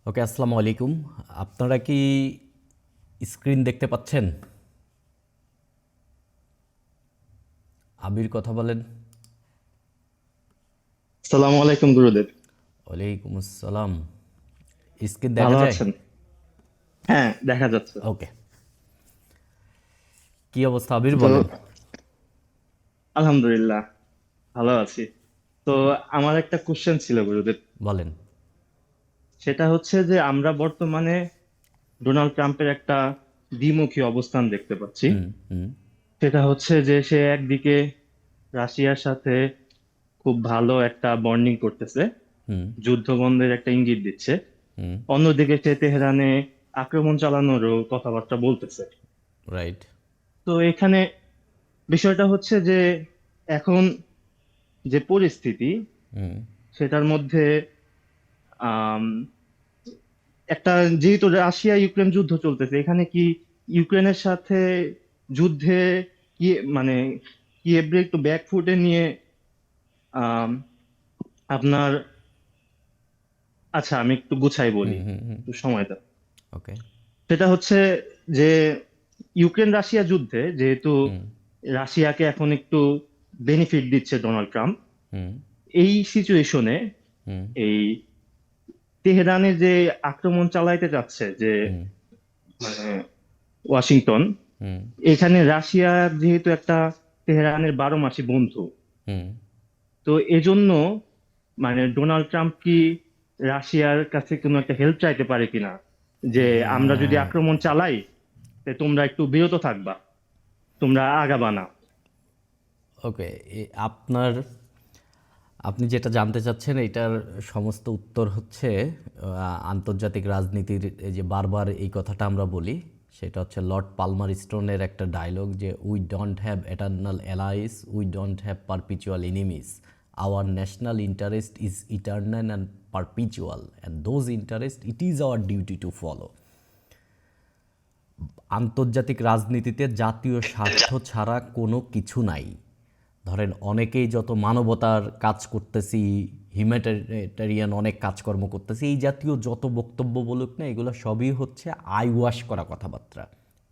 ওকে, আসসালামু আলাইকুম। আপনারা কি স্ক্রিন দেখতে পাচ্ছেন? আবির কথা বলেন। আসসালামু আলাইকুম গুরুদেব। ওয়ালাইকুম আসসালাম। স্ক্রিন দেখা ভালো যায়? আছেন? হ্যাঁ, দেখা যাচ্ছে। ওকে। কি অবস্থা আবির, তো বলেন। আলহামদুলিল্লাহ ভালো আছি। তো আমার একটা কোশ্চেন ছিল গুরুদেব। বলেন। সেটা হচ্ছে যে আমরা বর্তমানে ডোনাল্ড ট্রাম্পের একটা দ্বিমুখী অবস্থান দেখতে পাচ্ছি। হুম হুম সেটা হচ্ছে যে সে একদিকে রাশিয়ার সাথে খুব ভালো একটা বন্ডিং করতেছে, হুম যুদ্ধ বন্ধের একটা ইঙ্গিত দিচ্ছে। হুম। অন্যদিকে সে তেহরানে আক্রমণ চালানোরও কথাবার্তা বলতেছে। রাইট। তো এখানে বিষয়টা হচ্ছে যে এখন যে পরিস্থিতি হুম সেটার মধ্যে আম, একটা, যেহেতু রাশিয়া ইউক্রেন যুদ্ধ চলতেছে, এখানে কি ইউক্রেনের সাথে যুদ্ধে কি মানে কিয়েভকে একটু ব্যাকফুটে নিয়ে আম, আপনার, আচ্ছা আমি একটু গুছাই বলি, হুম হুম হুম। একটু সময় দাও। ওকে। সেটা হচ্ছে যে ইউক্রেন রাশিয়া যুদ্ধে যেহেতু হুম রাশিয়াকে এখন একটু বেনিফিট দিচ্ছে ডোনাল্ড ট্রাম্প, হুম এই সিচুয়েশনে হুম এই তেহরানে যে আক্রমণ চালাইতে যাচ্ছে যে হুম মানে ওয়াশিংটন, হুম এখানে রাশিয়া যেহেতু একটা তেহরানের 12 মাসি বন্ধু, হুম। তো এজন্য ডোনাল্ড ট্রাম্প কি রাশিয়ার কাছে কোনো একটা হেল্প চাইতে পারে কিনা, যে আমরা যদি আক্রমণ চালাই তে তোমরা একটু বিরত থাকবা, তোমরা আগাবা না। ওকে। আপনার আপনি যেটা জানতে চাচ্ছেন এটার সমস্ত উত্তর হচ্ছে আন্তর্জাতিক রাজনীতির এই যে বারবার এই কথাটা আমরা বলি, সেটা হচ্ছে লর্ড পালমার স্টোনের একটা ডায়লগ যে we don't have eternal Alice, we don't have perpetual enemies, our national interest is eternal and perpetual and those interest it is our duty to follow. আন্তর্জাতিক রাজনীতিতে জাতীয় স্বার্থ ছাড়া কোনো কিছু নাই। ধরেন অনেকেই যত মানবতার কাজ করতেছি, হিউম্যানিটেরিয়ান অনেক কাজকর্ম করতেছি, এই জাতীয় যত বক্তব্য বলুক না, এগুলো সবই হচ্ছে আইওয়াশ করা কথাবার্তা।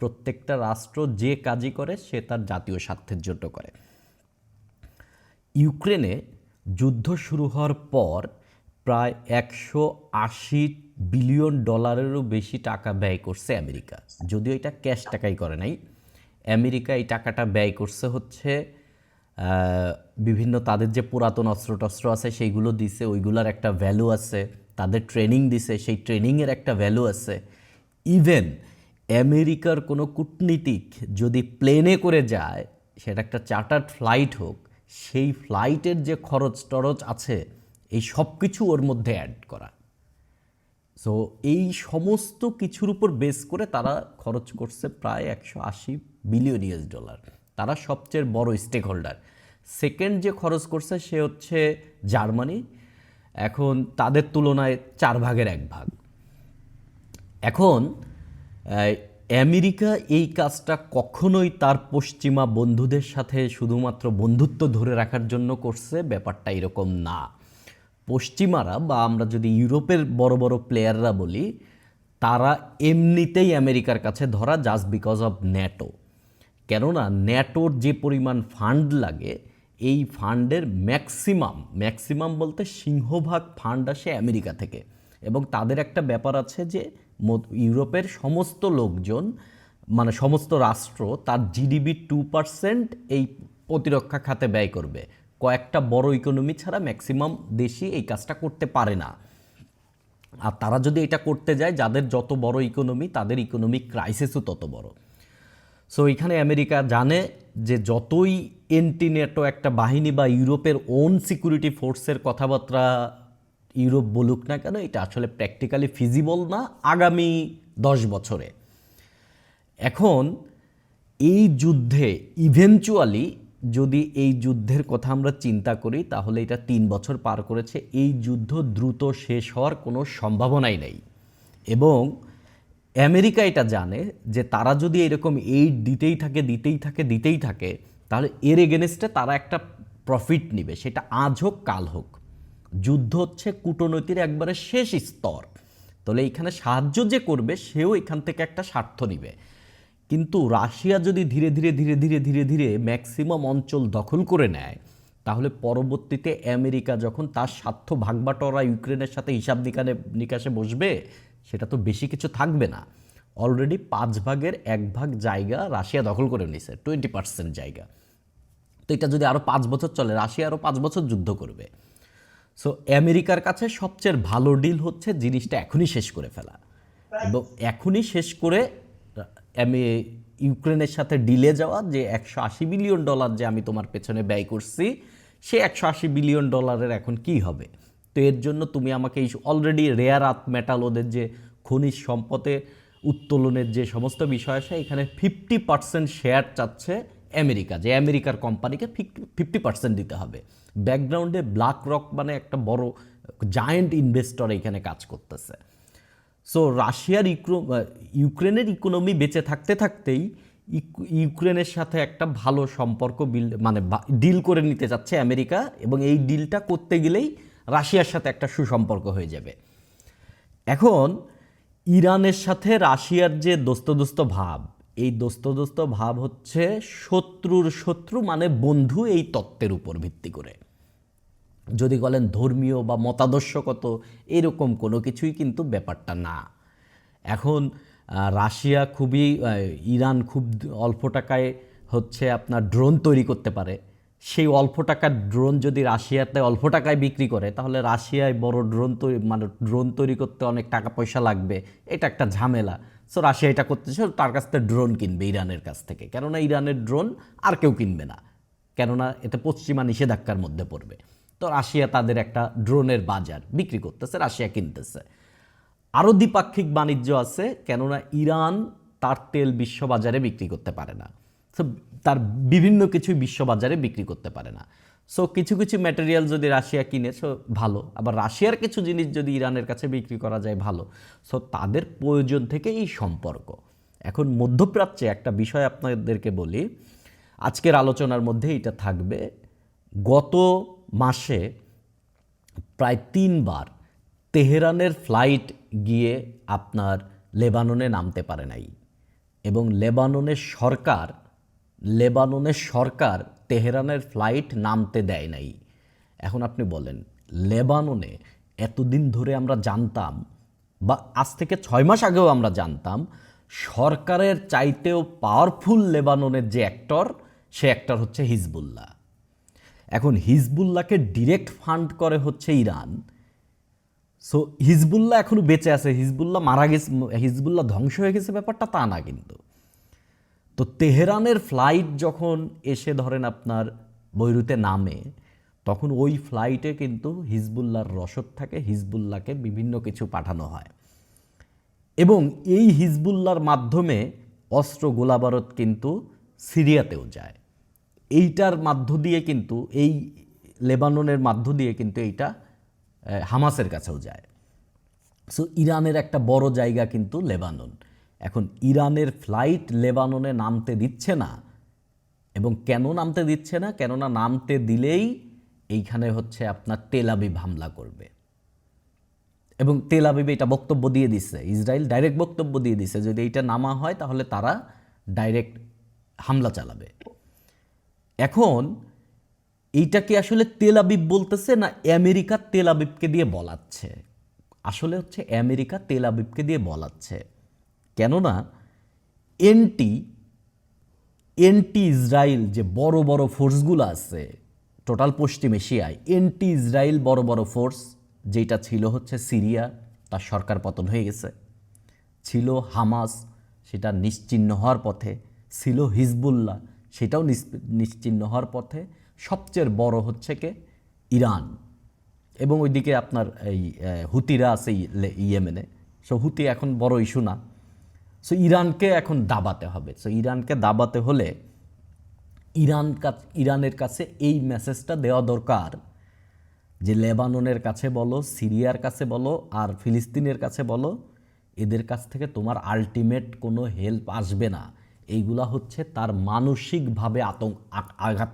প্রত্যেকটা রাষ্ট্র যে কাজই করে সে তার জাতীয় স্বার্থের জন্য করে। ইউক্রেনে যুদ্ধ শুরু হওয়ার পর প্রায় 180 বিলিয়ন ডলারেরও বেশি টাকা ব্যয় করছে আমেরিকা। যদিও এটা ক্যাশ টাকাই করে নাই, আমেরিকা এই টাকাটা ব্যয় করছে হচ্ছে বিভিন্ন তাদের যে পুরাতন অস্ত্র আছে সেইগুলো দিছে, ওইগুলোর একটা ভ্যালু আছে। তাদের ট্রেনিং দিছে, সেই ট্রেনিংয়ের একটা ভ্যালু আছে। ইভেন আমেরিকার কোনো কূটনীতিক যদি প্লেনে করে যায়, সেটা একটা চার্টার্ড ফ্লাইট হোক, সেই ফ্লাইটের যে খরচ টরচ আছে, এই সব কিছু ওর মধ্যে অ্যাড করা। সো এই সমস্ত কিছুর উপর বেস করে তারা খরচ করছে প্রায় 180 বিলিয়ন US ডলার। তারা সবচেয়ে বড় স্টেক হোল্ডার। সেকেন্ড যে খরচ করছে সে হচ্ছে জার্মানি, এখন তাদের তুলনায় 4 ভাগের 1 ভাগ। এখন আমেরিকা এই কাজটা কখনোই তার পশ্চিমা বন্ধুদের সাথে শুধুমাত্র বন্ধুত্ব ধরে রাখার জন্য করছে, ব্যাপারটা এরকম না। পশ্চিমারা বা আমরা যদি ইউরোপের বড় বড় প্লেয়াররা বলি, তারা এমনিতেই আমেরিকার কাছে ধরা জাস্ট বিকজ অফ ন্যাটো। কেননা ন্যাটোর যে পরিমাণ ফান্ড লাগে, এই ফান্ডের ম্যাক্সিমাম ম্যাক্সিমাম বলতে সিংহভাগ ফান্ড আসে আমেরিকা থেকে। এবং তাদের একটা ব্যাপার আছে যে ইউরোপের সমস্ত লোকজন, মানে সমস্ত রাষ্ট্র তার জিডিপির 2% এই প্রতিরক্ষা খাতে ব্যয় করবে। কয়েকটা বড় ইকোনমি ছাড়া ম্যাক্সিমাম দেশই এই কাজটা করতে পারে না। আর তারা যদি এটা করতে যায়, যাদের যত বড় ইকোনমি তাদের ইকোনমিক ক্রাইসিসও তত বড়। সো এখানে আমেরিকা জানে যে যতই এন্টি নেটো একটা বাহিনী বা ইউরোপের ওন সিকিউরিটি ফোর্সের কথাবার্তা ইউরোপ বলুক না কেন, এটা আসলে প্র্যাকটিক্যালি ফিজিবল না আগামী 10 বছরে। এখন এই যুদ্ধে ইভেনচুয়ালি, যদি এই যুদ্ধের কথা আমরা চিন্তা করি, তাহলে এটা 3 বছর পার করেছে, এই যুদ্ধ দ্রুত শেষ হওয়ার কোনো সম্ভাবনাই নেই। এবং আমেরিকা এটা জানে যে তারা যদি এরকম এইড দিতেই থাকে, তাহলে এর এগেনস্টে তারা একটা প্রফিট নিবে, সেটা আজ হোক কাল হোক। যুদ্ধ হচ্ছে কূটনীতির একবারে শেষ স্তর। তাহলে এইখানে সাহায্য যে করবে সেও এখান থেকে একটা স্বার্থ নিবে। কিন্তু রাশিয়া যদি ধীরে ধীরে ধীরে ধীরে ধীরে ধীরে ম্যাক্সিমাম অঞ্চল দখল করে নেয়, তাহলে পরবর্তীতে আমেরিকা যখন তার স্বার্থ ভাগবাটোয়ারা ইউক্রেনের সাথে হিসাব নিকাশে বসবে, সেটা তো বেশি কিছু থাকবে না। অলরেডি 1/5 জায়গা রাশিয়া দখল করে নিছে, 20% জায়গা। তো এটা যদি আরও 5 বছর চলে, রাশিয়া আরও 5 বছর যুদ্ধ করবে। সো আমেরিকার কাছে সবচেয়ে ভালো ডিল হচ্ছে জিনিসটা এখনই শেষ করে ফেলা, এবং এখনই শেষ করে আমি ইউক্রেনের সাথে ডিলে যাওয়া, যে $180 বিলিয়ন যে আমি তোমার পেছনে ব্যয় করছি, সে $180 বিলিয়ন এখন কি হবে। তো এর জন্য তুমি আমাকে এই অলরেডি রেয়ার আর্থ মেটাল, ওদের যে খনিজ সম্পদে উত্তোলনের যে সমস্ত বিষয় আছে, এখানে 50% শেয়ার চাচ্ছে আমেরিকা, যে আমেরিকার কোম্পানিকে 50% দিতে হবে। ব্যাকগ্রাউন্ডে ব্ল্যাক রক মানে একটা বড় জায়েন্ট ইনভেস্টর এখানে কাজ করতেছে। সো রাশিয়ার ইউক্রেনের ইকোনমি বেঁচে থাকতে থাকতেই ইউক্রেনের সাথে একটা ভালো সম্পর্ক ডিল করে নিতে চাচ্ছে আমেরিকা, এবং এই ডিলটা করতে গেলেই রাশিয়ার সাথে একটা সুসম্পর্ক হয়ে যাবে। এখন ইরানের সাথে রাশিয়ার যে দোস্ত ভাব, এই দোস্ত ভাব হচ্ছে শত্রুর শত্রু মানে বন্ধু, এই তত্ত্বের উপর ভিত্তি করে। যদি বলেন ধর্মীয় বা মতাদর্শগত, এরকম কোনো কিছুই কিন্তু ব্যাপারটা না। এখন রাশিয়া ইরান খুব অল্প টাকায় হচ্ছে আপনার ড্রোন তৈরি করতে পারে। সেই অল্প টাকার ড্রোন যদি রাশিয়াতে অল্প টাকায় বিক্রি করে, তাহলে রাশিয়ায় বড় ড্রোন তৈরি করতে অনেক টাকা পয়সা লাগবে, এটা একটা ঝামেলা। সো রাশিয়া এটা করতেছে, তার কাছ থেকে ড্রোন কিনবে ইরানের কাছ থেকে, কেননা ইরানের ড্রোন আর কেউ কিনবে না, কেননা এতে পশ্চিমা নিষেধাজ্ঞার মধ্যে পড়বে। তো রাশিয়া তাদের একটা ড্রোনের বাজার বিক্রি করতেছে, রাশিয়া কিনতেছে। আরও দ্বিপাক্ষিক বাণিজ্য আছে, কেননা ইরান তার তেল বিশ্ববাজারে বিক্রি করতে পারে না, সো তার বিভিন্ন কিছু বিশ্ববাজারে বিক্রি করতে পারে না। সো কিছু কিছু ম্যাটেরিয়াল যদি রাশিয়া কিনে, সো ভালো, আবার রাশিয়ার কিছু জিনিস যদি ইরানের কাছে বিক্রি করা যায়, ভালো। সো তাদের প্রয়োজন থেকে এই সম্পর্ক। এখন মধ্যপ্রাচ্যে একটা বিষয় আপনাদেরকে বলি, আজকের আলোচনার মধ্যে এটা থাকবে। গত মাসে প্রায় 3 বার তেহরানের ফ্লাইট গিয়ে আপনার লেবাননে নামতে পারে নাই, এবং লেবাননের সরকার তেহরানের ফ্লাইট নামতে দেয় নাই। এখন আপনি বলেন, লেবাননে এতদিন ধরে আমরা জানতাম, বা আজ থেকে 6 মাস আগেও আমরা জানতাম, সরকারের চাইতেও পাওয়ারফুল লেবাননের যে অ্যাক্টর, সে অ্যাক্টর হচ্ছে হিজবুল্লাহ। এখন হিজবুল্লাহকে ডিরেক্ট ফান্ড করে হচ্ছে ইরান। সো হিজবুল্লাহ এখনো বেঁচে আছে, হিজবুল্লাহ মারা গেছে, হিজবুল্লাহ ধ্বংস হয়ে গেছে ব্যাপারটা তা না কিন্তু। তো তেহরানের ফ্লাইট যখন এসে ধরেন আপনার বৈরুতে নামে, তখন ওই ফ্লাইটে কিন্তু হিজবুল্লাহর রসদ থাকে, হিজবুল্লাহকে বিভিন্ন কিছু পাঠানো হয়, এবং এই হিজবুল্লাহর মাধ্যমে অস্ত্র গোলাবারুদ কিন্তু সিরিয়াতেও যায়। এইটার মাধ্য দিয়ে কিন্তু, এই লেবাননের মাধ্য দিয়ে কিন্তু এইটা হামাসের কাছেও যায়। সো ইরানের একটা বড় জায়গা কিন্তু লেবানন। এখন ইরানের ফ্লাইট লেবাননে নামতে দিচ্ছে না, এবং কেন নামতে দিচ্ছে না, কেননা নামতে দিলেই এইখানে হচ্ছে আপনার তেল আবিব হামলা করবে, এবং তেল আবিবে এটা বক্তব্য দিয়ে দিচ্ছে, ইসরায়েল ডাইরেক্ট বক্তব্য দিয়ে দিচ্ছে, যদি এইটা নামা হয় তাহলে তারা ডাইরেক্ট হামলা চালাবে। এখন এইটা কি আসলে তেল আবিব বলতেছে, না আমেরিকা তেল আবিবকে দিয়ে বলাচ্ছে? আসলে হচ্ছে আমেরিকা তেল আবিবকে দিয়ে বলাচ্ছে, কেননা এন্টি ইসরায়েল যে বড় বড় ফোর্সগুলো আছে টোটাল পশ্চিম এশিয়ায়, এন্টি ইসরায়েল বড় বড় ফোর্স যেটা ছিল হচ্ছে সিরিয়া, তার সরকার পতন হয়ে গেছে, ছিল হামাস, সেটা নিশ্চিহ্ন হওয়ার পথে, ছিল হিজবুল্লাহ, সেটাও নিশ্চিহ্ন হওয়ার পথে, সবচেয়ে বড় হচ্ছে কে ইরান, এবং ওইদিকে আপনার এই হুতিরা আছে ইয়েমেনে। সো হুতি এখন বড় ইস্যু না। সো ইরানকে এখন দাবাতে হবে। সো ইরানকে দাবাতে হলে ইরানের কাছে এই মেসেজটা দেওয়া দরকার যে লেবাননের কাছে বলো, সিরিয়ার কাছে বলো, আর ফিলিস্তিনের কাছে বলো, এদের কাছ থেকে তোমার আলটিমেট কোনো হেল্প আসবে না। এইগুলা হচ্ছে তার মানসিকভাবে আঘাত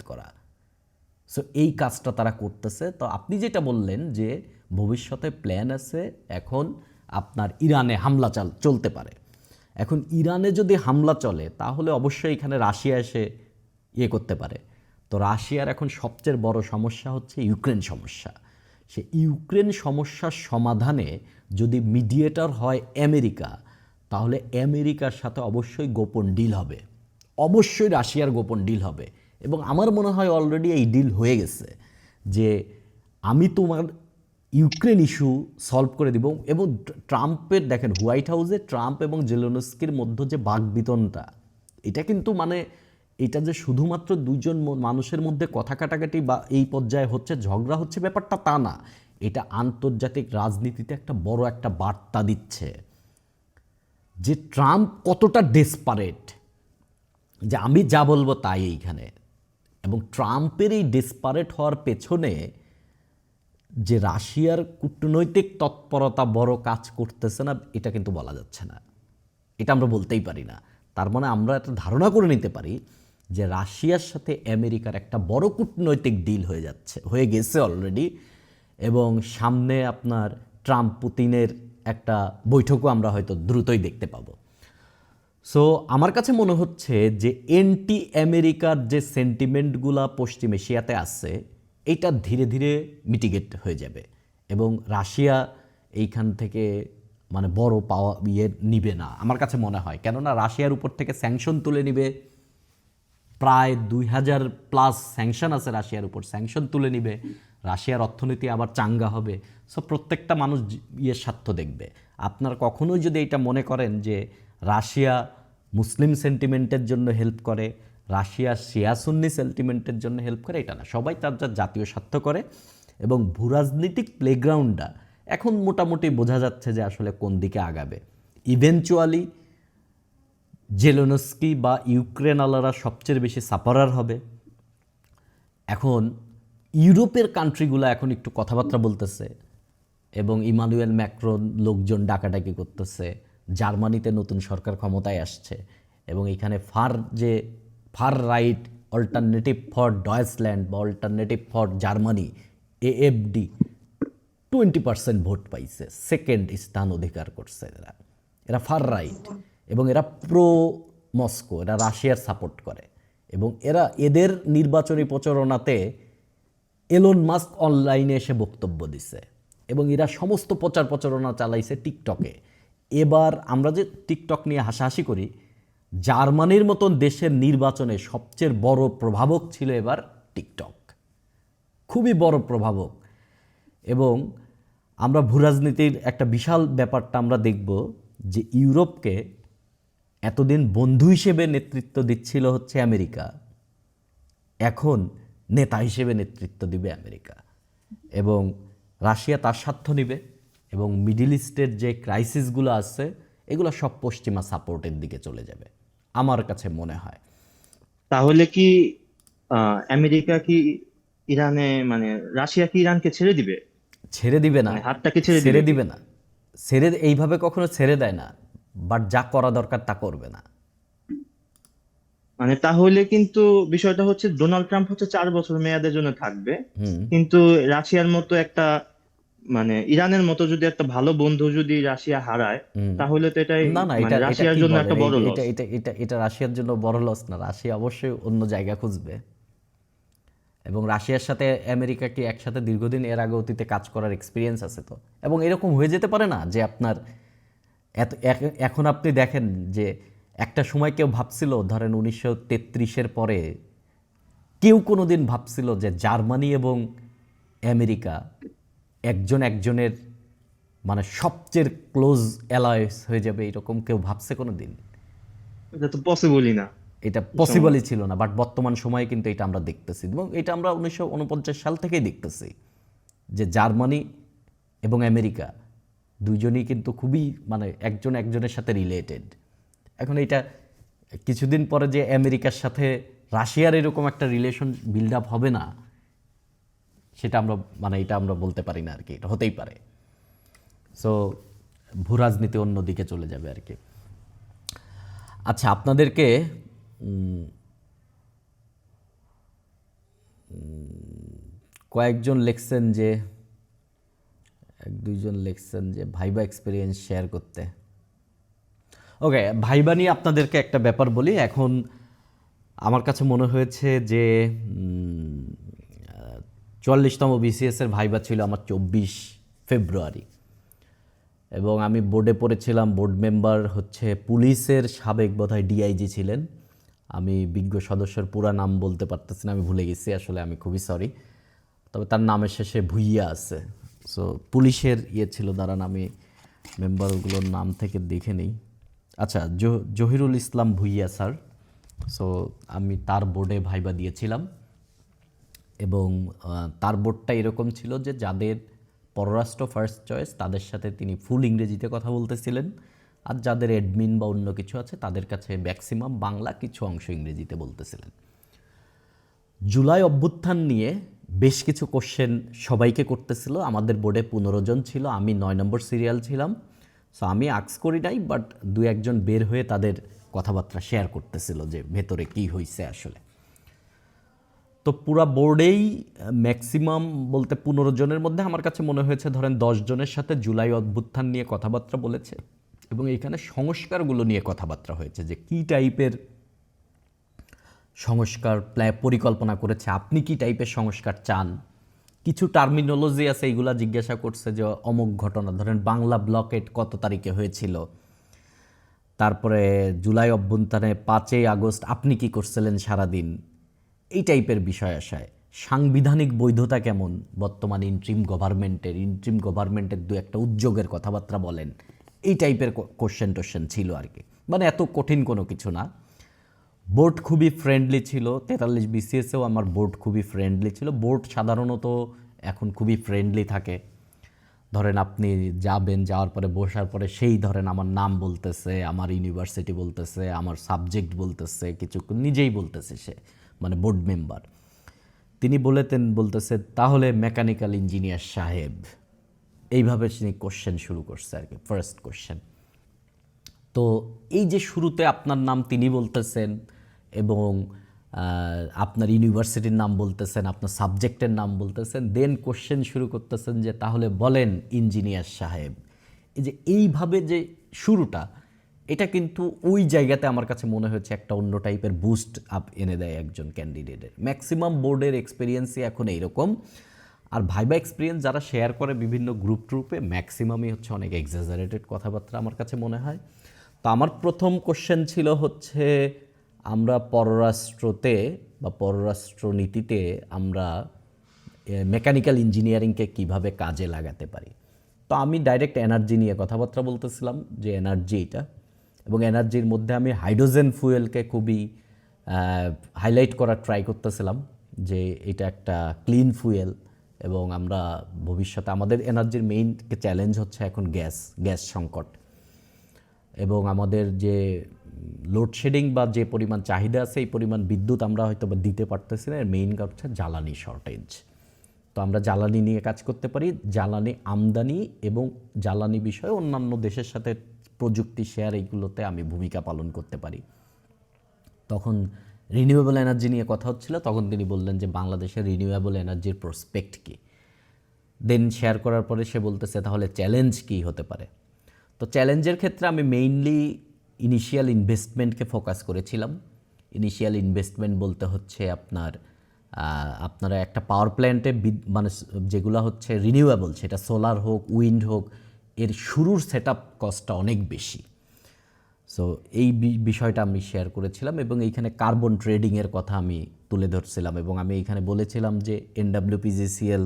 করা। সো এই কাজটা তারা করতেছে। তো আপনি যেটা বললেন যে ভবিষ্যতে প্ল্যান আছে এখন আপনার ইরানে হামলা চলতে পারে। এখন ইরানে যদি হামলা চলে তাহলে অবশ্যই এখানে রাশিয়া এসে ইয়ে করতে পারে। তো রাশিয়ার এখন সবচেয়ে বড় সমস্যা হচ্ছে ইউক্রেন সমস্যা। সে ইউক্রেন সমস্যার সমাধানে যদি মিডিয়েটর হয় আমেরিকা, তাহলে আমেরিকার সাথে অবশ্যই গোপন ডিল হবে, অবশ্যই রাশিয়ার গোপন ডিল হবে। এবং আমার মনে হয় অলরেডি এই ডিল হয়ে গেছে যে আমি তোমার ইউক্রেন ইস্যু সলভ করে দিব। এবং ট্রাম্পের দেখেন হোয়াইট হাউসে ট্রাম্প এবং জেলেনস্কির মধ্যে যে বাকবিতনটা, এটা কিন্তু মানে এটা যে শুধুমাত্র দুজন মানুষের মধ্যে কথা কাটাকাটি বা এই পর্যায়ে হচ্ছে ঝগড়া হচ্ছে ব্যাপারটা তা না, এটা আন্তর্জাতিক রাজনীতিতে একটা বড় একটা বার্তা দিচ্ছে যে ট্রাম্প কতটা ডেসপারেট, যে আমি যা বলবো তাই এইখানে। এবং ট্রাম্পের এই ডেসপারেট হওয়ার পেছনে যে রাশিয়ার কূটনৈতিক তৎপরতা বড় কাজ করতেছে না, এটা কিন্তু বলা যাচ্ছে না, এটা আমরা বলতেই পারি না। তার মানে আমরা একটা ধারণা করে নিতে পারি যে রাশিয়ার সাথে আমেরিকার একটা বড় কূটনৈতিক ডিল হয়ে গেছে অলরেডি। এবং সামনে আপনার ট্রাম্প পুতিনের একটা বৈঠকও আমরা হয়তো দ্রুতই দেখতে পাবো। সো আমার কাছে মনে হচ্ছে যে এন্টি আমেরিকার যে সেন্টিমেন্টগুলা পশ্চিম এশিয়াতে আছে, এটা ধীরে ধীরে মিটিগেট হয়ে যাবে এবং রাশিয়া এইখান থেকে মানে বড় পাওয়া নিবে না আমার কাছে মনে হয়। কেননা রাশিয়ার উপর থেকে স্যাংশন তুলে নিবে, প্রায় 2000+ স্যাংশন আছে রাশিয়ার উপর, স্যাংশন তুলে নিবে, রাশিয়ার অর্থনীতি আবার চাঙ্গা হবে। সো প্রত্যেকটা মানুষ স্বার্থ দেখবে। আপনার কখনোই যদি এটা মনে করেন যে রাশিয়া মুসলিম সেন্টিমেন্টের জন্য হেল্প করে, রাশিয়া শিয়া সুন্নি সেন্টিমেন্টের জন্য হেল্প করে, এটা না, সবাই তার যার জাতীয় স্বার্থ করে। এবং ভূরাজনৈতিক প্লেগ্রাউন্ডটা এখন মোটামুটি বোঝা যাচ্ছে যে আসলে কোন দিকে আগাবে। ইভেনচুয়ালি জেলেনস্কি বা ইউক্রেনওয়ালারা সবচেয়ে বেশি সাফারার হবে। এখন ইউরোপের কান্ট্রিগুলো এখন একটু কথাবার্তা বলতেছে এবং ইমানুয়েল ম্যাক্রন লোকজন ডাকাডাকি করতেছে। জার্মানিতে নতুন সরকার ক্ষমতায় আসছে এবং এখানে far right alternative for Deutschland বা অল্টারনেটিভ ফর জার্মানি AfD 20% ভোট পাইছে, সেকেন্ড স্থান অধিকার করছে। এরা ফার রাইট এবং এরা প্রো মস্কো, এরা রাশিয়ার সাপোর্ট করে। এবং এদের নির্বাচনী প্রচারণাতে এলন মাস্ক অনলাইনে এসে বক্তব্য দিছে এবং এরা সমস্ত প্রচারণা চালাইছে টিকটকে। এবার আমরা যে টিকটক নিয়ে হাসাহাসি করি, জার্মানির মতন দেশের নির্বাচনে সবচেয়ে বড় প্রভাবক ছিল এবার টিকটক, খুবই বড় প্রভাবক। এবং আমরা ভূরাজনীতির একটা বিশাল ব্যাপারটা আমরা দেখব যে ইউরোপকে এতদিন বন্ধু হিসেবে নেতৃত্ব দিচ্ছিল হচ্ছে আমেরিকা, এখন নেতা হিসেবে নেতৃত্ব দিবে আমেরিকা এবং রাশিয়া তার স্বার্থ নিবে। এবং মিডল ইস্টের যে ক্রাইসিসগুলো আছে এগুলো সব পশ্চিমা সাপোর্টের দিকে চলে যাবে আমার কাছে মনে হয়। তাহলে কি আমেরিকা কি ইরানে মানে রাশিয়া কি ইরানকে ছেড়ে দিবে, ছেড়ে দিবে না, মানে হাতটাকে ছেড়ে ছেড়ে দিবে কি? দিবে না, এইভাবে কখনো ছেড়ে দেয় না, বাট যা করা দরকার তা করবে না। মানে তাহলে কিন্তু বিষয়টা হচ্ছে ডোনাল্ড ট্রাম্প হচ্ছে 4 বছর মেয়াদের জন্য থাকবে, কিন্তু রাশিয়ার মতো একটা মানে ইরানের মতো যদি একটা ভালো বন্ধু যদি রাশিয়া হারায়, তাহলে তো এটাই না না, মানে এটা এটা রাশিয়ার কি জন্য বলেন, একটা বড় এটা লস। এটা এটা এটা রাশিয়ার জন্য বড় লস না, রাশিয়া অবশ্যই অন্য জায়গা খুঁজবে। এবং রাশিয়ার সাথে আমেরিকা কি একসাথে দীর্ঘদিন এর আগে অতীতে কাজ করার এক্সপিরিয়েন্স আছে তো। এবং এরকম হয়ে যেতে পারে না যে আপনার এখন আপনি দেখেন যে একটা সময় কেউ ভাবছিল, ধরেন 1933-এর পরে কেউ কোনো দিন ভাবছিল যে জার্মানি এবং আমেরিকা একজন একজনের মানে সবচেয়ে ক্লোজ অ্যালায়েন্স হয়ে যাবে, এরকম কেউ ভাবছে কোনো দিন? এটা তো পসিবলই না এটা এই সময়। পসিবলই ছিল না। বাট বর্তমান সময়ে কিন্তু এটা আমরা দেখতেছি এবং এটা আমরা 1949 সাল থেকেই দেখতেছি যে জার্মানি এবং আমেরিকা দুইজনই কিন্তু খুবই মানে একজন একজনের সাথে রিলেটেড। এখন এটা কিছুদিন পরে যে আমেরিকার সাথে রাশিয়ার এরকম একটা রিলেশন বিল্ড আপ হবে না, সেটা আমরা মানে এটা আমরা বলতে পারি না আর কি, এটা হতেই পারে। সো ভূরাজনীতি অন্যদিকে চলে যাবে আর কি। আচ্ছা, আপনাদেরকে কয়েকজন লিখছেন যে এক দুইজন লিখছেন যে ভাইবা এক্সপিরিয়েন্স শেয়ার করতে। ওকে, ভাইবা নিয়ে আপনাদেরকে একটা ব্যাপার বলি। এখন আমার কাছে মনে হয়েছে যে 44তম বিসিএস এর ভাইবা ছিল আমার 24 ফেব্রুয়ারি, এবং আমি বোর্ডে পড়েছিলাম। বোর্ড মেম্বার হচ্ছে পুলিশের সাবেক বোধহয় ডিআইজি ছিলেন। আমি বিজ্ঞ সদস্যের পুরা নাম বলতে পারতেছি না, আমি ভুলে গেছি আসলে, আমি খুবই সরি। তবে তার নামের শেষে ভুইয়া আছে। সো পুলিশের ছিল, দাঁড়ান আমি মেম্বারগুলোর নাম থেকে দেখে নিই। আচ্ছা, জহিরুল ইসলাম ভুইয়া স্যার। সো আমি তার বোর্ডে ভাইবা দিয়েছিলাম, এবং তার বোর্ডটা এরকম ছিল যে যাদের পররাষ্ট্র ফার্স্ট চয়েস তাদের সাথে তিনি ফুল ইংরেজিতে কথা বলতেছিলেন, আর যাদের অ্যাডমিন বা অন্য কিছু আছে তাদের কাছে ম্যাক্সিমাম বাংলা, কিছু অংশ ইংরেজিতে বলতেছিলেন। জুলাই অভ্যুত্থান নিয়ে বেশ কিছু কোশ্চেন সবাইকে করতেছিল। আমাদের বোর্ডে 15 জন ছিল, আমি 9 নম্বর সিরিয়াল ছিলাম। সো আমি আক্স করি নাই, বাট দু একজন বের হয়ে তাদের কথাবার্তা শেয়ার করতেছিল যে ভেতরে কী হয়েছে আসলে। তো পুরা বোর্ডেই ম্যাক্সিমাম বলতে 15 জনের মধ্যে আমার কাছে মনে হয়েছে ধরেন 10 জনের সাথে জুলাই অভ্যুত্থান নিয়ে কথাবার্তা বলেছে, এবং এইখানে সংস্কারগুলো নিয়ে কথাবার্তা হয়েছে যে কী টাইপের সংস্কার পরিকল্পনা করেছে, আপনি কি টাইপের সংস্কার চান। কিছু টার্মিনোলজি আছে, এইগুলা জিজ্ঞাসা করছে যে অমুক ঘটনা, ধরেন বাংলা ব্লকেট কত তারিখে হয়েছিল, তারপরে জুলাই অভ্যুত্থানে 5ই আগস্ট আপনি কি করছিলেন সারাদিন, এই টাইপের বিষয় আসায়। সাংবিধানিক বৈধতা কেমন বর্তমান ইন্ট্রিম গভর্নমেন্টের দু একটা উদ্যোগের কথাবার্তা বলেন, এই টাইপের কোশ্চেন টোশ্চেন ছিল আর কি। মানে এত কঠিন কোনো কিছু না। বোর্ড খুবই ফ্রেন্ডলি ছিল। 43 বিসিএসেও আমার বোর্ড খুবই ফ্রেন্ডলি ছিল। বোর্ড সাধারণত এখন খুবই ফ্রেন্ডলি থাকে। ধরেন আপনি যাবেন, যাওয়ার পরে বসার পরে সেই ধরেন আমার নাম বলতেছে, আমার ইউনিভার্সিটি বলতেছে, আমার সাবজেক্ট বলতেছে, কিছু নিজেই বলতেছে সে, মানে বোর্ড মেম্বার। তিনি বলতেছে তাহলে মেকানিক্যাল ইঞ্জিনিয়ার সাহেব, এইভাবে তিনি কোশ্চেন শুরু করছে আর কি, ফার্স্ট কোশ্চেন। তো এই যে শুরুতে আপনার নাম তিনি বলতেছেন, এবং আপনার ইউনিভার্সিটির নাম বলতেছেন, আপনার সাবজেক্টের নাম বলতেছেন, দেন কোশ্চেন শুরু করতেছেন যে তাহলে বলেন ইঞ্জিনিয়ার সাহেব। এই যে এইভাবে যে শুরুটা, এটা কিন্তু ওই জায়গাতে আমার কাছে মনে হচ্ছে একটা অন্য টাইপের বুস্ট আপ এনে দেয় একজন ক্যান্ডিডেটের। ম্যাক্সিমাম বোর্ডের এক্সপিরিয়েন্সই এখন এইরকম। আর ভাইবা এক্সপিরিয়েন্স যারা শেয়ার করে বিভিন্ন গ্রুপে, ম্যাক্সিমামই হচ্ছে অনেক এক্সাজারেটেড কথাবার্তা আমার কাছে মনে হয়। তো আমার প্রথম কোশ্চেন ছিল হচ্ছে আমরা পররাষ্ট্রতে বা পররাষ্ট্রনীতিতে আমরা মেকানিক্যাল ইঞ্জিনিয়ারিংকে কিভাবে কাজে লাগাতে পারি। তো আমি ডাইরেক্ট এনার্জি নিয়ে কথাবার্তা বলতেছিলাম যে এনার্জি এটা, এবং এনার্জির মধ্যে আমি হাইড্রোজেন ফুয়েলকে খুবই হাইলাইট করার ট্রাই করতেছিলাম যে এটা একটা ক্লিন ফুয়েল, এবং আমরা ভবিষ্যতে আমাদের এনার্জির মেইন চ্যালেঞ্জ হচ্ছে এখন গ্যাস সংকট, এবং আমাদের যে লোডশেডিং বা যে পরিমাণ চাহিদা আছে এই পরিমাণ বিদ্যুৎ আমরা হয়তো বা দিতে পারতেছি না। এর মেইন কারণ হচ্ছে জ্বালানি শর্টেজ। তো আমরা জ্বালানি নিয়ে কাজ করতে পারি, জ্বালানি আমদানি এবং জ্বালানি বিষয়ে অন্যান্য দেশের সাথে প্রযুক্তি শেয়ার, এইগুলোতে আমি ভূমিকা পালন করতে পারি। তখন রিনিউয়েবল এনার্জি নিয়ে কথা হচ্ছিল, তখন তিনি বললেন যে বাংলাদেশের রিনিউয়েবল এনার্জির প্রসপেক্ট কী। দেন শেয়ার করার পরে সে বলতেছে তাহলে চ্যালেঞ্জ কী হতে পারে। তো চ্যালেঞ্জের ক্ষেত্রে আমি মেইনলি ইনিশিয়াল ইনভেস্টমেন্টকে ফোকাস করেছিলাম। ইনিশিয়াল ইনভেস্টমেন্ট বলতে হচ্ছে আপনারা একটা পাওয়ার প্ল্যান্টে মানে যেগুলো হচ্ছে রিনিউয়েবল, সেটা সোলার হোক, উইন্ড হোক, এর শুরুর সেট আপ কস্টটা অনেক বেশি। সো এই বিষয়টা আমি শেয়ার করেছিলাম, এবং এইখানে কার্বন ট্রেডিংয়ের কথা আমি তুলে ধরছিলাম, এবং আমি এইখানে বলেছিলাম যে NWPGCL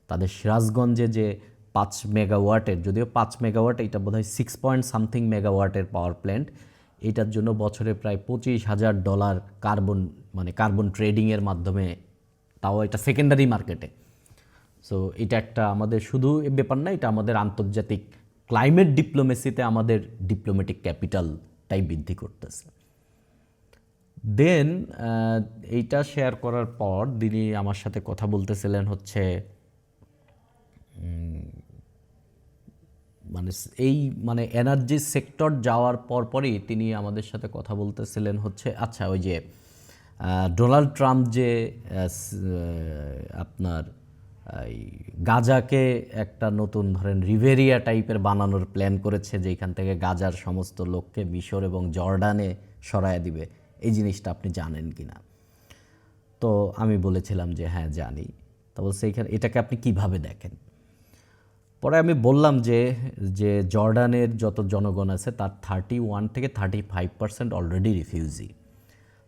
তাদের সিরাজগঞ্জে যে 5 মেগাওয়াটের, যদিও 5 মেগাওয়াট, এটা বোধহয় 6 মেগাওয়াটের পাওয়ার প্ল্যান্ট, এটার জন্য বছরে প্রায় $25,000 কার্বন ট্রেডিংয়ের মাধ্যমে, তাও এটা সেকেন্ডারি মার্কেটে। সো এটা একটা আমাদের শুধু এ ব্যাপার না, এটা আমাদের আন্তর্জাতিক ক্লাইমেট ডিপ্লোমেসিতে আমাদের ডিপ্লোম্যাটিক ক্যাপিটালটাই বৃদ্ধি করতেছে। দেন এইটা শেয়ার করার পর তিনি আমার সাথে কথা বলতেছিলেন হচ্ছে মানে এনার্জি সেক্টর যাওয়ার পরই তিনি আমাদের সাথে কথা বলতেছিলেন হচ্ছে আচ্ছা ওই যে ডোনাল্ড ট্রাম্প যে আপনার এই গাজাকে একটা নতুন ধরেন রিভেরিয়া টাইপের বানানোর প্ল্যান করেছে, যেখান থেকে গাজার সমস্ত লোককে মিশর এবং জর্ডানে সরায় দিবে। এই জিনিসটা আপনি জানেন কি না? তো আমি বলেছিলাম যে হ্যাঁ জানি। তো বলছে এখানে এটাকে আপনি কিভাবে দেখেন? পরে আমি বললাম যে যে জর্ডানের যত জনগণ আছে তার 31 থেকে 35% অলরেডি রিফিউজি।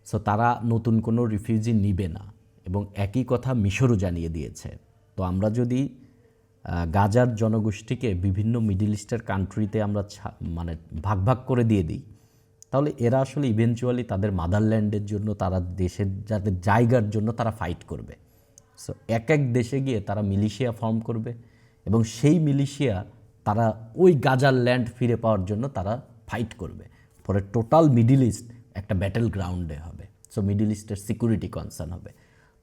সো তারা নতুন কোনো রিফিউজি নিবে না, এবং একই কথা মিশরও জানিয়ে দিয়েছে। তো আমরা যদি গাজার জনগোষ্ঠীকে বিভিন্ন মিডল ইস্টের কান্ট্রিতে আমরা মানে ভাগ ভাগ করে দিয়ে দিই, তাহলে এরা আসলে ইভেনচুয়ালি তাদের মাদারল্যান্ডের জন্য, তারা দেশের যাদের জায়গার জন্য তারা ফাইট করবে। সো এক এক দেশে গিয়ে তারা মিলিশিয়া ফর্ম করবে, এবং সেই মিলিশিয়া তারা ওই গাজার ল্যান্ড ফিরে পাওয়ার জন্য তারা ফাইট করবে। পরে টোটাল মিডল ইস্ট একটা ব্যাটেল গ্রাউন্ডে হবে। সো মিডল ইস্টের সিকিউরিটি কনসার্ন হবে।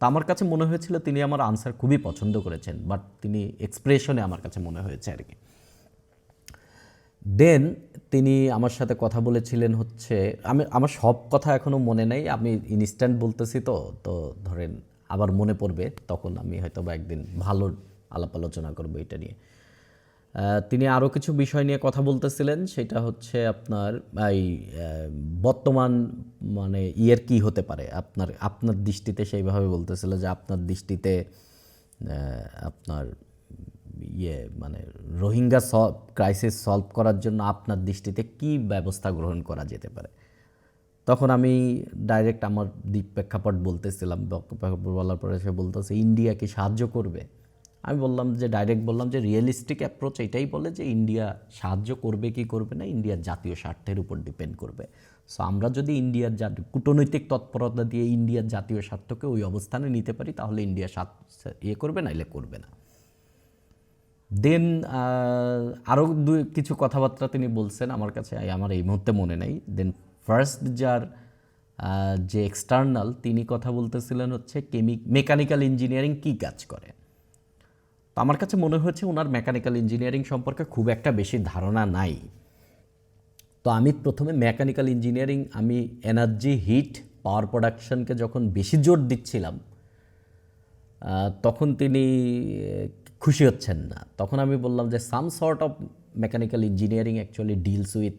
তো আমার কাছে মনে হয়েছিল তিনি আমার আনসার খুবই পছন্দ করেছেন, বাট তিনি এক্সপ্রেশনে আমার কাছে মনে হয়েছে আর কি। দেন তিনি আমার সাথে কথা বলেছিলেন হচ্ছে, আমার সব কথা এখনও মনে নেই, আমি ইনস্ট্যান্ট বলতেছি, তো তো ধরেন আবার মনে পড়বে, তখন আমি হয়তো বা একদিন ভালো আলাপ আলোচনা করবো এটা নিয়ে। তিনি আরও কিছু বিষয় নিয়ে কথা বলতেছিলেন, সেটা হচ্ছে আপনার এই বর্তমান মানে ইয়ের কী হতে পারে আপনার দৃষ্টিতে, সেইভাবে বলতেছিল যে আপনার দৃষ্টিতে আপনার মানে রোহিঙ্গা ক্রাইসিস সলভ করার জন্য আপনার দৃষ্টিতে কি ব্যবস্থা গ্রহণ করা যেতে পারে। তখন আমি ডাইরেক্ট আমার প্রেক্ষাপট বলতেছিলাম, বলার পরে সে বলতেছে ইন্ডিয়া কি সাহায্য করবে। আমি বললাম যে ডাইরেক্ট বললাম যে রিয়েলিস্টিক অ্যাপ্রোচ এটাই বলে যে ইন্ডিয়া সাহায্য করবে কি করবে না ইন্ডিয়ার জাতীয় স্বার্থের উপর ডিপেন্ড করবে। সো আমরা যদি ইন্ডিয়ার কূটনৈতিক তৎপরতা দিয়ে ইন্ডিয়ার জাতীয় স্বার্থকে ওই অবস্থানে নিতে পারি, তাহলে ইন্ডিয়া করবে, নাইলে করবে না। দেন আরও কিছু কথাবার্তা তিনি বলছেন, আমার কাছে আমার এই মুহূর্তে মনে নেই। দেন ফার্স্ট যার যে এক্সটার্নাল, তিনি কথা বলতেছিলেন হচ্ছে মেকানিক্যাল ইঞ্জিনিয়ারিং কী কাজ করে। তো আমার কাছে মনে হয়েছে ওনার মেকানিক্যাল ইঞ্জিনিয়ারিং সম্পর্কে খুব একটা বেশি ধারণা নাই। তো আমি প্রথমে মেকানিক্যাল ইঞ্জিনিয়ারিং, আমি এনার্জি, হিট, পাওয়ার প্রোডাকশনকে যখন বেশি জোর দিচ্ছিলাম, তখন তিনি খুশি হচ্ছেন না। তখন আমি বললাম যে some sort of mechanical engineering actually deals with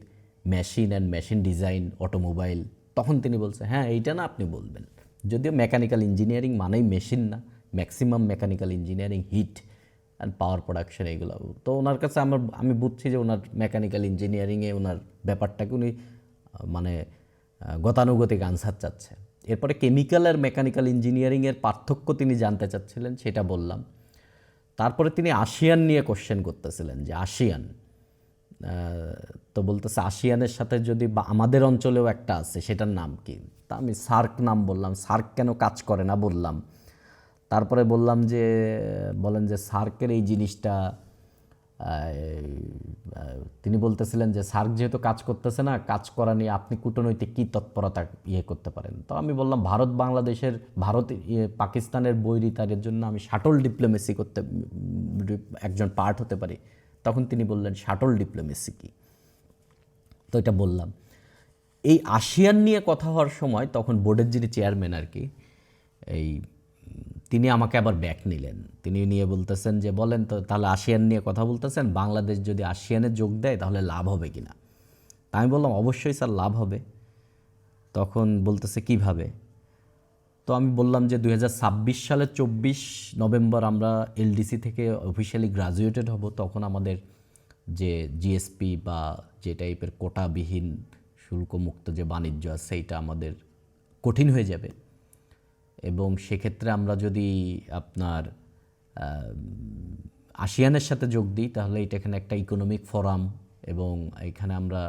machine and machine design, automobile. তখন তিনি বলছে হ্যাঁ এইটা না আপনি বলবেন, যদিও মেকানিক্যাল ইঞ্জিনিয়ারিং মানেই মেশিন না, maximum mechanical engineering heat and power production এগুলো। তো ওনার কাছে আমি বুঝছি যে ওনার মেকানিক্যাল ইঞ্জিনিয়ারিংয়ে ওনার ব্যাপারটাকে উনি মানে গতানুগতিক আনসার চাচ্ছে। এরপরে কেমিক্যাল আর মেকানিক্যাল ইঞ্জিনিয়ারিংয়ের পার্থক্য তিনি জানতে চাচ্ছিলেন, সেটা বললাম। তারপরে তিনি আসিয়ান নিয়ে কোশ্চেন করতেছিলেন যে আসিয়ান, তো বলতেছে আসিয়ানের সাথে যদি আমাদের অঞ্চলেও একটা আছে সেটার নাম কি। তা আমি সার্ক নাম বললাম, সার্ক কেন কাজ করে না বললাম। তারপরে বললাম যে বলেন যে সার্কের এই জিনিসটা, তিনি বলতেছিলেন যে সার্ক যেহেতু কাজ করতেছে না, কাজ করা নিয়ে আপনি কূটনৈতিক কী তৎপরতা করতে পারেন। তো আমি বললাম ভারত পাকিস্তানের বৈরিতাদের জন্য আমি শাটল ডিপ্লোমেসি করতে একজন পার্ট হতে পারি। তখন তিনি বললেন শাটল ডিপ্লোমেসি কী। তো এটা বললাম। এই আসিয়ান নিয়ে কথা হওয়ার সময় তখন বোর্ডের যিনি চেয়ারম্যান আর কি, তিনি আমাকে আবার ব্যাক নিলেন। তিনি নিয়ে বলতেছেন যে বলেন তো তাহলে আসিয়ান নিয়ে কথা বলতেছেন, বাংলাদেশ যদি আসিয়ানে যোগ দেয় তাহলে লাভ হবে কি না। তা আমি বললাম অবশ্যই স্যার লাভ হবে। তখন বলতেছে কিভাবে। তো আমি বললাম যে 2026 সালের 24 নভেম্বর আমরা এলডিসি থেকে অফিসিয়ালি গ্রাজুয়েটেড হব। তখন আমাদের যে জিএসপি বা যে টাইপের কোটাবিহীন শুল্কমুক্ত যে বাণিজ্য আছে সেইটা আমাদের কঠিন হয়ে যাবে, এবং সেক্ষেত্রে আমরা যদি আপনার আসিয়ানের সাথে যোগ দিই তাহলে এটা এখানে একটা ইকোনমিক ফোরাম, এবং এখানে আমরা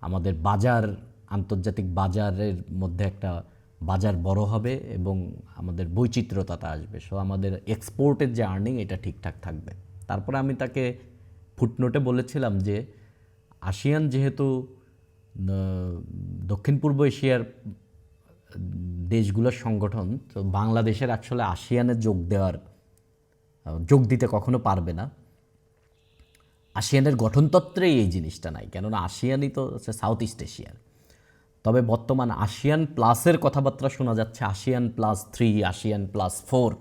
আমাদের বাজার, আন্তর্জাতিক বাজারের মধ্যে একটা বাজার বড় হবে এবং আমাদের বৈচিত্র্যতা আসবে। সো আমাদের এক্সপোর্টের যে আর্নিং এটা ঠিকঠাক থাকবে। তারপরে আমি তাকে ফুটনোটে বলেছিলাম যে আসিয়ান যেহেতু দক্ষিণ পূর্ব এশিয়ার দেশগুলোর সংগঠন, তো বাংলাদেশের আসলে আসিয়ানে যোগ দিতে কখনো পারবে না। আসিয়ানের গঠনতন্ত্রেই এই জিনিসটা নাই, কেননা আসিয়ানই তো হচ্ছে সাউথ ইস্ট এশিয়ার। তবে বর্তমান আসিয়ান প্লাসের কথাবার্তা শোনা যাচ্ছে, ASEAN+3, ASEAN+4।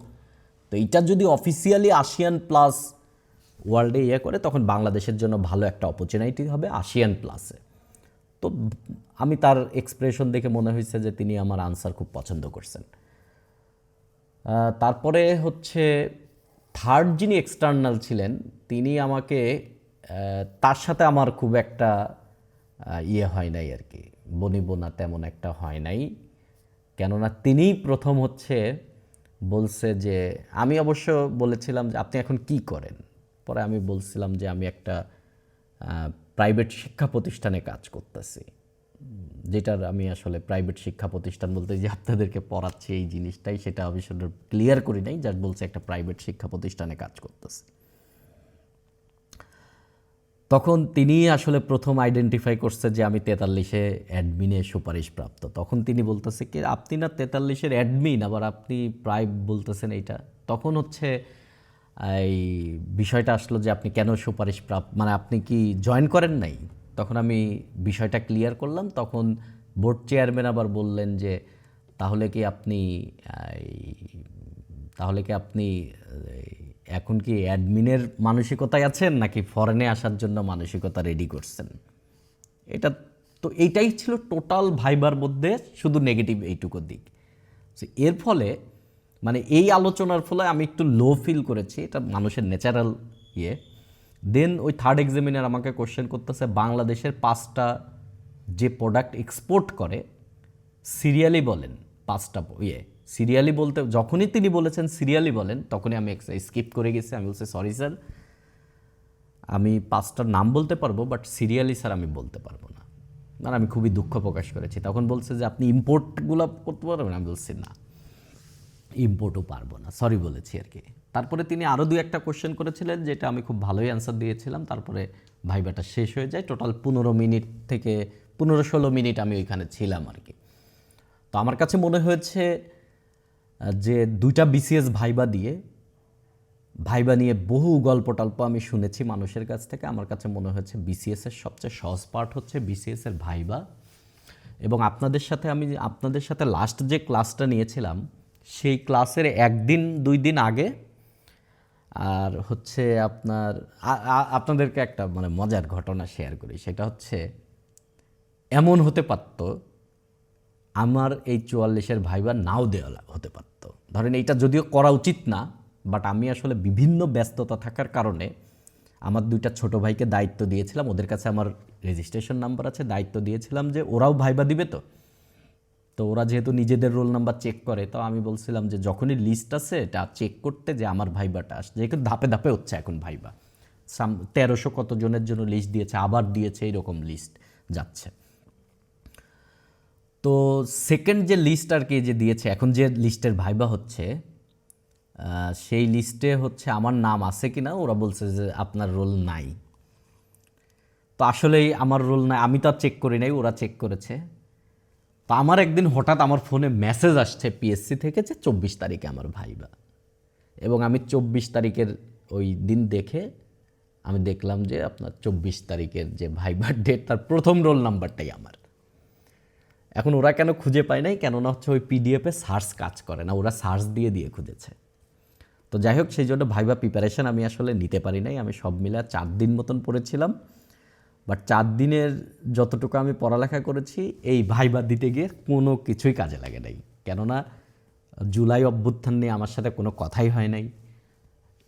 তো এইটা যদি অফিসিয়ালি আসিয়ান প্লাস ওয়ার্ল্ডে ইয়ে করে তখন বাংলাদেশের জন্য ভালো একটা অপরচুনিটি হবে আসিয়ান প্লাসে। তো আমি তার এক্সপ্রেশন দেখে মনে হয়েছে যে তিনি আমার আনসার খুব পছন্দ করছেন। তারপরে হচ্ছে থার্ড যিনি এক্সটার্নাল ছিলেন তিনি আমাকে তার সাথে আমার খুব একটা ইয়ে হয় নাই আর কি, বনিবনা তেমন একটা হয় নাই। কেননা তিনিই প্রথম হচ্ছে বলছে যে, আমি অবশ্য বলেছিলাম যে আপনি এখন কি করেন, পরে আমি বলছিলাম যে আমি একটা প্রাইভেট শিক্ষা প্রতিষ্ঠানে কাজ করতেছি, যেটার আমি আসলে প্রাইভেট শিক্ষা প্রতিষ্ঠান বলতে যে আপনাদেরকে পড়াচ্ছি এই জিনিসটাই, সেটা আমি আসলে ক্লিয়ার করি নাই, যার বলছে একটা প্রাইভেট শিক্ষা প্রতিষ্ঠানে কাজ করতেছে। তখন তিনি আসলে প্রথম আইডেন্টিফাই করছে যে আমি 43-এ অ্যাডমিনে সুপারিশপ্রাপ্ত। তখন তিনি বলতেছে কি আপনি না 43-এর অ্যাডমিন, আবার আপনি প্রায় বলতেছেন এইটা। তখন হচ্ছে এই বিষয়টা আসলো যে আপনি কেন সুপারিশপ্রাপ্ত, মানে আপনি কি জয়েন করেন নাই? তখন আমি বিষয়টা ক্লিয়ার করলাম। তখন বোর্ড চেয়ারম্যান আবার বললেন যে তাহলে কি আপনি এখন কি অ্যাডমিনের মানসিকতায় আছেন নাকি ফরেনে আসার জন্য মানসিকতা রেডি করছেন? এটা তো এইটাই ছিল টোটাল ভাইবার মধ্যে শুধু নেগেটিভ এইটুকু দিক। এর ফলে মানে এই আলোচনার ফলে আমি একটু লো ফিল করেছি, এটা মানুষের ন্যাচারাল ইয়ে। দেন ওই থার্ড এক্সামিনার আমাকে কোশ্চেন করতেছে বাংলাদেশের 5টা যে প্রোডাক্ট এক্সপোর্ট করে সিরিয়ালি বলেন, 5টা সিরিয়ালি বলতে যখনই তিনি বলেছেন সিরিয়ালি বলেন তখনই আমি স্কিপ করে গেছি। আমি বলছি সরি স্যার, আমি 5টার নাম বলতে পারবো বাট সিরিয়ালি স্যার আমি বলতে পারবো না। মানে আমি খুবই দুঃখ প্রকাশ করেছি। তখন বলছে যে আপনি ইম্পোর্টগুলো করতে পারবেন? আমি বলছি না, ইম্পোর্টও পারবো না, সরি বলেছি আর কি। তারপরে তিনি আরও 2-1টা কোশ্চেন করেছিলেন যেটা আমি খুব ভালোই অ্যান্সার দিয়েছিলাম। তারপরে ভাইবাটা শেষ হয়ে যায়। টোটাল 15 মিনিট থেকে 15-16 মিনিট আমি ওইখানে ছিলাম আর কি। তো আমার কাছে মনে হয়েছে যে 2টা বিসিএস ভাইবা নিয়ে বহু গল্প টল্প আমি শুনেছি মানুষের কাছ থেকে। আমার কাছে মনে হয়েছে বিসিএসের সবচেয়ে সহজ পার্ট হচ্ছে বিসিএসের ভাইবা। এবং আপনাদের সাথে লাস্ট যে ক্লাসটা নিয়েছিলাম সেই ক্লাসের 1-2 দিন আগে আর হচ্ছে আপনাদেরকে একটা মানে মজার ঘটনা শেয়ার করি। সেটা হচ্ছে এমন হতে পারত আমার এই 44-এর ভাইবা নাও দেওয়া হতে পারত। ধরেন এইটা যদিও করা উচিত না, বাট আমি আসলে বিভিন্ন ব্যস্ততা থাকার কারণে আমার 2টা ছোট ভাইকে দায়িত্ব দিয়েছিলাম, ওদের কাছে আমার রেজিস্ট্রেশন নাম্বার আছে, দায়িত্ব দিয়েছিলাম যে ওরাও ভাইবা দিবে। তো ওরা যেহেতু নিজেদের রোল নাম্বার চেক করে, তো আমি বলছিলাম যে যখনই লিস্ট আছে এটা চেক করতে যে আমার ভাইবাটা আসছে, যেহেতু ধাপে ধাপে হচ্ছে এখন ভাইবা। 1300 কত জনের জন্য লিস্ট দিয়েছে, আবার দিয়েছে, এইরকম লিস্ট যাচ্ছে। তো সেকেন্ড যে লিস্ট আর কি যে দিয়েছে, এখন যে লিস্টের ভাইবা হচ্ছে সেই লিস্টে হচ্ছে আমার নাম আছে কি না, ওরা বলছে যে আপনার রোল নাই। তো আসলেই আমার রোল নাই, আমি তো আর চেক করি নাই, ওরা চেক করেছে। তো আমার একদিন হঠাৎ আমার ফোনে মেসেজ আসছে পিএসসি থেকে যে 24 তারিখে আমার ভাইবা। এবং আমি 24 তারিখের ওই দিন দেখে আমি দেখলাম যে আপনার 24 তারিখের যে ভাইবার ডেট তার প্রথম রোল নাম্বারটাই আমার। এখন ওরা কেন খুঁজে পায় নাই, কেননা হচ্ছে ওই পিডিএফে সার্চ কাজ করে না, ওরা সার্চ দিয়ে খুঁজেছে। তো যাই হোক, সেই জন্য ভাইবা প্রিপারেশন আমি আসলে নিতে পারি নাই। আমি সব মিলে 4 দিন মতন পড়েছিলাম, বাট 4 দিনের যতটুকু আমি পড়ালেখা করেছি এই ভাইবা দিতে গিয়ে কোনো কিছুই কাজে লাগে নাই। কেননা জুলাই অভ্যুত্থান নিয়ে আমার সাথে কোনো কথাই হয় নাই,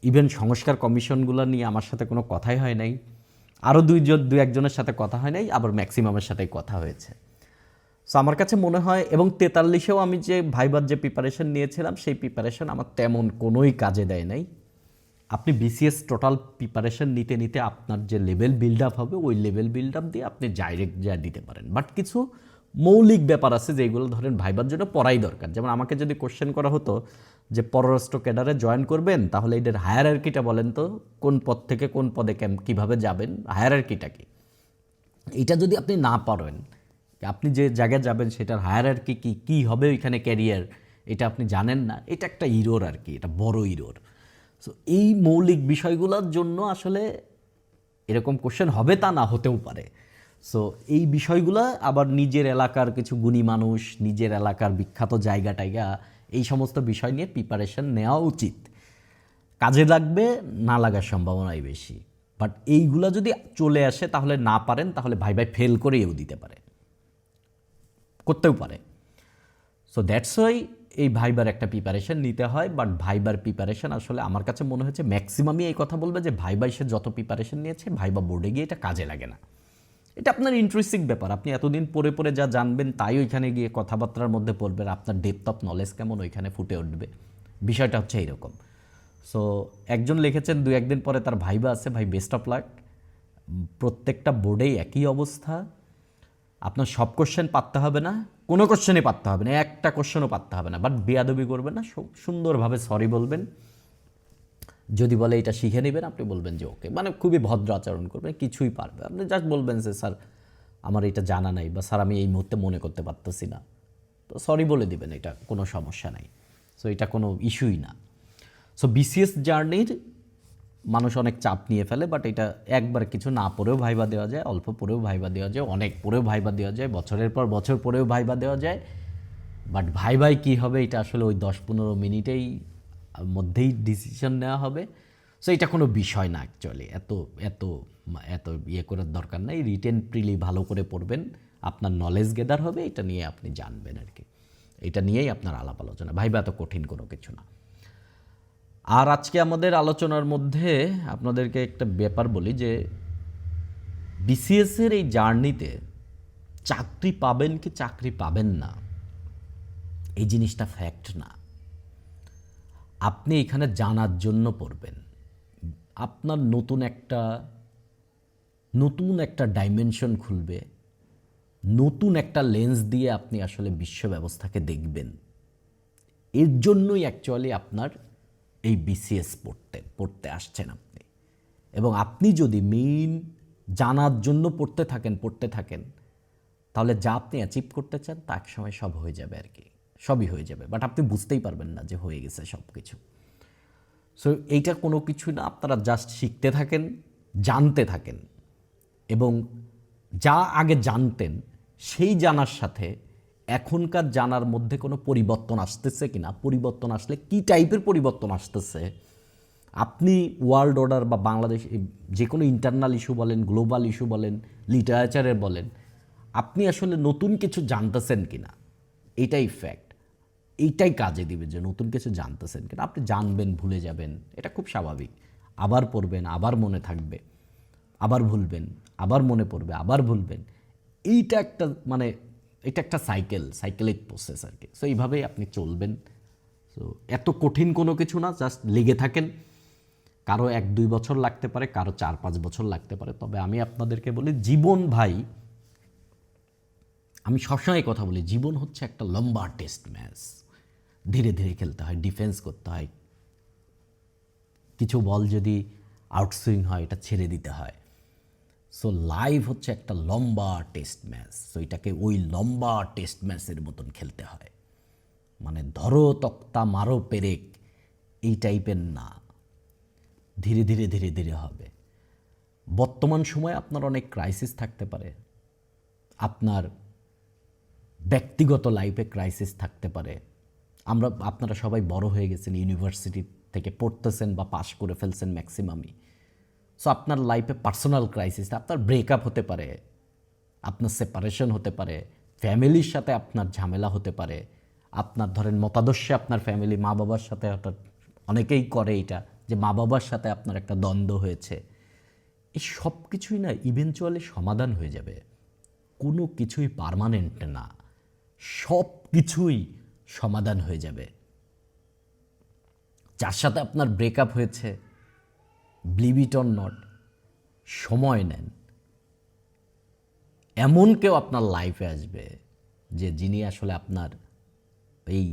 ইভেন সংস্কার কমিশনগুলো নিয়ে আমার সাথে কোনো কথাই হয় নাই, আরও 2-1জনের সাথে কথা হয় নাই, আবার ম্যাক্সিমামের সাথেই কথা হয়েছে। সো আমার কাছে মনে হয়, এবং 43-এও আমি যে ভাইবার যে প্রিপারেশন নিয়েছিলাম সেই প্রিপারেশন আমার তেমন কোনোই কাজে দেয় নাই। আপনি বিসিএস টোটাল প্রিপারেশন নিতে নিতে আপনার যে লেভেল বিল্ড আপ হবে ওই লেভেল বিল্ড আপ দিয়ে আপনি ডাইরেক্ট যা দিতে পারেন। বাট কিছু মৌলিক ব্যাপার আছে যেগুলো ধরেন ভাইবার জন্য পড়াই দরকার। যেমন আমাকে যদি কোশ্চেন করা হতো যে পররাষ্ট্র ক্যাডারে জয়েন করবেন, তাহলে এটার হায়ারার্কিটা বলেন তো, কোন পদ থেকে কোন পদে কীভাবে যাবেন, হায়ারার্কিটা কি, এটা যদি আপনি না পারেন, আপনি যে জায়গায় যাবেন সেটার হায়ারার্কি কী হবে ওইখানে ক্যারিয়ার, এটা আপনি জানেন না, এটা একটা ইরোর আর কি, এটা বড় ইরোর। সো এই মৌলিক বিষয়গুলোর জন্য আসলে এরকম কোশ্চেন হবে তা না হতেও পারে। সো এই বিষয়গুলো আবার নিজের এলাকার কিছু গুণী মানুষ, নিজের এলাকার বিখ্যাত জায়গা টাইগা, এই সমস্ত বিষয় নিয়ে প্রিপারেশন নেওয়া উচিত। কাজে লাগবে, না লাগার সম্ভাবনাই বেশি। বাট এইগুলা যদি চলে আসে তাহলে না পারেন, তাহলে ভাই ফেল করেও দিতে পারে, করতেও পারে। সো দ্যাটস ওয়াই এই ভাইবার একটা প্রিপারেশন নিতে হয়। বাট ভাইবার প্রিপারেশন আসলে আমার কাছে মনে হচ্ছে ম্যাক্সিমামই এই কথা বলবে যে ভাইবাই সে যত প্রিপারেশন নিয়েছে ভাইবা বোর্ডে গিয়ে এটা কাজে লাগে না। এটা আপনার ইন্টারেস্টিং ব্যাপার, আপনি এতদিন পরে পরে যা জানবেন তাই ওইখানে গিয়ে কথাবার্তার মধ্যে পড়বেন, আপনার ডেপথ অফ নলেজ কেমন ওইখানে ফুটে উঠবে, বিষয়টা হচ্ছে এইরকম। সো একজন লিখেছেন 2-1 দিন পরে তার ভাইবা আছে, ভাই বেস্ট অফ লাক। প্রত্যেকটা বোর্ডেই একই অবস্থা, আপনার সব কোশ্চেন পারতে হবে না, কোনো কোশ্চেনই পারতে হবে না, একটা কোশ্চেনও পারতে হবে না, বাট বেয়াদবি করবেন না, সুন্দরভাবে সরি বলবেন। যদি বলে এটা শিখে নেবেন, আপনি বলবেন যে ওকে, মানে খুবই ভদ্র আচরণ করবেন, কিছুই পারবে। আপনি জাস্ট বলবেন যে স্যার আমার এটা জানা নাই, বা স্যার আমি এই মুহূর্তে মনে করতে পারতেছি না, তো সরি বলে দিবেন, এটা কোনো সমস্যা নাই। সো এটা কোনো ইস্যুই না। সো বিসিএস জার্নির মানুষ অনেক চাপ নিয়ে ফেলে, বাট এটা একবার কিছু না পড়েও ভাইবা দেওয়া যায়, অল্প পড়েও ভাইবা দেওয়া যায়, অনেক পড়েও ভাইবা দেওয়া যায়, বছরের পর বছর পড়েও ভাইবা দেওয়া যায়। বাট ভাইবাই কী হবে এটা আসলে ওই 10-15 মিনিটেই মধ্যেই ডিসিশন নেওয়া হবে। সো এটা কোনো বিষয় না অ্যাকচুয়ালি, এত এত এত ইয়ে করার দরকার নাই। রিটেন প্রিলি ভালো করে পড়বেন, আপনার নলেজ গেদার হবে, এটা নিয়ে আপনি জানবেন আর কি, এটা নিয়েই আপনার আলাপ আলোচনা। ভাইবা এত কঠিন কোনো কিছু না। আর আজকে আমাদের আলোচনার মধ্যে আপনাদেরকে একটা ব্যাপার বলি যে বিসিএসের এই জার্নিতে চাকরি পাবেন কি চাকরি পাবেন না এই জিনিসটা ফ্যাক্ট না। আপনি এখানে জানার জন্য পড়বেন, আপনার নতুন একটা ডাইমেনশন খুলবে, নতুন একটা লেন্স দিয়ে আপনি আসলে বিশ্ব ব্যবস্থাকে দেখবেন। এর জন্যই অ্যাকচুয়ালি আপনার এই বিসিএস পড়তে আসছেন আপনি। এবং আপনি যদি মেইন জানার জন্য পড়তে থাকেন তাহলে যা আপনি অ্যাচিভ করতে চান তা একসময় সব হয়ে যাবে আর কি, সবই হয়ে যাবে, বাট আপনি বুঝতেই পারবেন না যে হয়ে গেছে সব কিছু। সো এইটা কোনো কিছু না, আপনারা জাস্ট শিখতে থাকেন, জানতে থাকেন, এবং যা আগে জানতেন সেই জানার সাথে এখনকার জানার মধ্যে কোনো পরিবর্তন আসতেছে কিনা, পরিবর্তন আসলে কি টাইপের পরিবর্তন আসতেছে, আপনি ওয়ার্ল্ড অর্ডার বা বাংলাদেশ যে কোনো ইন্টারনাল ইস্যু বলেন, গ্লোবাল ইস্যু বলেন, লিটারেচারের বলেন, আপনি আসলে নতুন কিছু জানতেছেন কিনা, এটাই ফ্যাক্ট, এইটাই কাজে দিবে যে নতুন কিছু জানতেছেন কিনা। আপনি জানবেন, ভুলে যাবেন, এটা খুব স্বাভাবিক। আবার পড়বেন, আবার মনে থাকবে, আবার ভুলবেন, আবার মনে পড়বে, আবার ভুলবেন। এইটা একটা এটা একটা সাইকেলিক প্রসেস আর কি। সো এইভাবেই আপনি চলবেন। সো এত কঠিন কোনো কিছু না, জাস্ট লেগে থাকেন। কারো 1-2 বছর লাগতে পারে, কারো 4-5 বছর লাগতে পারে। তবে আমি আপনাদেরকে বলি, জীবন ভাই, আমি সবসময় কথা বলি, জীবন হচ্ছে একটা লম্বা টেস্ট ম্যাচ। ধীরে ধীরে খেলতে হয়, ডিফেন্স করতে হয়, কিছু বল যদি আউটসুইং হয় এটা ছেড়ে দিতে হয়। সো লাইফ হচ্ছে একটা লম্বা টেস্ট ম্যাচ। সো এটাকে ওই লম্বা টেস্ট ম্যাচের মতন খেলতে হয়, মানে ধরো তক্তা মারো পেরেক এই টাইপের না, ধীরে ধীরে ধীরে ধীরে হবে। বর্তমান সময়ে আপনার অনেক ক্রাইসিস থাকতে পারে, আপনার ব্যক্তিগত লাইফে ক্রাইসিস থাকতে পারে। আপনারা সবাই বড় হয়ে গেছেন, ইউনিভার্সিটি থেকে পড়তেছেন বা পাশ করে ফেলছেন ম্যাক্সিমামই। সো আপনার লাইফে পার্সোনাল ক্রাইসিস, আপনার ব্রেকআপ হতে পারে, আপনার সেপারেশন হতে পারে, ফ্যামিলির সাথে আপনার ঝামেলা হতে পারে, আপনার ধরেন মতাদর্শে আপনার ফ্যামিলি, মা বাবার সাথে হঠাৎ, অনেকেই করে এটা, যে মা বাবার সাথে আপনার একটা দ্বন্দ্ব হয়েছে। এই সব কিছুই না ইভেনচুয়ালি সমাধান হয়ে যাবে। কোনো কিছুই পার্মানেন্ট না, সব কিছুই সমাধান হয়ে যাবে। যার সাথে আপনার ব্রেকআপ হয়েছে, বিলিভ ইট অর নট, সময় নেন, এমন কেউ আপনার লাইফে আসবে যে যিনি আসলে আপনার এই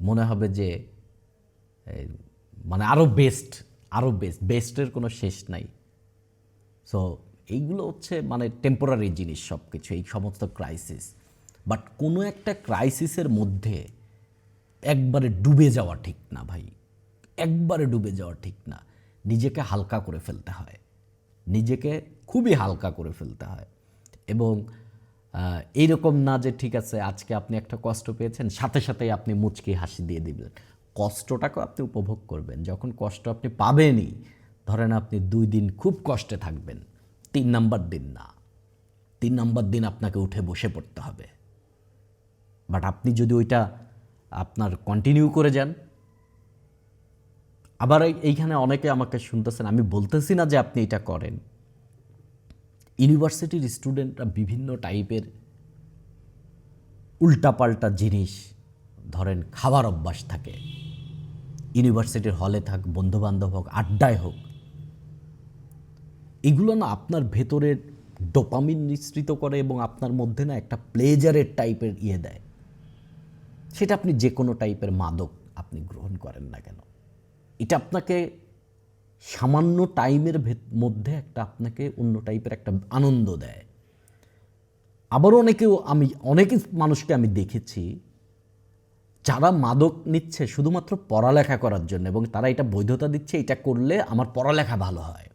মনে হবে যে আরও বেস্টের কোনো শেষ নাই। সো এইগুলো হচ্ছে টেম্পোরারি জিনিস সব কিছু, এই সমস্ত ক্রাইসিস। বাট কোনো একটা ক্রাইসিসের মধ্যে একবারে ডুবে যাওয়া ঠিক না ভাই, একবারে ডুবে যাওয়া ঠিক না। নিজেকে হালকা করে ফেলতে হয়, নিজেকে খুবই হালকা করে ফেলতে হয়। এবং এইরকম না যে ঠিক আছে আজকে আপনি একটা কষ্ট পেয়েছেন, সাথে সাথেই আপনি মুচকি হাসি দিয়ে দিবেন, কষ্টটাকে আপনি উপভোগ করবেন। যখন কষ্ট আপনি পাবেনই, ধরেন আপনি 2 দিন খুব কষ্টে থাকবেন, 3 নাম্বার দিন না, 3 নাম্বার দিন আপনাকে উঠে বসে পড়তে হবে। বাট আপনি যদি ওইটা আপনার কন্টিনিউ করে যান, আবার এইখানে অনেকে আমাকে শুনতেছেন, আমি বলতেছি না যে আপনি এটা করেন। ইউনিভার্সিটির স্টুডেন্টরা বিভিন্ন টাইপের উল্টাপাল্টা জিনিস, ধরেন খাবার অভ্যাস থাকে, ইউনিভার্সিটির হলে থাক, বন্ধুবান্ধব হোক, আড্ডায় হোক, এগুলো না আপনার ভেতরের ডোপামিন নিঃসৃত করে এবং আপনার মধ্যে না একটা প্লেজারের টাইপের দেয়। সেটা আপনি যে কোনো টাইপের মাদক আপনি গ্রহণ করেন না কেন, এটা আপনাকে সামান্য টাইমের মধ্যে একটা আপনাকে অন্য টাইপের একটা আনন্দ দেয়। আবার অনেক মানুষকে আমি দেখেছি যারা মাদক নিচ্ছে শুধুমাত্র পড়ালেখা করার জন্য, এবং তারা এটা বৈধতা দিচ্ছে, এটা করলে আমার পড়ালেখা ভালো হয়।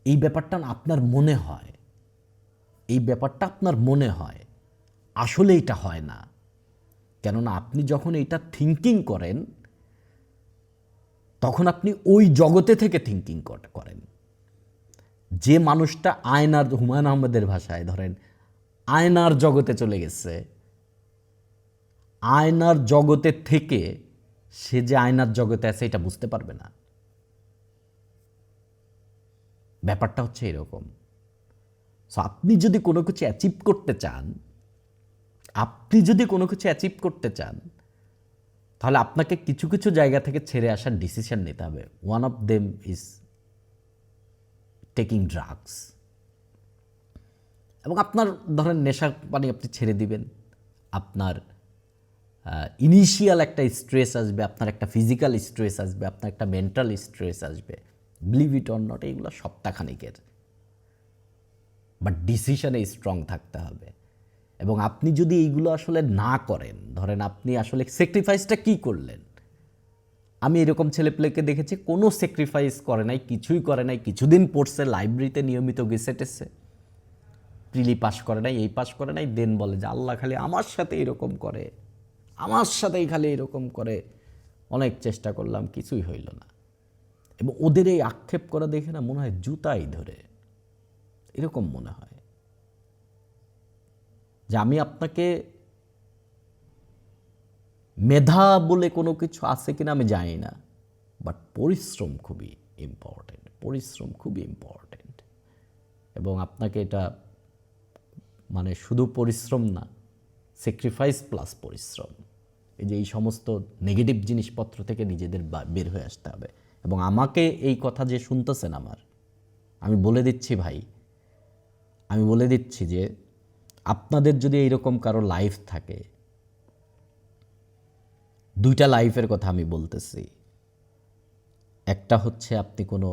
এই ব্যাপারটা আপনার মনে হয়, এই ব্যাপারটা আপনার মনে হয়, আসলে এটা হয় না। কেননা আপনি যখন এটা থিঙ্কিং করেন, তখন আপনি ওই জগতে থেকে থিঙ্কিং করেন। যে মানুষটা আয়নার, হুমায়ুন আহমেদের ভাষায় ধরেন আয়নার জগতে চলে গেছে, আয়নার জগতে থেকে সে যে আয়নার জগতে আছে এটা বুঝতে পারবে না। ব্যাপারটা হচ্ছে এরকম। সো আপনি যদি কোনো কিছু অ্যাচিভ করতে চান, তাহলে আপনাকে কিছু কিছু জায়গা থেকে ছেড়ে আসার ডিসিশন নিতে হবে। One of them is taking drugs. এবং আপনার ধরেন নেশা পানি আপনি ছেড়ে দিবেন, আপনার ইনিশিয়াল একটা স্ট্রেস আসবে, আপনার একটা ফিজিক্যাল স্ট্রেস আসবে, আপনার একটা মেন্টাল স্ট্রেস আসবে, বিলিভ ইট অর নট, এইগুলো সপ্তাহখানিকের। বাট ডিসিশনে স্ট্রং থাকতে হবে। এবং আপনি যদি এইগুলো আসলে না করেন, ধরেন আপনি আসলে স্যাক্রিফাইসটা কী করলেন? আমি এরকম ছেলেপেলেকে দেখেছি কোনো স্যাক্রিফাইস করে নাই, কিছুই করে নাই, কিছুদিন পড়ছে, লাইব্রেরিতে নিয়মিত গেছে টেছে, প্রিলি পাস করে নাই, এই পাস করে নাই, দেন বলে যে আল্লাহ খালি আমার সাথে এরকম করে, আমার সাথেই খালি এরকম করে, অনেক চেষ্টা করলাম, কিছুই হইল না। এবং ওদের এই আক্ষেপ করা দেখে না মনে হয় জুতাই ধরে, এরকম মনে হয় যে আমি আপনাকে মেধা বলে কোনো কিছু আছে কিনা আমি জানি না, বাট পরিশ্রম খুবই ইম্পর্টেন্ট। এবং আপনাকে এটা মানে শুধু পরিশ্রম না, স্যাক্রিফাইস প্লাস পরিশ্রম, এই সমস্ত নেগেটিভ জিনিসপত্র থেকে নিজেদের বের হয়ে আসতে হবে। এবং আমাকে এই কথা যে শুনতেছেন আমি বলে দিচ্ছি ভাই, আমি বলে দিচ্ছি যে আপনাদের যদি এইরকম কারো লাইফ থাকে, 2টা লাইফের কথা আমি বলতেছি। একটা হচ্ছে আপনি কোনো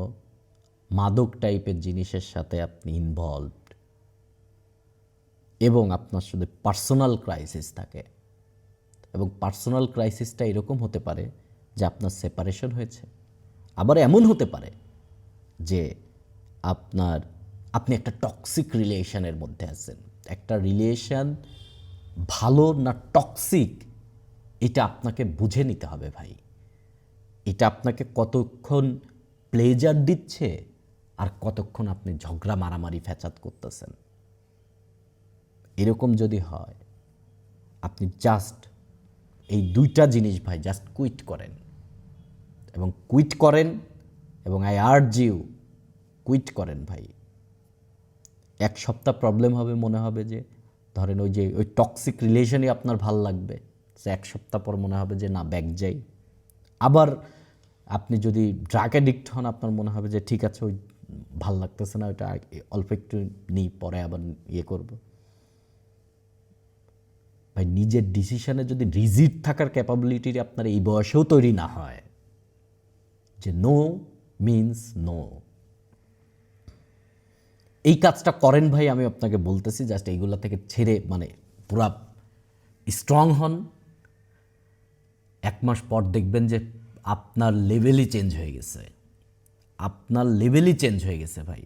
মাদক টাইপের জিনিসের সাথে আপনি ইনভলভড এবং আপনার শুধু পার্সোনাল ক্রাইসিস থাকে, এবং পার্সোনাল ক্রাইসিসটা এরকম হতে পারে যে আপনার সেপারেশন হয়েছে, আবার এমন হতে পারে যে আপনি একটা টক্সিক রিলেশনের মধ্যে আছেন। একটা রিলেশন ভালো না টক্সিক, এটা আপনাকে বুঝে নিতে হবে ভাই। এটা আপনাকে কতক্ষণ প্লেজার দিচ্ছে আর কতক্ষণ আপনি ঝগড়া মারামারি ফ্যাচাত করতেছেন। এরকম যদি হয়, আপনি জাস্ট এই 2টা জিনিস ভাই জাস্ট কুইট করেন, এবং আই আর্জ ইউ কুইট করেন ভাই। 1 সপ্তাহ প্রবলেম হবে, মনে হবে যে ধরেন ওই টক্সিক রিলেশনই আপনার ভাল লাগবে, সে 1 সপ্তাহ পর মনে হবে যে না ব্যাক যাই। আবার আপনি যদি ড্রাগ অ্যাডিক্ট হন, আপনার মনে হবে যে ঠিক আছে ওই ভাল লাগতেছে না, ওইটা অল্প একটু নিই, পরে আবার করব। ভাই নিজের ডিসিশনে যদি রিজিড থাকার ক্যাপাবিলিটি আপনার এই বয়সেও তৈরি না হয়, যে নো মিনস নো, এই কাজটা করেন ভাই। আমি আপনাকে বলতেছি জাস্ট এইগুলা থেকে ছেড়ে মানে পুরা স্ট্রং হন। 1 মাস পর দেখবেন যে আপনার লেভেলই চেঞ্জ হয়ে গেছে, ভাই।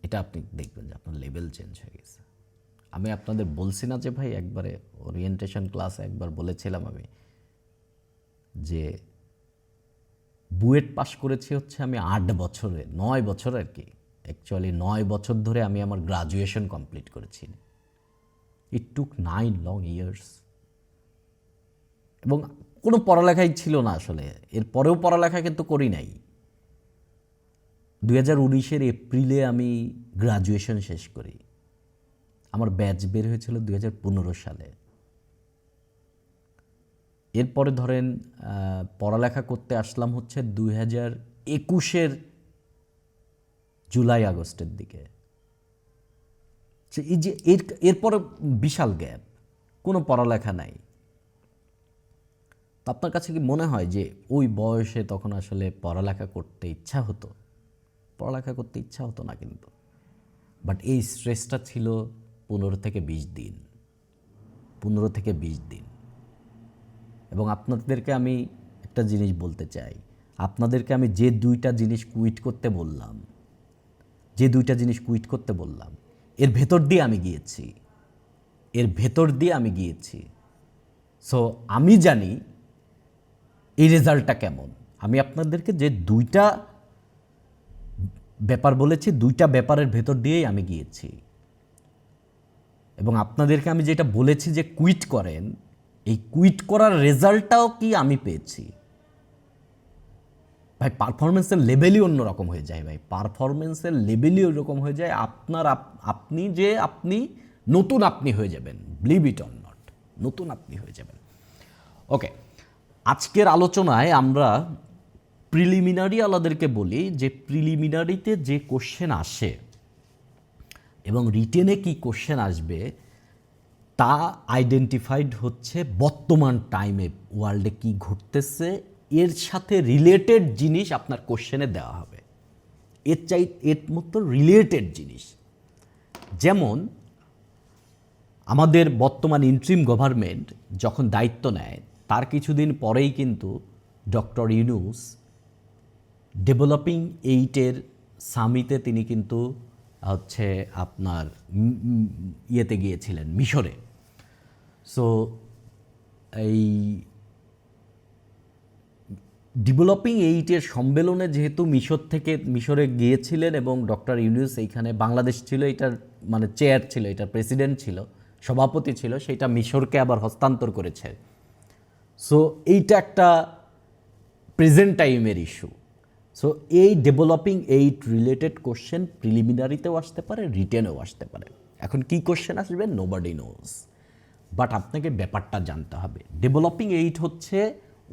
এটা আপনি দেখবেন যে আপনার লেভেল চেঞ্জ হয়ে গেছে। আমি আপনাদের বলছি না যে ভাই, একবারে ওরিয়েন্টেশন ক্লাসে একবার বলেছিলাম আমি যে বুয়েট পাশ করেছি হচ্ছে আমি 8 বছরে, 9 বছর আর কি, অ্যাকচুয়ালি 9 বছর ধরে আমি আমার গ্রাজুয়েশন কমপ্লিট করেছি। ইট টুক 9 লং ইয়ার্স। এবং কোনো পড়ালেখাই ছিল না আসলে, এরপরেও পড়ালেখা কিন্তু করি নাই। 2019-এর এপ্রিলে আমি গ্রাজুয়েশন শেষ করি। আমার ব্যাচ বের হয়েছিল 2015 সালে। এরপরে ধরেন পড়ালেখা করতে আসলাম হচ্ছে 2021-এর জুলাই আগস্টের দিকে। এই যে এরপরে বিশাল গ্যাপ, কোনো পড়ালেখা নাই। তো আপনার কাছে কি মনে হয় যে ওই বয়সে তখন আসলে পড়ালেখা করতে ইচ্ছা হতো? পড়ালেখা করতে ইচ্ছা হতো না কিন্তু, বাট এই স্ট্রেসটা ছিল 15 থেকে 20 দিন, 15 থেকে 20 দিন। এবং আপনাদেরকে আমি একটা জিনিস বলতে চাই, আপনাদেরকে আমি যে দুইটা জিনিস কুইট করতে বললাম, এর ভেতর দিয়ে আমি গিয়েছি। সো আমি জানি এই রেজাল্টটা কেমন। আমি আপনাদেরকে যে দুইটা ব্যাপার বলেছি, দুইটা ব্যাপারের ভেতর দিয়েই আমি গিয়েছি। এবং আপনাদেরকে আমি যেটা বলেছি যে কুইট করেন, এই কুইট করার রেজাল্টটাও কি আমি পেয়েছি। ভাই পারফরমেন্সের লেভেলই অন্যরকম হয়ে যায়, আপনি নতুন আপনি হয়ে যাবেন, বিলিভ ইট অর নট, নতুন আপনি হয়ে যাবেন। ওকে, আজকের আলোচনায় আমরা প্রিলিমিনারি আলাদেরকে বলি যে প্রিলিমিনারিতে যে কোশ্চেন আসে এবং রিটেনে কি কোশ্চেন আসবে তা আইডেন্টিফাইড হচ্ছে বর্তমান টাইমে ওয়ার্ল্ডে কি ঘটতেছে এর সাথে রিলেটেড জিনিস আপনার কোশ্চেনে দেওয়া হবে। এর মতো রিলেটেড জিনিস, যেমন আমাদের বর্তমান ইন্ট্রিম গভর্নমেন্ট যখন দায়িত্ব নেয় তার কিছুদিন পরেই কিন্তু ডক্টর ইউনূস ডেভেলপিং 8-এর সামিটে তিনি কিন্তু হচ্ছে আপনার ইয়েতে গিয়েছিলেন, মিশরে। সো এই ডেভেলপিং 8-এর সম্মেলনে যেহেতু মিশরে গিয়েছিলেন এবং ডক্টর ইউনূস এইখানে, বাংলাদেশ ছিল এটার মানে চেয়ার ছিল, এটার প্রেসিডেন্ট ছিল, সভাপতি ছিল, সেটা মিশরকে আবার হস্তান্তর করেছে। সো এইটা একটা প্রেজেন্ট টাইমের ইস্যু। সো এই ডেভেলপিং 8 রিলেটেড কোশ্চেন প্রিলিমিনারিতেও আসতে পারে, রিটেনেও আসতে পারে। এখন কি কোশ্চেন আসবে নোবডি নোজ, বাট আপনাকে ব্যাপারটা জানতে হবে। ডেভেলপিং 8 হচ্ছে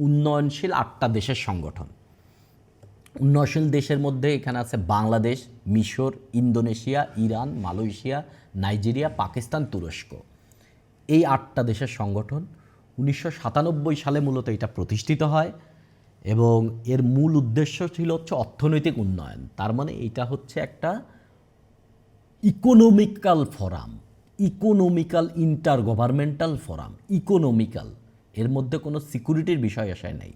উন্নয়নশীল 8টা দেশের সংগঠন। উন্নয়নশীল দেশের মধ্যে এখানে আছে বাংলাদেশ, মিশর, Indonesia, Iran, Malaysia, Nigeria, Pakistan, তুরস্ক। এই 8টা দেশের সংগঠন 1997 সালে মূলত এটা প্রতিষ্ঠিত হয় এবং এর মূল উদ্দেশ্য ছিল হচ্ছে অর্থনৈতিক উন্নয়ন। তার মানে এটা হচ্ছে একটা economical forum, economical inter governmental forum, economical, এর মধ্যে কোনো সিকিউরিটির বিষয় আসায় নাই,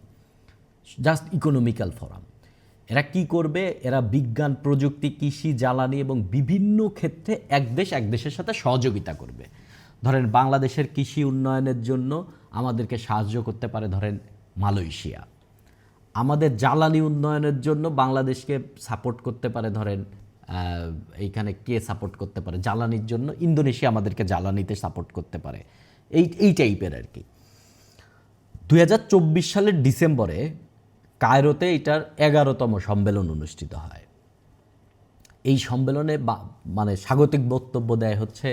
জাস্ট ইকোনমিক্যাল ফোরাম। এরা কি করবে? এরা বিজ্ঞান, প্রযুক্তি, কৃষি, জ্বালানি এবং বিভিন্ন ক্ষেত্রে এক দেশের সাথে সহযোগিতা করবে। ধরেন বাংলাদেশের কৃষি উন্নয়নের জন্য আমাদেরকে সাহায্য করতে পারে ধরেন মালয়েশিয়া, আমাদের জ্বালানি উন্নয়নের জন্য বাংলাদেশকে সাপোর্ট করতে পারে ধরেন এইখানে কে সাপোর্ট করতে পারে জ্বালানির জন্য, ইন্দোনেশিয়া আমাদেরকে জ্বালানিতে সাপোর্ট করতে পারে, এই টাইপের আর কি। 2024 সালের ডিসেম্বরে কায়রোতে এটার 11তম সম্মেলন অনুষ্ঠিত হয়। এই সম্মেলনে মানে স্বাগতিক বক্তব্য দেয় হচ্ছে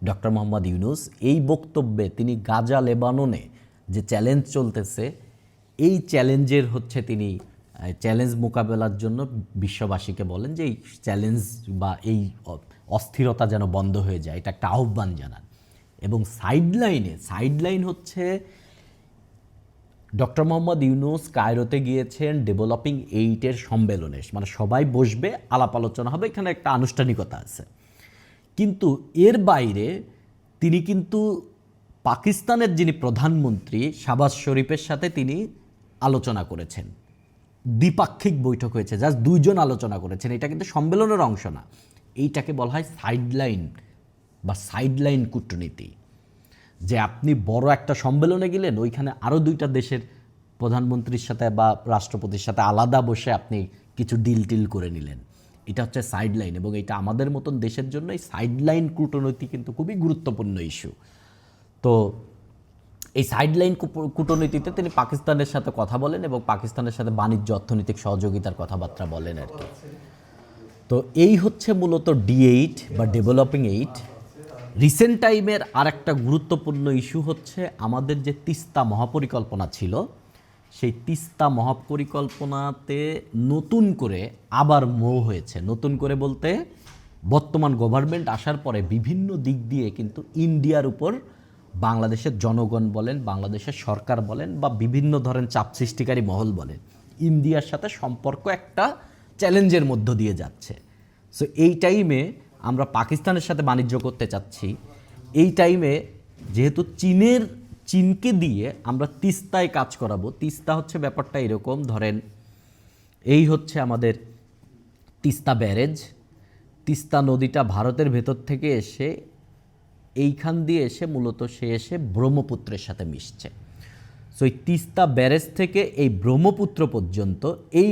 ডক্টর মোহাম্মদ ইউনূস। এই বক্তব্যে তিনি গাজা, লেবাননে যে চ্যালেঞ্জ চলতেছে এই চ্যালেঞ্জের হচ্ছে তিনি চ্যালেঞ্জ মোকাবেলার জন্য বিশ্ববাসীকে বলেন যে এই চ্যালেঞ্জ বা এই অস্থিরতা যেন বন্ধ হয়ে যায়, এটা একটা আহ্বান জানান। এবং সাইডলাইন হচ্ছে ডক্টর মোহাম্মদ ইউনূস কায়রোতে গিয়েছেন ডেভেলপিং 8-এর সম্মেলনে, মানে সবাই বসবে, আলাপ আলোচনা হবে, এখানে একটা আনুষ্ঠানিকতা আছে। কিন্তু এর বাইরে তিনি কিন্তু পাকিস্তানের যিনি প্রধানমন্ত্রী শাহবাজ শরীফের সাথে তিনি আলোচনা করেছেন, দ্বিপাক্ষিক বৈঠক হয়েছে, জাস্ট 2 জন আলোচনা করেছেন। এটা কিন্তু সম্মেলনের অংশ না, এইটাকে বলা হয় সাইডলাইন বা সাইডলাইন কূটনীতি, যে আপনি বড় একটা সম্মেলনে গেলেন, ওইখানে আরও 2টা দেশের প্রধানমন্ত্রীর সাথে বা রাষ্ট্রপতির সাথে আলাদা বসে আপনি কিছু ডিল করে নিলেন, এটা হচ্ছে সাইডলাইন। এবং এটা আমাদের মতন দেশের জন্য এই সাইডলাইন কূটনীতি কিন্তু খুবই গুরুত্বপূর্ণ ইস্যু। তো এই সাইডলাইন কূটনীতিতে তিনি পাকিস্তানের সাথে কথা বলেন এবং পাকিস্তানের সাথে বাণিজ্য অর্থনৈতিক সহযোগিতার কথাবার্তা বলেন আর কি। তো এই হচ্ছে মূলত D8 বা ডেভেলপিং 8। রিসেন্ট টাইমের আর একটা গুরুত্বপূর্ণ ইস্যু হচ্ছে আমাদের যে তিস্তা মহাপরিকল্পনা ছিল, সেই তিস্তা মহাপরিকল্পনাতে নতুন করে আবার হয়েছে। নতুন করে বলতে বর্তমান গভর্নমেন্ট আসার পরে বিভিন্ন দিক দিয়ে কিন্তু ইন্ডিয়ার উপর বাংলাদেশের জনগণ বলেন, বাংলাদেশের সরকার বলেন, বা বিভিন্ন ধরনের চাপ সৃষ্টিকারী মহল বলেন, ইন্ডিয়ার সাথে সম্পর্ক একটা চ্যালেঞ্জের মধ্য দিয়ে যাচ্ছে। সো এই টাইমে আমরা পাকিস্তানের সাথে বাণিজ্য করতে চাচ্ছি, এই টাইমে যেহেতু চীনকে দিয়ে আমরা তিস্তায় কাজ করাবো। তিস্তা হচ্ছে ব্যাপারটা এরকম, ধরেন এই হচ্ছে আমাদের তিস্তা ব্যারেজ। তিস্তা নদীটা ভারতের ভেতর থেকে এসে এইখান দিয়ে এসে মূলত সে এসে ব্রহ্মপুত্রের সাথে মিশছে। সো এই তিস্তা ব্যারেজ থেকে এই ব্রহ্মপুত্র পর্যন্ত এই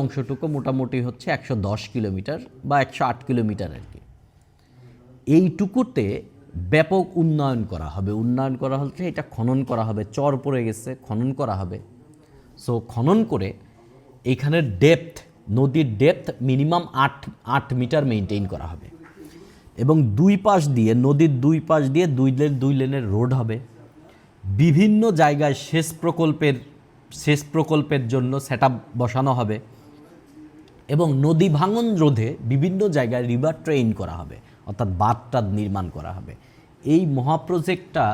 অংশটুকু মোটামুটি হচ্ছে 110 কিলোমিটার বা 108 কিলোমিটার আর কি। এইটুকুতে ব্যাপক উন্নয়ন করা হচ্ছে। এটা খনন করা হবে, চর পড়ে গেছে, খনন করা হবে। সো খনন করে এখানের নদীর ডেপথ মিনিমাম 8 মিটার মেনটেইন করা হবে এবং নদীর দুই পাশ দিয়ে দুই লেনের রোড হবে। বিভিন্ন জায়গায় সেচ প্রকল্পের জন্য সেটআপ বসানো হবে এবং নদী ভাঙন রোধে বিভিন্ন জায়গায় রিভার ট্রেইন করা হবে, অর্থাৎ বাঁধ নির্মাণ করা হবে। এই মহাপ্রজেক্টটা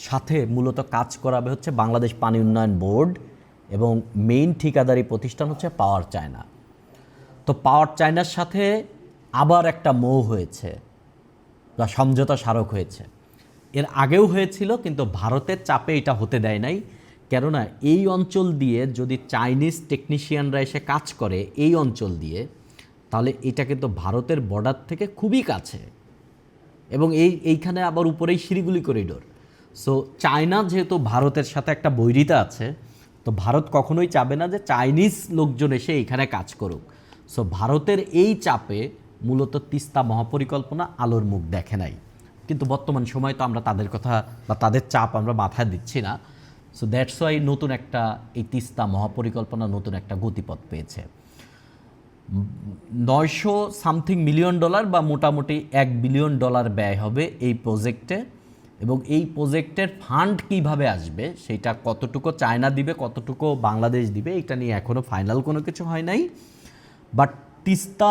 সাথে মূলত কাজ করাবে হচ্ছে বাংলাদেশ পানি উন্নয়ন বোর্ড এবং মেইন ঠিকাদারি প্রতিষ্ঠান হচ্ছে পাওয়ার চায়না। তো পাওয়ার চায়নার সাথে আবার একটা হয়েছে বা সমঝোতা স্মারক হয়েছে। এর আগেও হয়েছিল, কিন্তু ভারতের চাপে এটা হতে দেয় নাই। কেননা এই অঞ্চল দিয়ে যদি চাইনিজ টেকনিশিয়ানরা এসে কাজ করে এই অঞ্চল দিয়ে, তাহলে এটা কিন্তু ভারতের বর্ডার থেকে খুবই কাছে এবং এইখানে আবার উপরেই শিলিগুড়ি করিডোর। সো চায়না যেহেতু ভারতের সাথে একটা বৈরিতা আছে, তো ভারত কখনোই চাবে না যে চাইনিজ লোকজন এসে এইখানে কাজ করুক। সো ভারতের এই চাপে মূলত তিস্তা মহাপরিকল্পনা আলোর মুখ দেখে নাই। কিন্তু বর্তমান সময় তো আমরা তাদের কথা বা তাদের চাপ আমরা মাথায় দিচ্ছি না। সো দ্যাটস ওয়াই এই তিস্তা মহাপরিকল্পনা নতুন একটা গতিপথ পেয়েছে। 900 মিলিয়ন ডলার বা মোটামুটি $1 বিলিয়ন ব্যয় হবে এই প্রজেক্টে। এবং এই প্রজেক্টের ফান্ড কিভাবে আসবে, সেটা কতটুকু চায়না দিবে, কতটুকু বাংলাদেশ দিবে, এটা নিয়ে এখনও ফাইনাল কোনো কিছু হয় নাই। বাট তিস্তা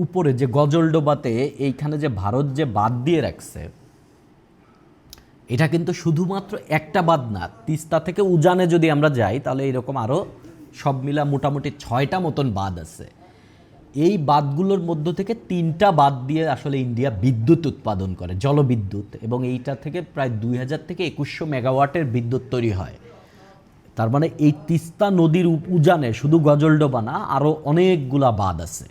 উপরে যে গজলডোবাতে এইখানে যে ভারত যে বাঁধ দিয়ে রাখছে, এটা কিন্তু শুধুমাত্র একটা বাঁধ না। তিস্তা থেকে উজানে যদি আমরা যাই তাহলে এরকম আরও সব মিলা মোটামুটি 6টা মতন বাঁধ আছে। এই বাঁধগুলোর মধ্য থেকে 3টা বাঁধ দিয়ে আসলে ইন্ডিয়া বিদ্যুৎ উৎপাদন করে, জলবিদ্যুৎ, এবং এইটা থেকে প্রায় 2000 থেকে 2100 মেগাওয়াটের বিদ্যুৎ তৈরি হয়। তার মানে এই তিস্তা নদীর উজানে শুধু গজলডোবা না, আরও অনেকগুলা বাঁধ আছে,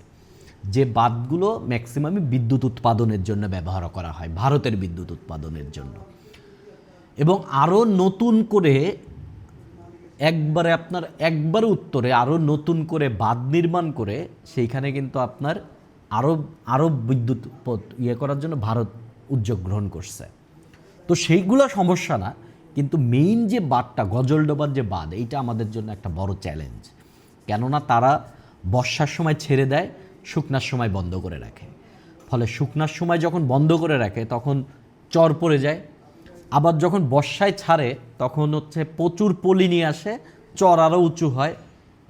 যে বাঁধগুলো ম্যাক্সিমামই বিদ্যুৎ উৎপাদনের জন্য ব্যবহার করা হয়, ভারতের বিদ্যুৎ উৎপাদনের জন্য। এবং আরও নতুন করে একবারে উত্তরে আরও নতুন করে বাঁধ নির্মাণ করে সেইখানে কিন্তু আপনার আরও বিদ্যুৎ করার জন্য ভারত উদ্যোগ গ্রহণ করছে। তো সেইগুলো সমস্যা না, কিন্তু মেইন যে বাঁধটা, গজলডোবার যে বাঁধ, এইটা আমাদের জন্য একটা বড় চ্যালেঞ্জ। কেননা তারা বর্ষার সময় ছেড়ে দেয়, শুকনার সময় বন্ধ করে রাখে। ফলে শুকনার সময় যখন বন্ধ করে রাখে তখন চর পড়ে যায়, আবার যখন বর্ষায় ছাড়ে তখন হচ্ছে প্রচুর পলি নিয়ে আসে, চর আরও উঁচু হয়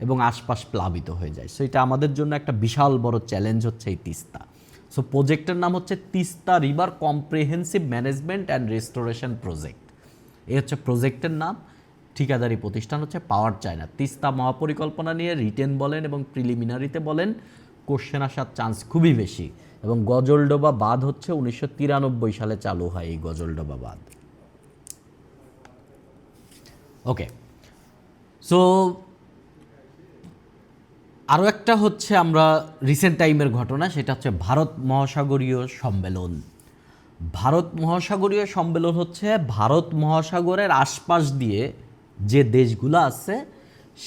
এবং আশপাশ প্লাবিত হয়ে যায়। সো এটা আমাদের জন্য একটা বিশাল বড় চ্যালেঞ্জ হচ্ছে এই তিস্তা। সো প্রজেক্টের নাম হচ্ছে Teesta river comprehensive management and restoration project. এই হচ্ছে প্রজেক্টের নাম। ঠিকাদারি প্রতিষ্ঠান হচ্ছে পাওয়ার চায়না। তিস্তা মহাপরিকল্পনা নিয়ে রিটেন বলেন এবং প্রিলিমিনারিতে বলেন কোশ্চেন আসার চান্স খুবই বেশি। এবং গজলডোবা বাঁধ হচ্ছে 1993 সালে চালু হয় এই গজলডোবা বাঁধ। ওকে, সো আরও একটা হচ্ছে আমরা রিসেন্ট টাইমের ঘটনা, সেটা হচ্ছে ভারত মহাসাগরীয় সম্মেলন। ভারত মহাসাগরীয় সম্মেলন হচ্ছে ভারত মহাসাগরের আশপাশ দিয়ে যে দেশগুলো আছে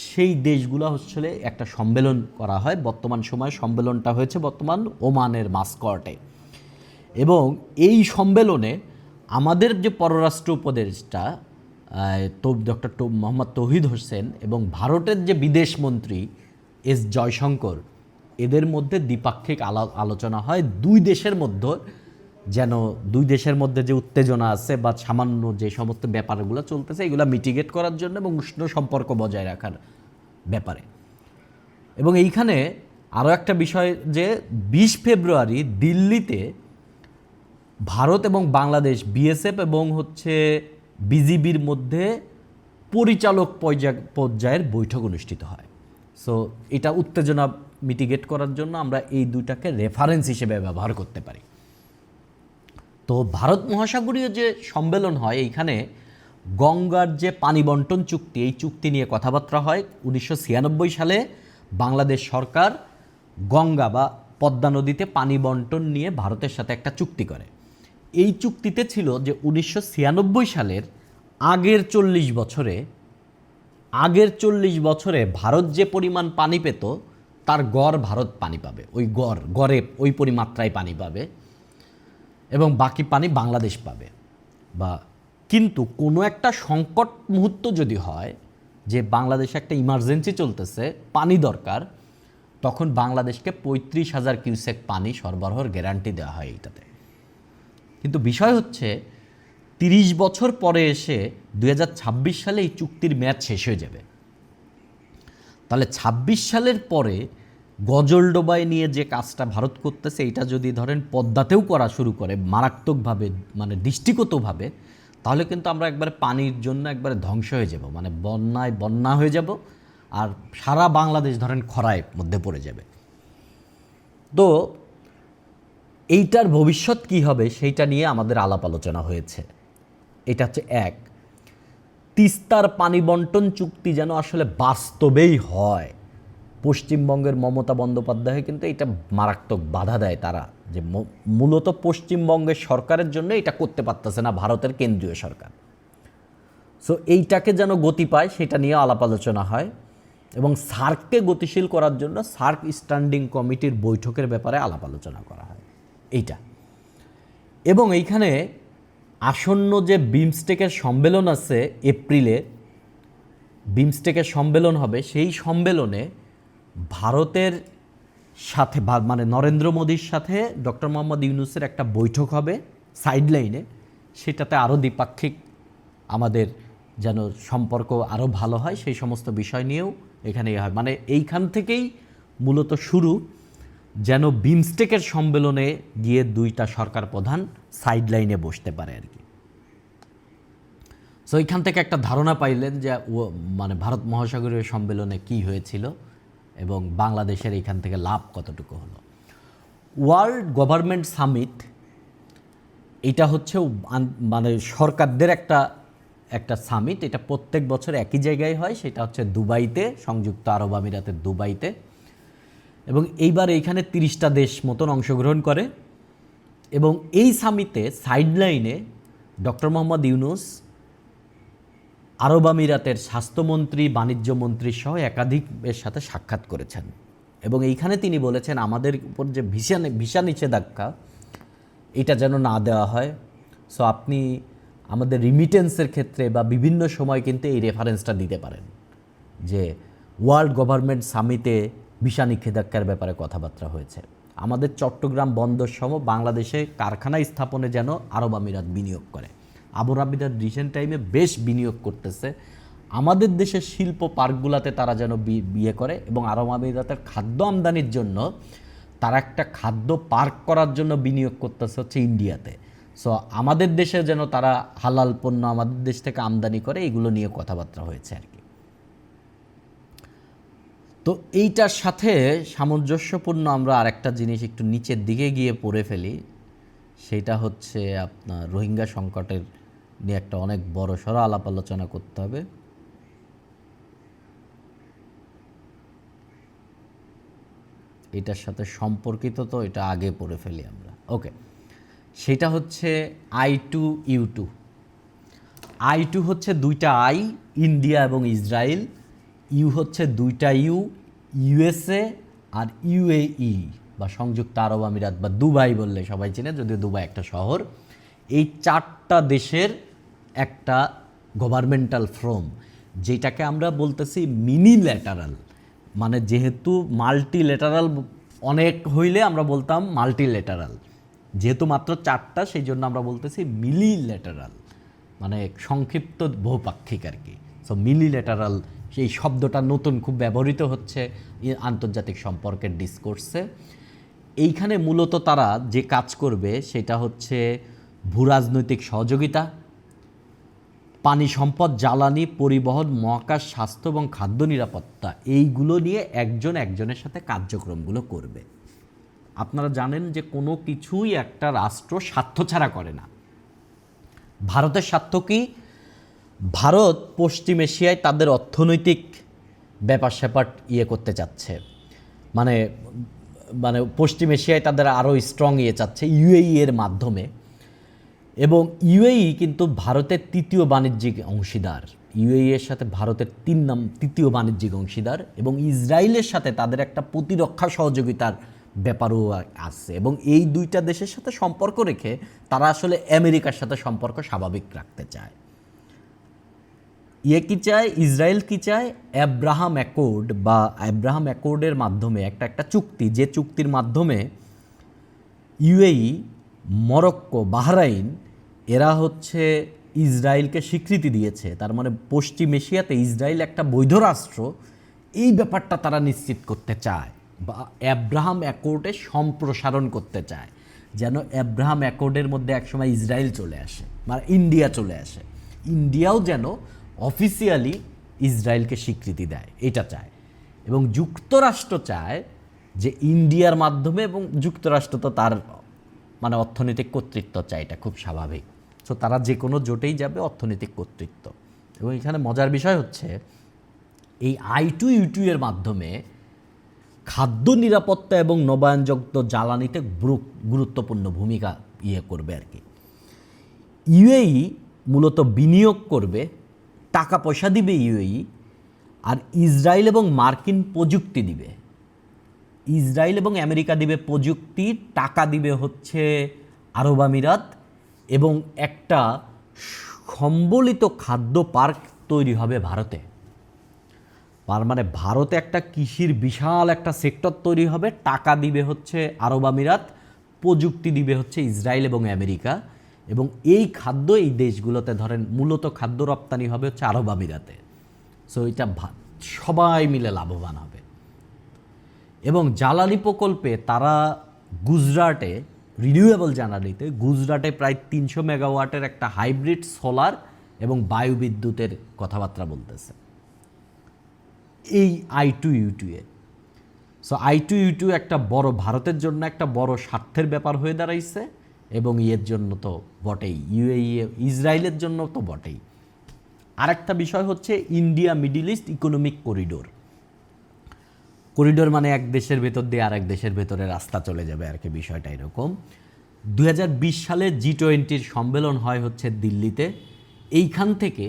সেই দেশগুলো হচ্ছে একটা সম্মেলন করা হয়। বর্তমান সময়ে সম্মেলনটা হয়েছে বর্তমান ওমানের মাস্কটে। এবং এই সম্মেলনে আমাদের যে পররাষ্ট্র উপদেষ্টা ডক্টর মোহাম্মদ তৌহিদ হোসেন এবং ভারতের যে বিদেশ মন্ত্রী এস জয়শঙ্কর, এদের মধ্যে দ্বিপাক্ষিক আলোচনা হয় দুই দেশের মধ্যে, যেন দুই দেশের মধ্যে যে উত্তেজনা আছে বা সামান্য যে সমস্ত ব্যাপারগুলো চলতেছে এগুলো মিটিগেট করার জন্য এবং উষ্ণ সম্পর্ক বজায় রাখার ব্যাপারে। এবং এইখানে আরও একটা বিষয় যে 20 ফেব্রুয়ারি দিল্লিতে ভারত এবং বাংলাদেশ বিএসএফ এবং হচ্ছে বিজিবির মধ্যে পরিচালক পর্যায়ের বৈঠক অনুষ্ঠিত হয়। সো এটা উত্তেজনা মিটিগেট করার জন্য আমরা এই দুটাকে রেফারেন্স হিসেবে ব্যবহার করতে পারি। তো ভারত মহাসাগরীয় যে সম্মেলন হয় এইখানে গঙ্গার যে পানি বন্টন চুক্তি, এই চুক্তি নিয়ে কথাবার্তা হয়। 1996 সালে বাংলাদেশ সরকার গঙ্গা বা পদ্মা নদীতে পানি বন্টন নিয়ে ভারতের সাথে একটা চুক্তি করে। এই চুক্তিতে ছিল যে 1996 সালের আগের 40 বছরে ভারত যে পরিমাণ পানি পেত তার গড় ভারত পানি পাবে, ওই গড়ে ওই পরিমাত্রায় পানি পাবে এবং বাকি পানি বাংলাদেশ পাবে। কিন্তু কোনো একটা সংকট মুহূর্ত যদি হয় যে বাংলাদেশে একটা ইমার্জেন্সি চলতেছে, পানি দরকার, তখন বাংলাদেশকে 35,000 কিউসেক পানি সরবরাহের গ্যারান্টি দেওয়া হয় এইটাতে। কিন্তু বিষয় হচ্ছে 30 বছর পরে এসে 2026 সালে এই চুক্তির মেয়াদ শেষ হয়ে যাবে। তাহলে 26 সালের পরে গজলডোবায় নিয়ে যে কাজটা ভারত করতেছে এটা যদি ধরেন পদ্মাতেও করা শুরু করে মারাত্মকভাবে, মানে দৃষ্টিগতভাবে, তাহলে কিন্তু আমরা একবারে পানির জন্য একবারে ধ্বংস হয়ে যাব, মানে বন্যা হয়ে যাব আর সারা বাংলাদেশ ধরেন খরায় মধ্যে পড়ে যাবে। তো এইটার ভবিষ্যৎ কি হবে সেইটা নিয়ে আমাদের আলাপ আলোচনা হয়েছে। এটা হচ্ছে এক, তিস্তার পানি বন্টন চুক্তি যেন আসলে বাস্তবেই হয়। পশ্চিমবঙ্গের মমতা বন্দ্যোপাধ্যায় কিন্তু এটা মারাত্মক বাধা দেয়, তারা যে মূলত পশ্চিমবঙ্গের সরকারের জন্য এটা করতে পারতেছে না ভারতের কেন্দ্রীয় সরকার। সো এইটাকে যেন গতি পায় সেটা নিয়ে আলাপ আলোচনা হয় এবং সার্ককে গতিশীল করার জন্য সার্ক স্ট্যান্ডিং কমিটির বৈঠকের ব্যাপারে আলাপ আলোচনা করা হয় এইটা। এবং এইখানে আসন্ন যে বিমস্টেকের সম্মেলন আছে এপ্রিলে, বিমস্টেকের সম্মেলন হবে, সেই সম্মেলনে ভারতের সাথে মানে নরেন্দ্র মোদীর সাথে ডক্টর মোহাম্মদ ইউনূসের একটা বৈঠক হবে সাইডলাইনে। সেটাতে আরও দ্বিপাক্ষিক আমাদের যেন সম্পর্ক আরও ভালো হয় সেই সমস্ত বিষয় নিয়েও এখানে হয়। মানে এইখান থেকেই মূলত শুরু, যেন বিমস্টেকের সম্মেলনে গিয়ে দুইটা সরকার প্রধান সাইডলাইনে বসতে পারে আর কি। সো এইখান থেকে একটা ধারণা পাইলেন যে মানে ভারত মহাসাগরীয় সম্মেলনে কি হয়েছিল এবং বাংলাদেশের এইখান থেকে লাভ কতটুকু হলো। ওয়ার্ল্ড গভর্নমেন্ট সামিট, এটা হচ্ছে মানে সরকারদের একটা সামিট। এটা প্রত্যেক বছর একই জায়গায় হয়, সেটা হচ্ছে দুবাইতে, সংযুক্ত আরব আমিরাতের দুবাইতে। এবং এইবার এইখানে 30টা দেশ মতন অংশগ্রহণ করে। এবং এই সামিটে সাইডলাইনে ডক্টর মোহাম্মদ ইউনূস আরব আমিরাতের স্বাস্থ্যমন্ত্রী, বাণিজ্য মন্ত্রী সহ একাধিকের সাথে সাক্ষাৎ করেছেন। এবং এইখানে তিনি বলেছেন আমাদের উপর যে ভিসা নিষেধাজ্ঞা এটা যেন না দেওয়া হয়। সো আপনি আমাদের রিমিটেন্সের ক্ষেত্রে বা বিভিন্ন সময় কিন্তু এই রেফারেন্সটা দিতে পারেন যে ওয়ার্ল্ড গভর্নমেন্ট সামিটে ভিসা নিষেধাজ্ঞার ব্যাপারে কথাবার্তা হয়েছে। আমাদের চট্টগ্রাম বন্দর সহ বাংলাদেশে কারখানা স্থাপনে যেন আরব আমিরাত বিনিয়োগ করে। আরব আমিরাত রিসেন্ট টাইমে বেশ বিনিয়োগ করতেছে আমাদের দেশের শিল্প পার্কগুলোতে, তারা যেন বিয়ে করে। এবং আরব আমিরাতের খাদ্য আমদানির জন্য তারা একটা খাদ্য পার্ক করার জন্য বিনিয়োগ করতেছে হচ্ছে ইন্ডিয়াতে। সো আমাদের দেশে যেন তারা হালাল পণ্য আমাদের দেশ থেকে আমদানি করে, এগুলো নিয়ে কথাবার্তা হয়েছে আর কি। তো এইটার সাথে সামঞ্জস্যপূর্ণ আমরা আরেকটা জিনিস একটু নিচের দিকে গিয়ে পড়ে ফেলি, সেটা হচ্ছে আপনার রোহিঙ্গা সংকটের নিয়ে একটা অনেক বড় সড়ো আলাপ আলোচনা করতে হবে। এটার সাথে সম্পর্কিত, তো এটা আগে পড়ে ফেলি আমরা। ওকে, সেটা হচ্ছে I2U2। I2 হচ্ছে দুইটা আই, ইন্ডিয়া এবং ইসরায়েল। ইউ হচ্ছে দুইটা ইউ, USA আর UAE বা সংযুক্ত আরব আমিরাত বা দুবাই বললে সবাই চেনে, যদিও দুবাই একটা শহর। এই চারটা দেশের একটা গভর্নমেন্টাল ফর্ম, যেটাকে আমরা বলতেছি মিনিল্যাটারাল। মানে যেহেতু মাল্টিল্যাটারাল অনেক হইলে আমরা বলতাম মাল্টিল্যাটারাল, যেহেতু মাত্র চারটা সেই জন্য আমরা বলতেছি মিলিল্যাটারাল, মানে সংক্ষিপ্ত বহুপাক্ষিক আর কি। সো মিলিল্যাটারাল সেই শব্দটা নতুন খুব ব্যবহৃত হচ্ছে আন্তর্জাতিক সম্পর্কের ডিসকোর্সে। এইখানে মূলত তারা যে কাজ করবে সেটা হচ্ছে ভূরাজনৈতিক সহযোগিতা, পানি সম্পদ, জ্বালানি, পরিবহন, মহাকাশ, স্বাস্থ্য এবং খাদ্য নিরাপত্তা, এইগুলো নিয়ে একজন একজনের সাথে কার্যক্রমগুলো করবে। আপনারা জানেন যে কোনো কিছুই একটা রাষ্ট্র স্বার্থ ছাড়া করে না। ভারতের স্বার্থ কি? ভারত পশ্চিম এশিয়ায় তাদের অর্থনৈতিক ব্যাপার স্যাপার করতে চাচ্ছে, মানে মানে পশ্চিম এশিয়ায় তাদের আরও স্ট্রং চাচ্ছে UAE এর মাধ্যমে। এবং UAE কিন্তু ভারতের তৃতীয় বাণিজ্যিক অংশীদার। UAE এর সাথে ভারতের তৃতীয় বাণিজ্যিক অংশীদার, এবং ইসরায়েলের সাথে তাদের একটা প্রতিরক্ষা সহযোগিতার ব্যাপারও আছে। এবং এই দুইটা দেশের সাথে সম্পর্ক রেখে তারা আসলে আমেরিকার সাথে সম্পর্ক স্বাভাবিক রাখতে চায়। কি চায়? ইসরায়েল কি চায়? অ্যাব্রাহাম অ্যাকর্ড বা অ্যাব্রাহাম অ্যাকর্ডের মাধ্যমে একটা চুক্তি, যে চুক্তির মাধ্যমে UAE, মরক্কো, বাহরাইন এরা হচ্ছে ইসরায়েলকে স্বীকৃতি দিয়েছে। তার মানে পশ্চিম এশিয়াতে ইসরায়েল একটা বৈধ রাষ্ট্র, এই ব্যাপারটা তারা নিশ্চিত করতে চায় বা অ্যাব্রাহাম অ্যাকর্ডে সম্প্রসারণ করতে চায়, যেন অ্যাব্রাহাম অ্যাকর্ডের মধ্যে একসময় ইসরায়েল চলে আসে বা ইন্ডিয়া চলে আসে, ইন্ডিয়াও যেন অফিসিয়ালি ইসরায়েলকে স্বীকৃতি দেয়, এটা চায়। এবং যুক্তরাষ্ট্র চায় যে ইন্ডিয়ার মাধ্যমে, এবং যুক্তরাষ্ট্র তো তার মানে অর্থনৈতিক কর্তৃত্ব চায়, এটা খুব স্বাভাবিক। সো তারা যে কোনো জোটেই যাবে অর্থনৈতিক কর্তৃত্ব। এবং এখানে মজার বিষয় হচ্ছে এই I2U2 এর মাধ্যমে খাদ্য নিরাপত্তা এবং নবায়নযোগ্য জ্বালানিতে গুরুত্বপূর্ণ ভূমিকা করবে আর কি। UAE মূলত বিনিয়োগ করবে, টাকা পয়সা দিবে UAE, আর ইসরায়েল এবং মার্কিন প্রযুক্তি দিবে। ইসরায়েল এবং আমেরিকা দিবে প্রযুক্তি, টাকা দিবে হচ্ছে আরব আমিরাত, এবং একটা সম্বলিত খাদ্য পার্ক তৈরি হবে ভারতে। তার মানে ভারতে একটা কৃষির বিশাল একটা সেক্টর তৈরি হবে, টাকা দিবে হচ্ছে আরব আমিরাত, প্রযুক্তি দিবে হচ্ছে ইসরায়েল এবং আমেরিকা। এবং এই খাদ্য এই দেশগুলোতে ধরেন মূলত খাদ্য রপ্তানি হবে হচ্ছে আরব আমিরাতে। সো এটা সবাই মিলে লাভবান হবে। এবং জ্বালানি প্রকল্পে তারা গুজরাটে, রিনিউয়েবল জ্বালানিতে গুজরাটে প্রায় 300 মেগাওয়াটের একটা হাইব্রিড সোলার এবং বায়ু বিদ্যুতের কথাবার্তা বলতেছে এই I2U2 এ। সো I2U2 একটা বড়, ভারতের জন্য একটা বড় স্বার্থের ব্যাপার হয়ে দাঁড়াইছে, এবং এর জন্য তো বটেই, UAE ইসরায়েলের জন্য তো বটেই। আরেকটা বিষয় হচ্ছে India middle east economic corridor. Corridor মানে এক দেশের ভেতর দিয়ে আরেক দেশের ভেতরে রাস্তা চলে যাবে আর কি, বিষয়টা এরকম। 2020 সালে G20 সম্মেলন হয় হচ্ছে দিল্লিতে। এইখান থেকে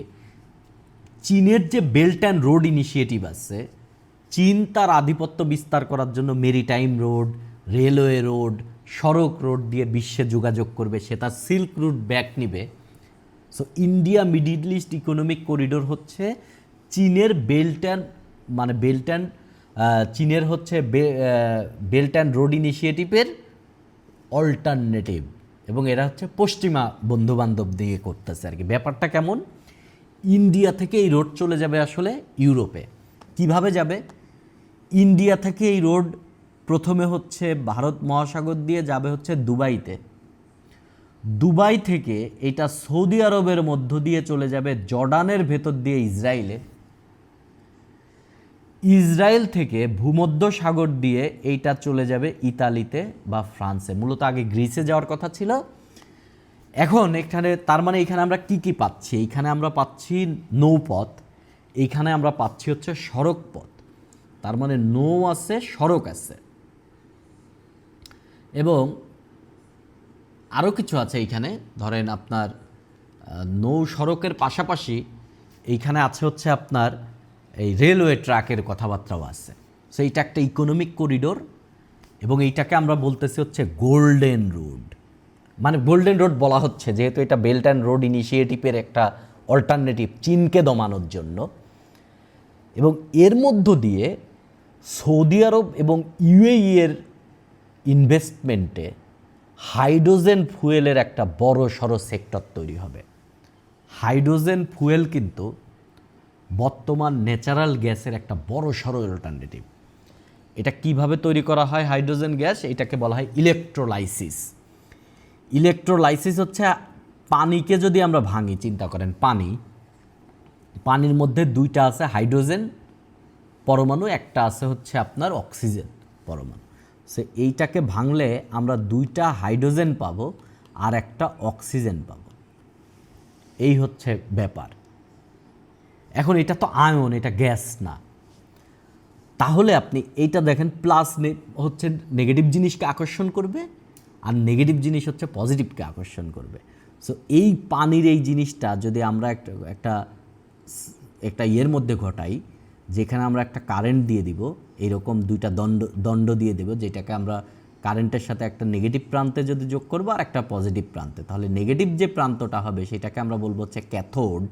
চীনের যে বেল্ট অ্যান্ড রোড ইনিশিয়েটিভ আছে, চীন তার আধিপত্য বিস্তার করার জন্য মেরিটাইম রোড, রেলওয়ে রোড, সড়ক রোড দিয়ে বিশ্বে যোগাযোগ করবে, সে তার সিল্ক রুট ব্যাক নিবে। So India middle east economic corridor হচ্ছে চীনের চীনের হচ্ছে বেল্ট অ্যান্ড রোড ইনিশিয়েটিভের অল্টারনেটিভ, এবং এরা হচ্ছে পশ্চিমা বন্ধুবান্ধব দিয়ে করতেছে আর কি। ব্যাপারটা কেমন? ইন্ডিয়া থেকে এই রোড চলে যাবে আসলে ইউরোপে। কিভাবে যাবে? ইন্ডিয়া থেকে এই রোড প্রথমে হচ্ছে ভারত মহাসাগর দিয়ে যাবে হচ্ছে দুবাইতে, দুবাই থেকে এটা সৌদি আরবের মধ্য দিয়ে চলে যাবে জর্ডানের ভেতর দিয়ে ইসরায়েলে, ইসরায়েল থেকে ভূমধ্য সাগর দিয়ে এইটা চলে যাবে ইতালিতে বা ফ্রান্সে। মূলত আগে গ্রিসে যাওয়ার কথা ছিল, এখন এখানে তার মানে এখানে আমরা কি কি পাচ্ছি? এইখানে আমরা পাচ্ছি নৌপথ, এইখানে আমরা পাচ্ছি হচ্ছে সড়ক পথ। তার মানে নৌ আছে, সড়ক আছে। এবং আরও কিছু আছে এইখানে, ধরেন আপনার নৌ সড়কের পাশাপাশি এইখানে আছে হচ্ছে আপনার এই রেলওয়ে ট্র্যাকের কথাবার্তাও আছে। সো এইটা একটা ইকোনমিক করিডোর এবং এইটাকে আমরা বলতেছি হচ্ছে গোল্ডেন রোড। মানে গোল্ডেন রোড বলা হচ্ছে যেহেতু এটা বেল্ট অ্যান্ড রোড ইনিশিয়েটিভের একটা অল্টারনেটিভ চীনকে দমানোর জন্য, এবং এর মধ্য দিয়ে সৌদি আরব এবং ইউএই এর ইনভেস্টমেন্টে হাইড্রোজেন ফুয়েলের একটা বড় সড়ো সেক্টর তৈরি হবে। হাইড্রোজেন ফুয়েল কিন্তু বর্তমান ন্যাচারাল গ্যাসের একটা বড় সড়ো অল্টারনেটিভ। এটা কিভাবে তৈরি করা হয় হাইড্রোজেন গ্যাস? এটাকে বলা হয় ইলেকট্রোলাইসিস। ইলেকট্রোলাইসিস হচ্ছে পানিকে যদি আমরা ভাঙি, চিন্তা করেন পানির মধ্যে দুইটা আছে হাইড্রোজেন পরমাণু, একটা আছে হচ্ছে আপনার অক্সিজেন পরমাণু। সো এইটাকে ভাঙলে আমরা দুইটা হাইড্রোজেন পাবো আর একটা অক্সিজেন পাবো। এই হচ্ছে ব্যাপার। এখন এটা তো আয়ন, এটা গ্যাস না। তাহলে আপনি এইটা দেখেন, প্লাস হচ্ছে নেগেটিভ জিনিসকে আকর্ষণ করবে আর নেগেটিভ জিনিস হচ্ছে পজিটিভকে আকর্ষণ করবে। সো এই পানির এই জিনিসটা যদি আমরা একটা ইয়ের মধ্যে ঘটাই, যেখানে আমরা একটা কারেন্ট দিয়ে দিব, এইরকম দুইটা দণ্ড দিয়ে দেব, যেটাকে আমরা কারেন্টের সাথে একটা নেগেটিভ প্রান্তে যদি যোগ করবো আর একটা পজিটিভ প্রান্তে, তাহলে নেগেটিভ যে প্রান্তটা হবে সেটাকে আমরা বলবো হচ্ছে ক্যাথোড,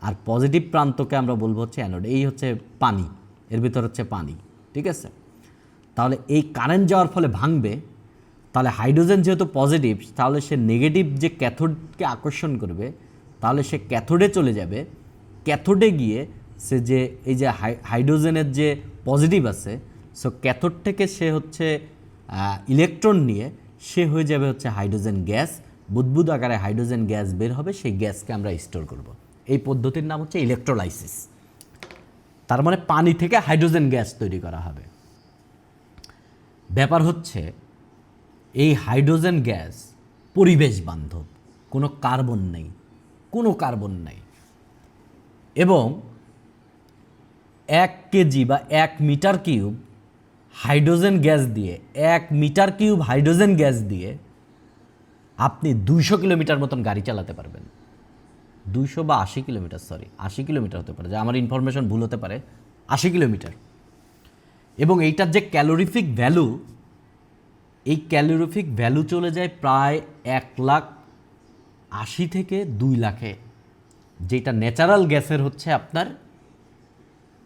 আর পজিটিভ প্রান্তকে আমরা বলবো হচ্ছে অ্যানোড। এই হচ্ছে পানি, এর ভিতর হচ্ছে পানি, ঠিক আছে? তাহলে এই কারেন্ট যাওয়ার ফলে ভাঙবে, তাহলে হাইড্রোজেন যেহেতু পজিটিভ, তাহলে সে নেগেটিভ যে ক্যাথোডকে আকর্ষণ করবে, তাহলে সে ক্যাথোডে চলে যাবে। ক্যাথোডে গিয়ে সে যে এই যে হাইড্রোজেনের যে পজিটিভ আছে, সো ক্যাথোড থেকে সে হচ্ছে ইলেকট্রন নিয়ে সে হয়ে যাবে হচ্ছে হাইড্রোজেন গ্যাস। বুদবুদ আকারে হাইড্রোজেন গ্যাস বের হবে, সেই গ্যাসকে আমরা স্টোর করব। এই পদ্ধতির নাম হচ্ছে ইলেকট্রোলাইসিস। তার মানে পানি থেকে হাইড্রোজেন গ্যাস তৈরি করা হবে। ব্যাপার হচ্ছে এই হাইড্রোজেন গ্যাস পরিবেশ বান্ধব, কোনো কার্বন নেই, এবং 1 কেজি বা 1 মিটার কিউব হাইড্রোজেন গ্যাস দিয়ে 1 মিটার কিউব হাইড্রোজেন গ্যাস দিয়ে আপনি 200 কিলোমিটার মতন গাড়ি চালাতে পারবেন। 200 বা 80 কিলোমিটার, 80 কিলোমিটার হতে পারে, যে আমার ইনফরমেশন ভুল হতে পারে, 80 কিলোমিটার। এবং এইটার যে ক্যালোরিফিক ভ্যালু, এই ক্যালোরিফিক ভ্যালু চলে যায় প্রায় 1,80,000 থেকে 2 লাখে, যেটা ন্যাচারাল গ্যাসের হচ্ছে আপনার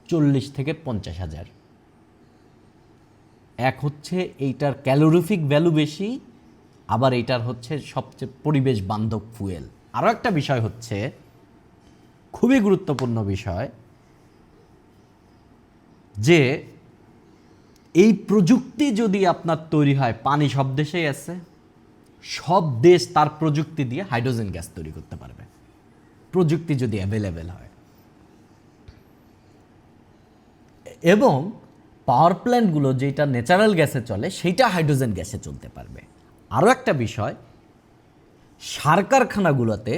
40 থেকে 50,000। এক হচ্ছে এইটার ক্যালোরিফিক ভ্যালু বেশি, আবার এইটার হচ্ছে সবচেয়ে পরিবেশ বান্ধব ফুয়েল। আরও একটা বিষয় হচ্ছে, খুবই গুরুত্বপূর্ণ বিষয়, যে এই প্রযুক্তি যদি আপনার তৈরি হয়, পানি সব দেশেই আছে, সব দেশ তার প্রযুক্তি দিয়ে হাইড্রোজেন গ্যাস তৈরি করতে পারবে, প্রযুক্তি যদি অ্যাভেলেবেল হয়। এবং পাওয়ার প্ল্যান্টগুলো যেটা ন্যাচারাল গ্যাসে চলে, সেইটা হাইড্রোজেন গ্যাসে চলতে পারবে। আরও একটা বিষয়, সার কারখানাগুলোতে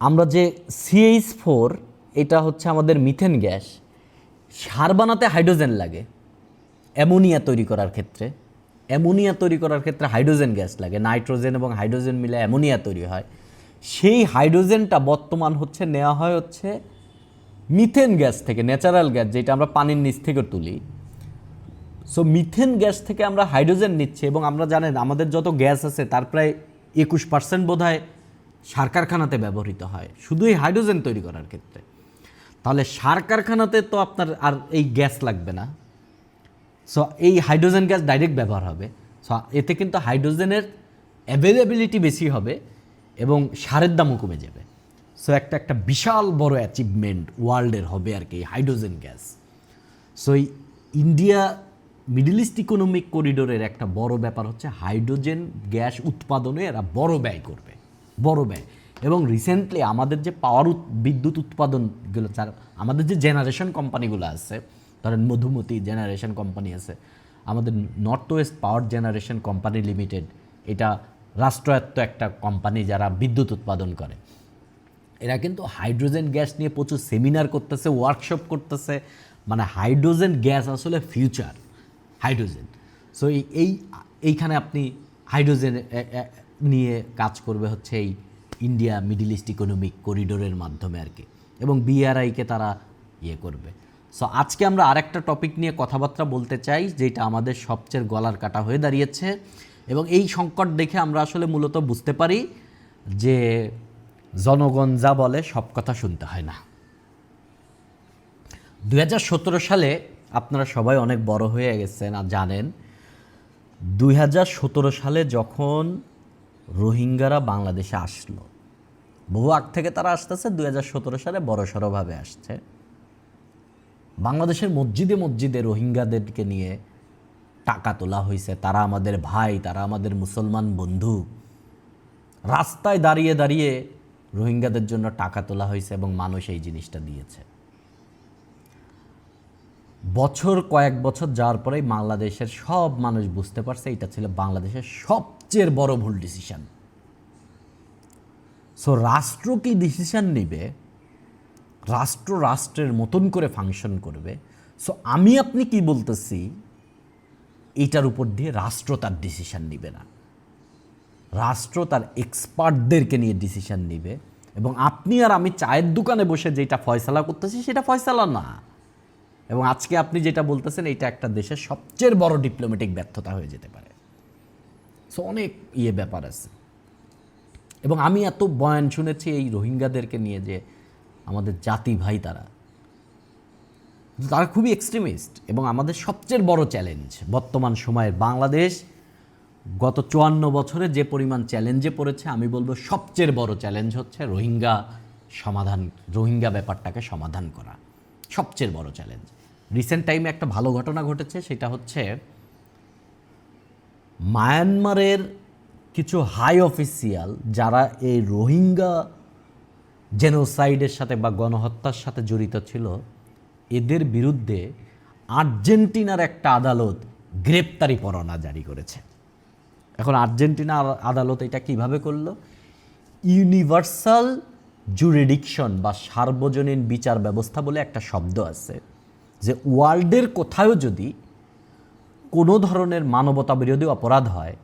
আমরা যে CH4, এটা হচ্ছে আমাদের মিথেন গ্যাস, সার বানাতে হাইড্রোজেন লাগে। অ্যামোনিয়া তৈরি করার ক্ষেত্রে হাইড্রোজেন গ্যাস লাগে, নাইট্রোজেন এবং হাইড্রোজেন মিলে অ্যামোনিয়া তৈরি হয়। সেই হাইড্রোজেনটা বর্তমান হচ্ছে নেওয়া হয় হচ্ছে মিথেন গ্যাস থেকে, ন্যাচারাল গ্যাস যেটা আমরা পানির নিচ থেকে তুলি। সো মিথেন গ্যাস থেকে আমরা হাইড্রোজেন নিচ্ছি, এবং আমরা জানেন আমাদের যত গ্যাস আছে তার প্রায় 21% বোধহয় সার কারখানাতে ব্যবহৃত হয়, শুধু এই হাইড্রোজেন তৈরি করার ক্ষেত্রে। তাহলে সার কারখানাতে তো আপনার আর এই গ্যাস লাগবে না, সো এই হাইড্রোজেন গ্যাস ডাইরেক্ট ব্যবহার হবে। সো এতে কিন্তু হাইড্রোজেনের অ্যাভেলেবিলিটি বেশি হবে এবং সারের দামও কমে যাবে। সো একটা বিশাল বড় অ্যাচিভমেন্ট ওয়ার্ল্ডের হবে আর কি হাইড্রোজেন গ্যাস। সো এই ইন্ডিয়া মিডল ইস্ট ইকোনমিক করিডোরের একটা বড় ব্যাপার হচ্ছে হাইড্রোজেন গ্যাস উৎপাদনে এরা বড় ব্যয় করবে, বড় ব্যয়। এবং রিসেন্টলি আমাদের যে বিদ্যুৎ উৎপাদনগুলো, আমাদের যে জেনারেশন কোম্পানিগুলো আছে, ধরেন মধুমতি জেনারেশন কোম্পানি আছে, আমাদের নর্থ ওয়েস্ট পাওয়ার জেনারেশন কোম্পানি লিমিটেড, এটা রাষ্ট্রায়ত্ত একটা কোম্পানি যারা বিদ্যুৎ উৎপাদন করে। এরা কিন্তু হাইড্রোজেন গ্যাস নিয়ে প্রচুর সেমিনার করতেছে, ওয়ার্কশপ করতেছে। মানে হাইড্রোজেন গ্যাস আসলে ফিউচার, হাইড্রোজেন। সো এইখানে আপনি হাইড্রোজেন নিয়ে কাজ করবে হচ্ছে এই ইন্ডিয়া মিডল ইস্ট ইকোনমিক করিডোরের মাধ্যমে আর কি, এবং বিআরআইকে তারা ইয়ে করবে। সো আজকে আমরা আরেকটা টপিক নিয়ে কথাবার্তা বলতে চাই, যেটা আমাদের সবচেয়ে গলার কাটা হয়ে দাঁড়িয়েছে, এবং এই সংকট দেখে আমরা আসলে মূলত বুঝতে পারি যে জনগণ যা বলে সব কথা শুনতে হয় না। 2017 সালে আপনারা সবাই অনেক বড় হয়ে গেছেন আর জানেন, 2017 সালে যখন রোহিঙ্গারা বাংলাদেশে আসলো, বহু আগ থেকে তারা আসতেছে, 2017 সালে বড়সড়ভাবে আসছে। বাংলাদেশের মসজিদে মসজিদে রোহিঙ্গাদেরকে নিয়ে টাকা তোলা হয়েছে, তারা আমাদের ভাই, তারা আমাদের মুসলমান বন্ধু। রাস্তায় দাঁড়িয়ে দাঁড়িয়ে রোহিঙ্গাদের জন্য টাকা তোলা হয়েছে এবং মানুষ এই জিনিসটা দিয়েছে। কয়েক বছর যাওয়ার পরেই বাংলাদেশের সব মানুষ বুঝতে পারছে এটা ছিল বাংলাদেশের সবচেয়ে বড় ভুল ডিসিশন। সো রাষ্ট্র কি ডিসিশন নিবে, রাষ্ট্র রাষ্ট্রের মতন করে ফাংশন করবে। সো আমি আপনি কি বলতেছি, এটার উপর দিয়ে রাষ্ট্র তার ডিসিশন নিবে না, রাষ্ট্র তার এক্সপার্টদেরকে নিয়ে ডিসিশন নিবে। এবং আপনি আর আমি চায়ের দোকানে বসে যেটা ফয়সালা করতেছি সেটা ফয়সালা না। এবং আজকে আপনি যেটা বলতেছেন এটা একটা দেশের সবচেয়ে বড় ডিপ্লোম্যাটিক ব্যর্থতা হয়ে যেতে পারে। সো অনেক ব্যাপার আছে। এবং আমি এত বয়ান শুনেছি এই রোহিঙ্গাদেরকে নিয়ে যে আমাদের জাতি ভাই, তারা খুবই এক্সট্রিমিস্ট। এবং আমাদের সবচেয়ে বড় চ্যালেঞ্জ বর্তমান সময়ের বাংলাদেশ গত 54 বছরে যে পরিমাণ চ্যালেঞ্জে পড়েছে, আমি বলবো সবচেয়ে বড় চ্যালেঞ্জ হচ্ছে রোহিঙ্গা ব্যাপারটাকে সমাধান করা, সবচেয়ে বড় চ্যালেঞ্জ। রিসেন্ট টাইমে একটা ভালো ঘটনা ঘটেছে, সেটা হচ্ছে মায়ানমারের কিছু হাই অফিসিয়াল যারা এই রোহিঙ্গা জেনোসাইডের সাথে বা গণহত্যার সাথে জড়িত ছিল, এদের বিরুদ্ধে আর্জেন্টিনার একটা আদালত গ্রেপ্তারি পরোয়ানা জারি করেছে। এখন আর্জেন্টিনার আদালত এটা কিভাবে করলো? ইউনিভার্সাল জুরিডিকশন বা সার্বজনীন বিচার ব্যবস্থা বলে একটা শব্দ আছে, যে ওয়ার্ল্ডের কোথাও যদি কোনো ধরনের মানবতা বিরোধী অপরাধ হয়,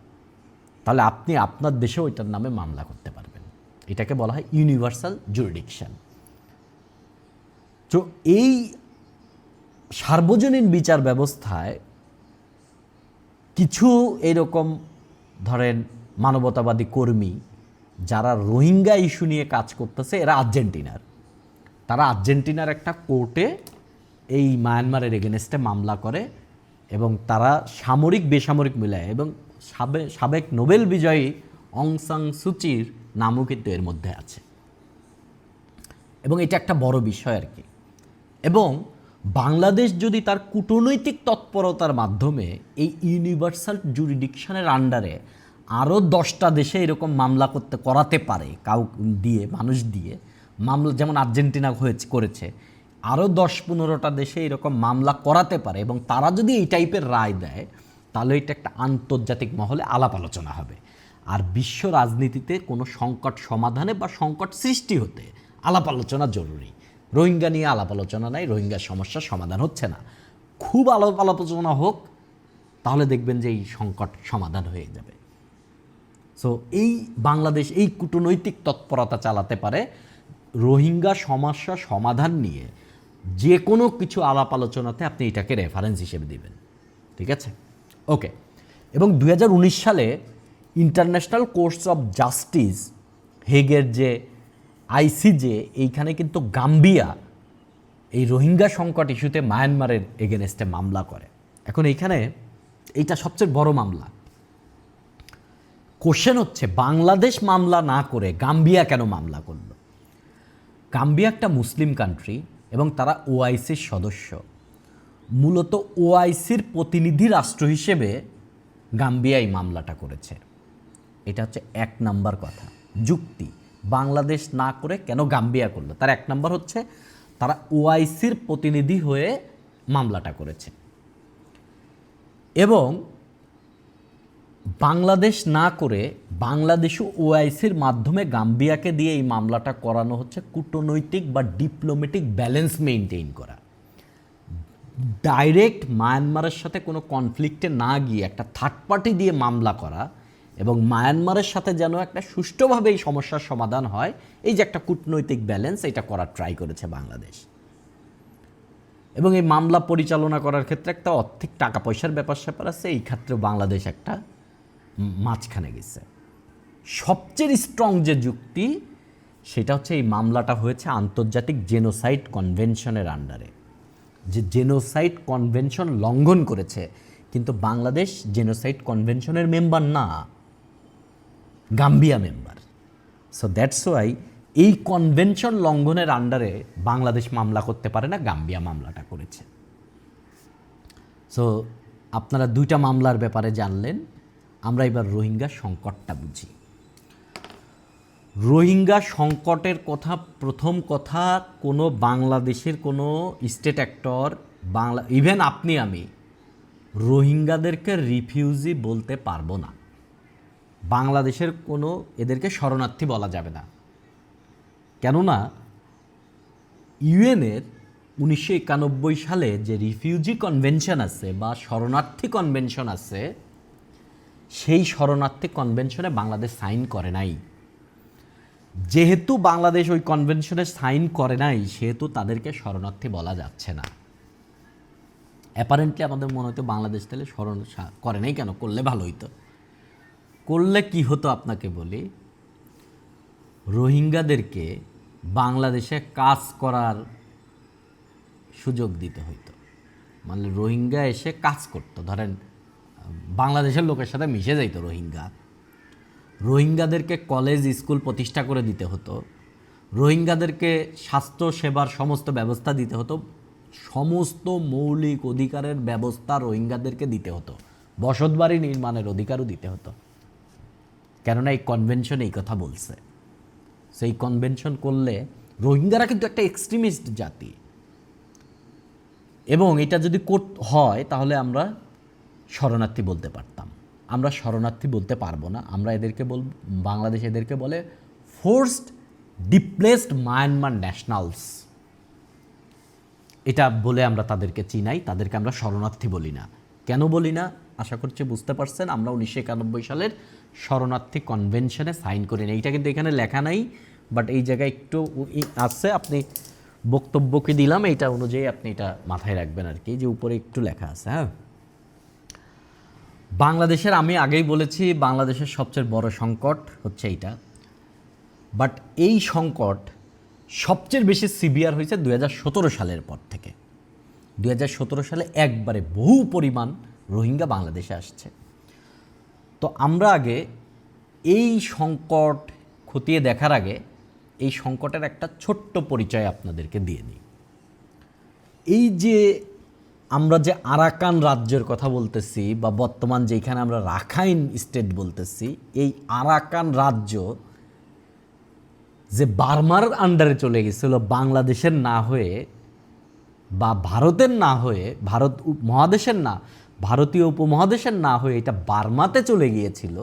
তাহলে আপনি আপনার দেশে ওইটার নামে মামলা করতে পারবেন। এটাকে বলা হয় ইউনিভার্সাল জুরিডিকশন। তো এই সার্বজনীন বিচার ব্যবস্থায় কিছু এরকম ধরেন মানবতাবাদী কর্মী যারা রোহিঙ্গা ইস্যু নিয়ে কাজ করতেছে, এরা তারা আর্জেন্টিনার একটা কোর্টে এই মায়ানমারের এগেনস্টে মামলা করে, এবং তারা সামরিক বেসামরিক মিলায়, এবং সাবেক নোবেল বিজয়ী অং সান সুচির নামও কিন্তু এর মধ্যে আছে। এবং এটা একটা বড় বিষয় আর কি। এবং বাংলাদেশ যদি তার কূটনৈতিক তৎপরতার মাধ্যমে এই ইউনিভার্সাল জুরিডিকশনের আন্ডারে আরও 10টা দেশে এরকম মামলা করাতে পারে, মানুষ দিয়ে মামলা, যেমন আর্জেন্টিনা করেছে, আরও 10-15টা দেশে এরকম মামলা করাতে পারে, এবং তারা যদি এই টাইপের রায় দেয়, তাহলে এটা একটা আন্তর্জাতিক মহলে আলাপ আলোচনা হবে। আর বিশ্ব রাজনীতিতে কোনো সংকট সমাধানে বা সংকট সৃষ্টি হতে আলাপ আলোচনা জরুরি। রোহিঙ্গা নিয়ে আলাপ আলোচনা নাই, রোহিঙ্গার সমস্যার সমাধান হচ্ছে না। খুব আলাপ আলোচনা হোক, তাহলে দেখবেন যে এই সংকট সমাধান হয়ে যাবে। সো এই বাংলাদেশ এই কূটনৈতিক তৎপরতা চালাতে পারে রোহিঙ্গা সমস্যা সমাধান নিয়ে। যে কোনো কিছু আলাপ আলোচনাতে আপনি এটাকে রেফারেন্স হিসেবে দিবেন, ঠিক আছে? ওকে। এবং 2019 সালে ইন্টারন্যাশনাল কোর্টস অফ জাস্টিস হেগের যে আইসিজে, এইখানে কিন্তু গাম্বিয়া এই রোহিঙ্গা সংকট ইস্যুতে মায়ানমারের এগেনস্টে মামলা করে। এখন এইটা সবচেয়ে বড় মামলা। কোশ্চেন হচ্ছে, বাংলাদেশ মামলা না করে গাম্বিয়া কেন মামলা করলো? গাম্বিয়া একটা মুসলিম কান্ট্রি এবং তারা ওআইসির সদস্য। মূলত ওআইসির প্রতিনিধি রাষ্ট্র হিসেবে গাম্বিয়া এই মামলাটা করেছে। এটা হচ্ছে 1 নাম্বার কথা, যুক্তি। বাংলাদেশ না করে কেন গাম্বিয়া করলো? তার 1 নাম্বার হচ্ছে তারা ওআইসির প্রতিনিধি হয়ে মামলাটা করেছে, এবং বাংলাদেশ না করে বাংলাদেশও ওআইসির মাধ্যমে গাম্বিয়াকে দিয়ে এই মামলাটা করানো হচ্ছে কূটনৈতিক বা ডিপ্লোম্যাটিক ব্যালেন্স মেইনটেইন করা। ডাইরেক্ট মায়ানমারের সাথে কোনো কনফ্লিক্টে না গিয়ে একটা থার্ড পার্টি দিয়ে মামলা করা এবং মায়ানমারের সাথে যেন একটা সুষ্ঠুভাবে এই সমস্যার সমাধান হয়, এই যে একটা কূটনৈতিক ব্যালেন্স, এটা করার ট্রাই করেছে বাংলাদেশ। এবং এই মামলা পরিচালনা করার ক্ষেত্রে একটা আর্থিক টাকা পয়সার ব্যাপার স্যাপার আছে, এই ক্ষেত্রে বাংলাদেশ একটা মাঝখানে গেছে। সবচেয়ে স্ট্রং যে যুক্তি সেটা হচ্ছে এই মামলাটা হয়েছে আন্তর্জাতিক জেনোসাইড কনভেনশনের আন্ডারে, যে জেনোসাইড কনভেনশন লঙ্ঘন করেছে, কিন্তু বাংলাদেশ জেনোসাইড কনভেনশনের মেম্বার না, Gambia member. So that's why এই কনভেনশন লঙ্ঘনের আন্ডারে বাংলাদেশ মামলা করতে পারে না, গাম্বিয়া মামলাটা করেছে। সো আপনারা দুইটা মামলার ব্যাপারে জানলেন। আমরা এবার রোহিঙ্গা সংকটটা বুঝি। রোহিঙ্গা সংকটের কথা, প্রথম কথা, কোনো বাংলাদেশের কোনো স্টেট অ্যাক্টর, ইভেন আপনি আমি রোহিঙ্গাদেরকে রিফিউজি বলতে পারবো না। বাংলাদেশের কোনো এদেরকে শরণার্থী বলা যাবে না, কেননা ইউএনের 1991 সালে যে রিফিউজি কনভেনশন আছে বা শরণার্থী কনভেনশন আছে, সেই শরণার্থী কনভেনশনে বাংলাদেশ সাইন করে নাই। যেহেতু বাংলাদেশ ওই কনভেনশনে সাইন করে নাই, সেহেতু তাদেরকে শরণার্থী বলা যাচ্ছে না। অ্যাপারেন্টলি আমাদের মনে হতো বাংলাদেশ তাহলে শরণ করে নাই, কেন? করলে ভালো হইতো। করলে কি হতো আপনাকে বলি, রোহিঙ্গাদেরকে বাংলাদেশে কাজ করার সুযোগ দিতে হইতো। মানে রোহিঙ্গা এসে কাজ করতো, ধরেন বাংলাদেশের লোকের সাথে মিশে যাইতো রোহিঙ্গাদেরকে কলেজ স্কুল প্রতিষ্ঠা করে দিতে হতো, রোহিঙ্গাদেরকে স্বাস্থ্য সেবার সমস্ত ব্যবস্থা দিতে হতো, সমস্ত মৌলিক অধিকারের ব্যবস্থা রোহিঙ্গাদেরকে দিতে হতো, বসতবাড়ি নির্মাণের অধিকারও দিতে হতো, কেননা এই কনভেনশন এই কথা বলছে। সেই কনভেনশন করলে, রোহিঙ্গারা কিন্তু একটা এক্সট্রিমিস্ট জাতি, এবং এটা যদি হয় তাহলে আমরা শরণার্থী বলতে পারতাম। আমরা শরণার্থী বলতে পারবো না, আমরা এদেরকে বাংলাদেশ এদেরকে বলে ফোর্সড ডিপ্লেসড মায়ানমার ন্যাশনালস, এটা বলে আমরা তাদেরকে চিনাই, তাদেরকে আমরা শরণার্থী বলি না। কেন বলি না আশা করছি বুঝতে পারছেন। আমরা 1991 সালের শরণার্থী কনভেনশনে সাইন করি না, এইটা কিন্তু এখানে লেখা নাই, বাট এই জায়গায় একটু আছে, আপনি বক্তব্যকে দিলাম, এইটা অনুযায়ী আপনি এটা মাথায় রাখবেন আর কি, যে উপরে একটু লেখা আছে। হ্যাঁ, বাংলাদেশের, আমি আগেই বলেছি বাংলাদেশের সবচেয়ে বড় সংকট হচ্ছে এইটা, বাট এই সংকট সবচেয়ে বেশি সিভিয়ার হয়েছে 2017 সালের পর থেকে। 2017 সালে একবারে বহু পরিমাণ রোহিঙ্গা বাংলাদেশে আসছে। তো আমরা আগে এই সংকট খতিয়ে দেখার আগে এই সংকটের একটা ছোট্ট পরিচয় আপনাদেরকে দিয়ে নিই। এই যে আমরা যে আরাকান রাজ্যের কথা বলতেছি, বা বর্তমান যেখানে আমরা রাখাইন স্টেট বলতেছি, এই আরাকান রাজ্য যে বার্মার আন্ডারে চলে গেছিল, বাংলাদেশের না হয়ে বা ভারতের না হয়ে, ভারত মহাদেশের না, ভারতীয় উপমহাদেশের না হয়ে এটা বার্মাতে চলে গিয়েছিল,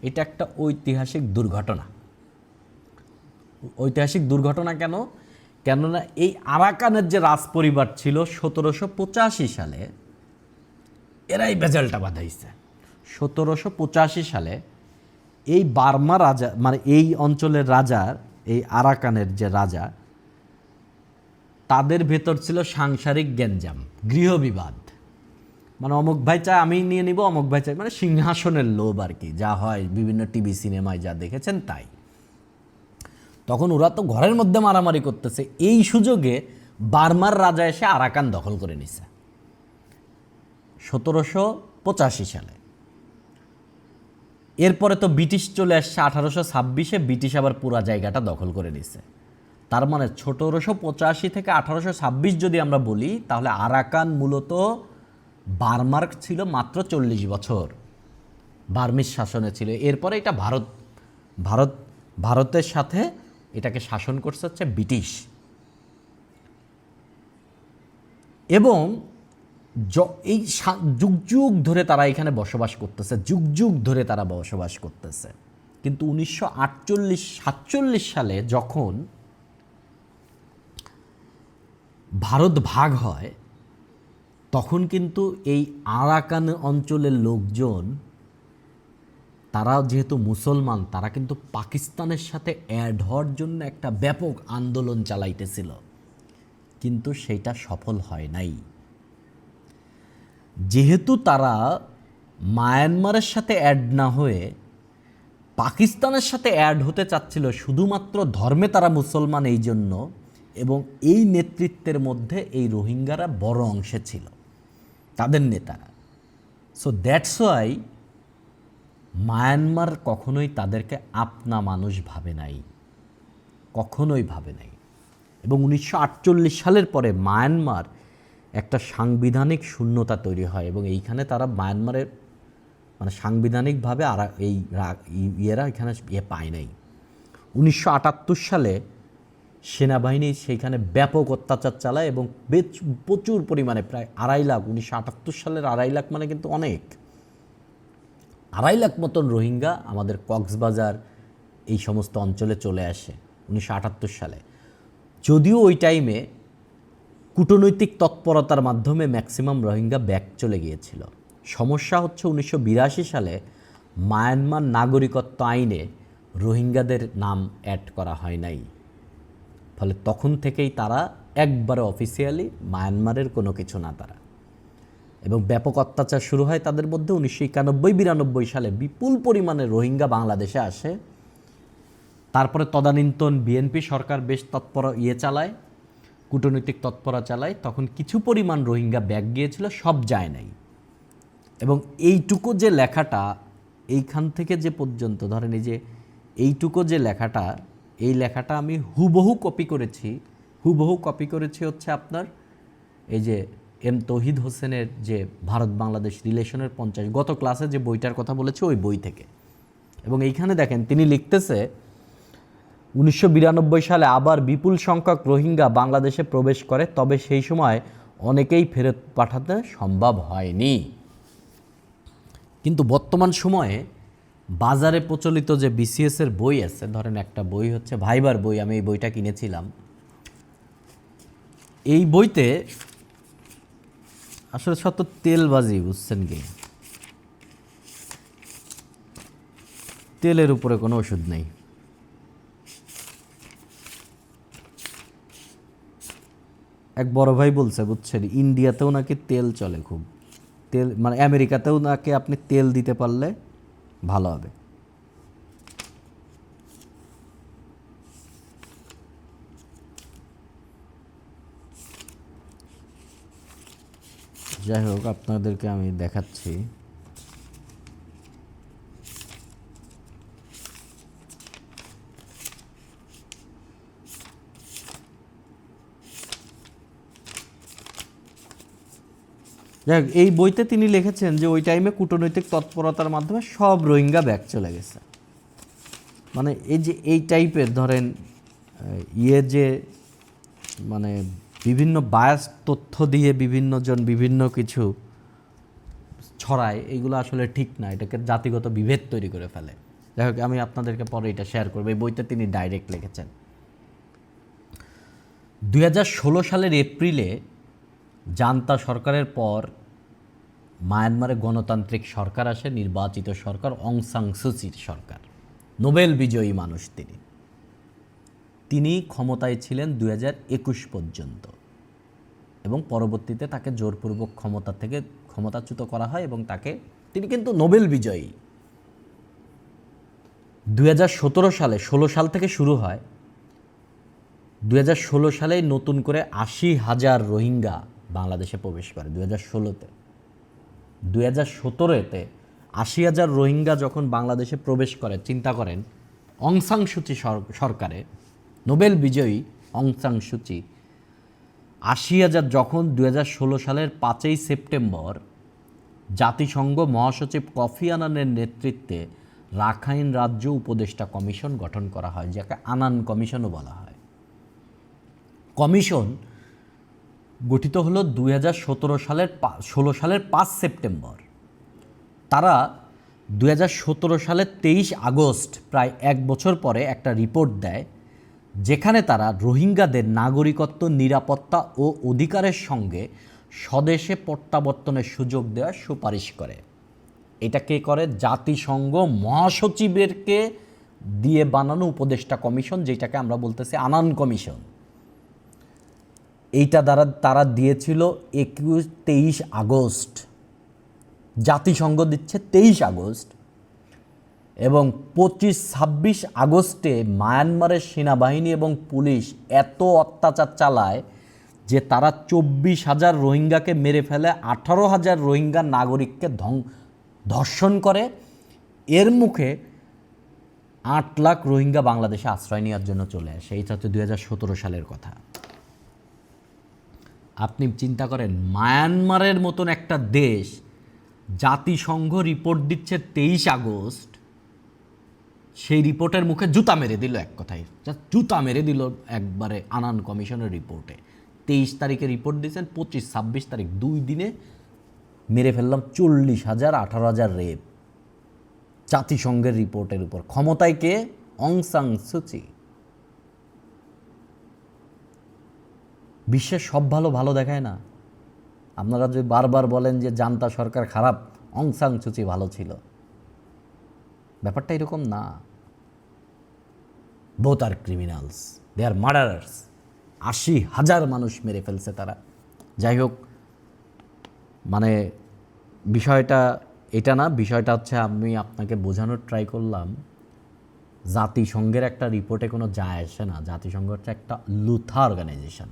এটা একটা ঐতিহাসিক দুর্ঘটনা। ঐতিহাসিক দুর্ঘটনা কেন? কেননা এই আরাকানের যে রাজ পরিবার ছিল 1785 সালে, এরাই বেজালটা বাঁধাইছে। 1785 সালে এই বার্মা রাজা, মানে এই অঞ্চলের রাজা, এই আরাকানের যে রাজা, তাদের ভেতর ছিল সাংসারিক গ্যাঞ্জাম, গৃহবিবাদ। মানে অমুক ভাই চায় আমি নিয়ে নিব, অমুক ভাই চায়, মানে সিংহাসনের লোভ আর কি, যা হয় বিভিন্ন টিভি সিনেমায় যা দেখেছেন তাই। তখন ওরা তো ঘরের মধ্যে মারামারি করতেছে, এই সুযোগে বার্মার রাজা এসে আরাকান দখল করে নিছে 1785 সালে। এরপরে তো ব্রিটিশ চলে আসছে 1826-এ, ব্রিটিশ আবার পুরা জায়গাটা দখল করে নিছে। তার মানে 1785 থেকে 1826 যদি আমরা বলি, তাহলে আরাকান মূলত বার্মার ছিল মাত্র 40 বছর, বার্মিজ শাসনে ছিল। এরপরে এটা ভারতের সাথে এটাকে শাসন করছে হচ্ছে ব্রিটিশ। এবং এই যুগ যুগ ধরে তারা এখানে বসবাস করতেছে, যুগ যুগ ধরে তারা বসবাস করতেছে। কিন্তু 1947 সালে যখন ভারত ভাগ হয়, তখন কিন্তু এই আরাকান অঞ্চলের লোকজন, তারা যেহেতু মুসলমান, তারা কিন্তু পাকিস্তানের সাথে অ্যাড হওয়ার জন্য একটা ব্যাপক আন্দোলন চালাইতেছিল, কিন্তু সেটা সফল হয় নাই। যেহেতু তারা মায়ানমারের সাথে অ্যাড না হয়ে পাকিস্তানের সাথে অ্যাড হতে চাচ্ছিল, শুধুমাত্র ধর্মে তারা মুসলমান এই জন্য, এবং এই নেতৃত্বের মধ্যে এই রোহিঙ্গারা বড় অংশে ছিল, তাদের নেতারা। সো দ্যাটস ওয়াই মায়ানমার কখনোই তাদেরকে আপনা মানুষ ভাবে নাই, কখনোই ভাবে নাই। এবং 1948 সালের পরে মায়ানমার একটা সাংবিধানিক শূন্যতা তৈরি হয়, এবং এইখানে তারা মায়ানমারের মানে সাংবিধানিকভাবে আর এই ইয়েরা এখানে পায় নাই। 1978 সালে সেনাবাহিনী সেইখানে ব্যাপক অত্যাচার চালায় এবং প্রচুর পরিমাণে, প্রায় 2.5 লাখ, 1978 সালের 2.5 লাখ মানে কিন্তু অনেক, 2.5 লাখ মতন রোহিঙ্গা আমাদের কক্সবাজার এই সমস্ত অঞ্চলে চলে আসে 1978 সালে। যদিও ওই টাইমে কূটনৈতিক তৎপরতার মাধ্যমে ম্যাক্সিমাম রোহিঙ্গা ব্যাক চলে গিয়েছিল। সমস্যা হচ্ছে 1982 সালে মায়ানমার নাগরিকত্ব আইনে রোহিঙ্গাদের নাম অ্যাড করা হয় নাই, ফলে তখন থেকেই তারা একবারে অফিসিয়ালি মায়ানমারের কোনো কিছু না তারা। এবং ব্যাপক অত্যাচার শুরু হয় তাদের মধ্যে। 1991-92 সালে বিপুল পরিমাণে রোহিঙ্গা বাংলাদেশে আসে। তারপরে তদানীন্তন বিএনপি সরকার বেশ চালায়, কূটনৈতিক তৎপরতা চালায়, তখন কিছু পরিমাণ রোহিঙ্গা ব্যাক গিয়েছিল, সব যায় নাই। এবং এইটুকু যে লেখাটা, এইখান থেকে যে পর্যন্ত ধরেন এই যে এইটুকু যে লেখাটা, এই লেখাটা আমি হুবহু কপি করেছি হচ্ছে আপনার এই যে এম তৌহিদ হোসেনের যে ভারত বাংলাদেশ রিলেশনের 50, গত ক্লাসে যে বইটার কথা বলেছে ওই বই থেকে। এবং এইখানে দেখেন তিনি লিখতেছে 1992 সালে আবার বিপুল সংখ্যক রোহিঙ্গা বাংলাদেশে প্রবেশ করে, তবে সেই সময় অনেকেই ফেরত পাঠাতে সম্ভব হয়নি। কিন্তু বর্তমান সময়ে বাজারে প্রচলিত যে বিসিএসের বই আছে, ধরেন একটা বই হচ্ছে ভাইবার বই, আমি এই বইটা কিনেছিলাম। এই বইতে আসলে সত্য তেলবাজি, বুঝছেন কি, তেলের উপরে কোনো ওষুধ নেই। এক বড় ভাই বলছে, বুঝছেন, ইন্ডিয়াতেও নাকি তেল চলে খুব, তেল মানে আমেরিকাতেও নাকি আপনি তেল দিতে পারলে ভালো হবে। যাই হোক, আপনাদেরকে আমি দেখাচ্ছি। যাই হোক, এই বইতে তিনি লিখেছেন যে ওই টাইমে কূটনৈতিক তৎপরতার মাধ্যমে সব রোহিঙ্গা ব্যাক চলে গেছে। মানে এই যে এই টাইপের ধরেন যে মানে বিভিন্ন বায়াস তথ্য দিয়ে বিভিন্নজন বিভিন্ন কিছু ছড়ায়, এইগুলো আসলে ঠিক না, এটাকে জাতিগত বিভেদ তৈরি করে ফেলে। যাই হোক, আমি আপনাদেরকে পরে এটা শেয়ার করবো। এই বইতে তিনি ডাইরেক্ট লিখেছেন। 2016 সালের এপ্রিলে জান্তা সরকারের পর মায়ানমারে গণতান্ত্রিক সরকার আসে, নির্বাচিত সরকার, অং সান সুচির সরকার, নোবেল বিজয়ী মানুষ তিনি ক্ষমতায় ছিলেন 2021 পর্যন্ত, এবং পরবর্তীতে তাকে জোরপূর্বক ক্ষমতা থেকে ক্ষমতাচ্যুত করা হয়, এবং তিনি কিন্তু নোবেল বিজয়ী। 2017 সালে, 16 সাল থেকে শুরু হয়, 2016 সালে নতুন করে 80,000 রোহিঙ্গা বাংলাদেশে প্রবেশ করে। 2016-তে, 2017-তে 80,000 রোহিঙ্গা যখন বাংলাদেশে প্রবেশ করে, চিন্তা করেন অং সান সুচি সরকারে, নোবেল বিজয়ী অং সান সুচি 80,000 যখন 2016 সালের 5ই সেপ্টেম্বর জাতিসংঘ মহাসচিব কফি আনানের নেতৃত্বে রাখাইন রাজ্য উপদেষ্টা কমিশন গঠন করা হয়, যাকে আনান কমিশনও বলা হয়। কমিশন গঠিত হলো 2016 সালের 5 সেপ্টেম্বর। তারা 2017 সালের 23 আগস্ট, প্রায় 1 বছর পরে একটা রিপোর্ট দেয়, যেখানে তারা রোহিঙ্গাদের নাগরিকত্ব, নিরাপত্তা ও অধিকারের সঙ্গে স্বদেশে প্রত্যাবর্তনের সুযোগ দেওয়ার সুপারিশ করে। এটা কে করে? জাতিসংঘ মহাসচিবেরকে দিয়ে বানানো উপদেষ্টা কমিশন, যেটাকে আমরা বলতেছি আনান কমিশন। এইটা দ্বারা তারা দিয়েছিল 23 আগস্ট, জাতিসংঘ দিচ্ছে 23 আগস্ট, এবং 25-26 আগস্টে মায়ানমারের সেনাবাহিনী এবং পুলিশ এত অত্যাচার চালায় যে তারা 24,000 রোহিঙ্গাকে মেরে ফেলে, 18,000 রোহিঙ্গা নাগরিককে ধর্ষণ করে। এর মুখে 8 লাখ রোহিঙ্গা বাংলাদেশে আশ্রয় নেওয়ার জন্য চলে আসে। এইটা হচ্ছে 2017 সালের কথা। আপনি চিন্তা করেন, মায়ানমারের মতন একটা দেশ জাতিসংঘ রিপোর্ট দিচ্ছে 23 আগস্ট, সেই রিপোর্টের মুখে জুতা মেরে দিল, এক কথায় জুতা মেরে দিল একবারে আনান কমিশনের রিপোর্টে। 23 তারিখে রিপোর্ট দিয়েছেন, 25-26 তারিখ 2 দিনে মেরে ফেললাম 40,000, 18,000 রেপ। জাতিসংঘের রিপোর্টের উপর ক্ষমতায় কে? অং সান সুচি। বিশ্বের সব ভালো ভালো দেখায় না। আপনারা যদি বারবার বলেন যে জান্তা সরকার খারাপ, অং সান সুচি ভালো ছিল, ব্যাপারটা এরকম না। বোথ আর ক্রিমিনালস, দে আর মার্ডারার্স। 80,000 মানুষ মেরে ফেলছে তারা। যাই হোক, মানে বিষয়টা এটা না, বিষয়টা হচ্ছে আমি আপনাকে বোঝানোর ট্রাই করলাম, জাতিসংঘের একটা রিপোর্টে কোনো যায় আসে না। জাতিসংঘ হচ্ছে একটা লুথা অর্গানাইজেশন।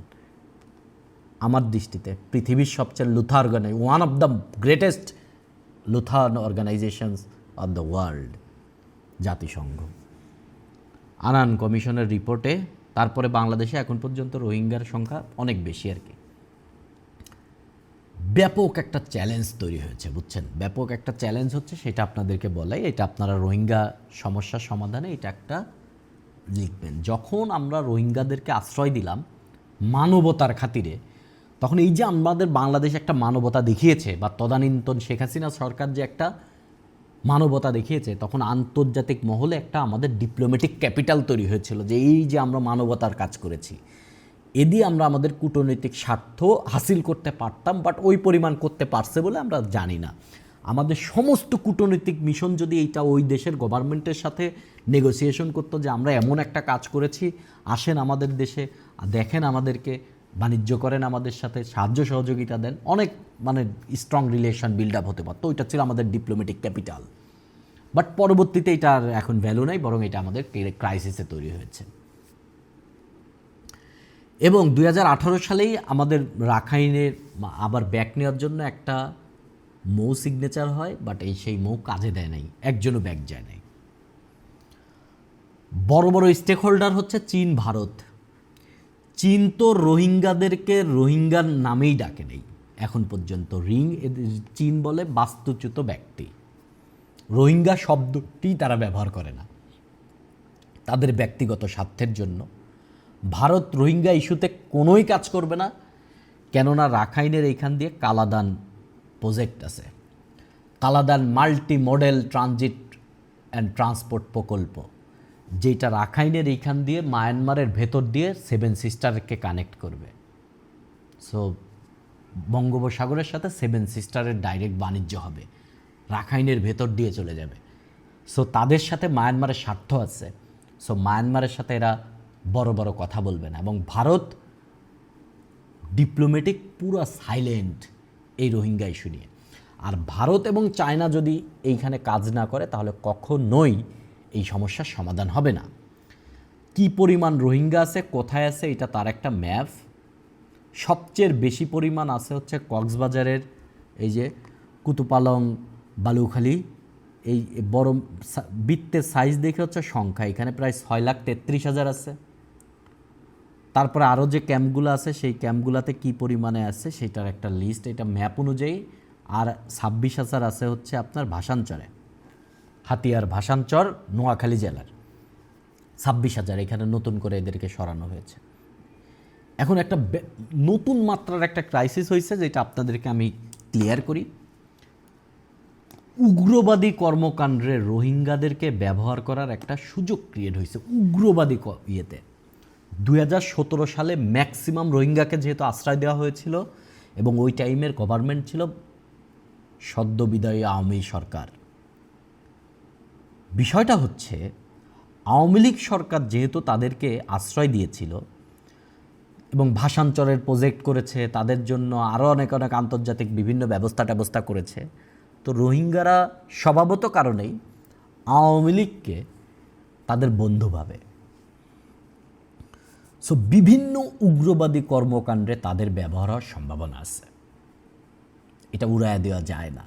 আমার দৃষ্টিতে পৃথিবীর সবচেয়ে লুথা ওয়ান অফ দ্য গ্রেটেস্ট লুথা অর্গানাইজেশনস অফ দ্য ওয়ার্ল্ড, জাতিসংঘ। আনান কমিশনের রিপোর্টে তারপরে বাংলাদেশে এখন পর্যন্ত রোহিঙ্গার সংখ্যা অনেক বেশি আর কি। ব্যাপক একটা চ্যালেঞ্জ তৈরি হয়েছে, বুঝছেন? ব্যাপক একটা চ্যালেঞ্জ হচ্ছে, সেটা আপনাদেরকে বলাই। এটা আপনারা রোহিঙ্গা সমস্যার সমাধানে এটা একটা লিখবেন। যখন আমরা রোহিঙ্গাদেরকে আশ্রয় দিলাম মানবতার খাতিরে, তখন এই যে আমাদের বাংলাদেশ একটা মানবতা দেখিয়েছে, বা তদানীন্তন শেখ হাসিনা সরকার যে একটা মানবতা দেখিয়েছে, তখন আন্তর্জাতিক মহলে একটা আমাদের ডিপ্লোম্যাটিক ক্যাপিটাল তৈরি হয়েছিল, যে এই যে আমরা মানবতার কাজ করেছি, দিয়ে আমরা আমাদের কূটনৈতিক স্বার্থ হাসিল করতে পারতাম। বাট ওই পরিমাণ করতে পারছে বলে আমরা জানি না। আমাদের সমস্ত কূটনৈতিক মিশন যদি এইটা ওই দেশের গভর্নমেন্টের সাথে নেগোসিয়েশন করতো যে আমরা এমন একটা কাজ করেছি, আসেন আমাদের দেশে, দেখেন আমাদেরকে, বাণিজ্য করেন আমাদের সাথে, সাহায্য সহযোগিতা দেন, অনেক মানে স্ট্রং রিলেশন বিল্ড আপ হতে পারতো। ওইটা ছিল আমাদের ডিপ্লোম্যাটিক ক্যাপিটাল। বাট পরবর্তীতে এটা আর এখন ভ্যালু নাই, বরং এটা আমাদের ক্রাইসিসে তৈরি হয়েছে। এবং 2018 সালেই আমাদের রাখাইনের আবার ব্যাক নেওয়ার জন্য একটা মৌ সিগনেচার হয়, বাট সেই মৌ কাজে দেয় নাই, একজনও ব্যাক যায় নাই। বড় বড় স্টেক হোল্ডার হচ্ছে চীন, ভারত। চীন তো রোহিঙ্গাদেরকে রোহিঙ্গার নামেই ডাকে নেই এখন পর্যন্ত। চীন বলে বাস্তুচ্যুত ব্যক্তি, রোহিঙ্গা শব্দটি তারা ব্যবহার করে না তাদের ব্যক্তিগত স্বার্থের জন্য। ভারত রোহিঙ্গা ইস্যুতে কোনোই কাজ করবে না, কেননা রাখাইনের এইখান দিয়ে কালাদান প্রজেক্ট আছে, Kaladan multi model transit and transport প্রকল্প, যেটা রাখাইনের এইখান দিয়ে মায়ানমারের ভেতর দিয়ে 7 সিস্টারকে কানেক্ট করবে। সো বঙ্গোপসাগরের সাথে 7 সিস্টারের ডাইরেক্ট বাণিজ্য হবে, রাখাইনের ভেতর দিয়ে চলে যাবে। সো তাদের সাথে মায়ানমারের স্বার্থ আছে। সো মায়ানমারের সাথে এরা বড় বড় কথা বলবে না। এবং ভারত ডিপ্লোম্যাটিক পুরো সাইলেন্ট এই রোহিঙ্গা ইস্যু নিয়ে। আর ভারত এবং চায়না যদি এইখানে কাজ না করে, তাহলে কখনোই এই সমস্যার সমাধান হবে না। কি পরিমাণ রোহিঙ্গা আছে, কোথায় আছে, এটা তার একটা ম্যাপ। সবচেয়ে বেশি পরিমাণ আছে হচ্ছে কক্সবাজারের এই যে কুতুপালং, বালুখালী, এই বড় বৃত্তের সাইজ দেখে হচ্ছে সংখ্যা, এখানে প্রায় 6,33,000 আছে। তারপরে আরও যে ক্যাম্পগুলো আছে, সেই ক্যাম্পগুলোতে কী পরিমাণে আছে সেটার একটা লিস্ট, এটা ম্যাপ অনুযায়ী। আর 26,000 আছে হচ্ছে আপনার ভাসানচরে, হাতিয়ার ভাসানচর, নোয়াখালী জেলার 26,000, এখানে নতুন করে এদেরকে সরানো হয়েছে। এখন একটা নতুন মাত্রার একটা ক্রাইসিস হয়েছে, যেটা আপনাদেরকে আমি ক্লিয়ার করি। উগ্রবাদী কর্মকাণ্ডে রোহিঙ্গাদেরকে ব্যবহার করার একটা সুযোগ ক্রিয়েট হয়েছে উগ্রবাদী ইয়েতে। 2017 সালে ম্যাক্সিমাম রোহিঙ্গাকে যেহেতু আশ্রয় দেওয়া হয়েছিল, এবং ওই টাইমের গভর্নমেন্ট ছিল সদ্য বিদায়ী আওয়ামী সরকার। বিষয়টা হচ্ছে আওয়ামী লীগ সরকার যেহেতু তাদেরকে আশ্রয় দিয়েছিল এবং ভাষান্তরের প্রজেক্ট করেছে, তাদের জন্য আরও অনেক অনেক আন্তর্জাতিক বিভিন্ন ব্যবস্থা করেছে, তো রোহিঙ্গারা স্বভাবত কারণেই আওয়ামী লীগকে তাদের বন্ধু ভাবে। সো বিভিন্ন উগ্রবাদী কর্মকাণ্ডে তাদের ব্যবহার হওয়ার সম্ভাবনা আছে, এটা উড়াইয়া দেওয়া যায় না।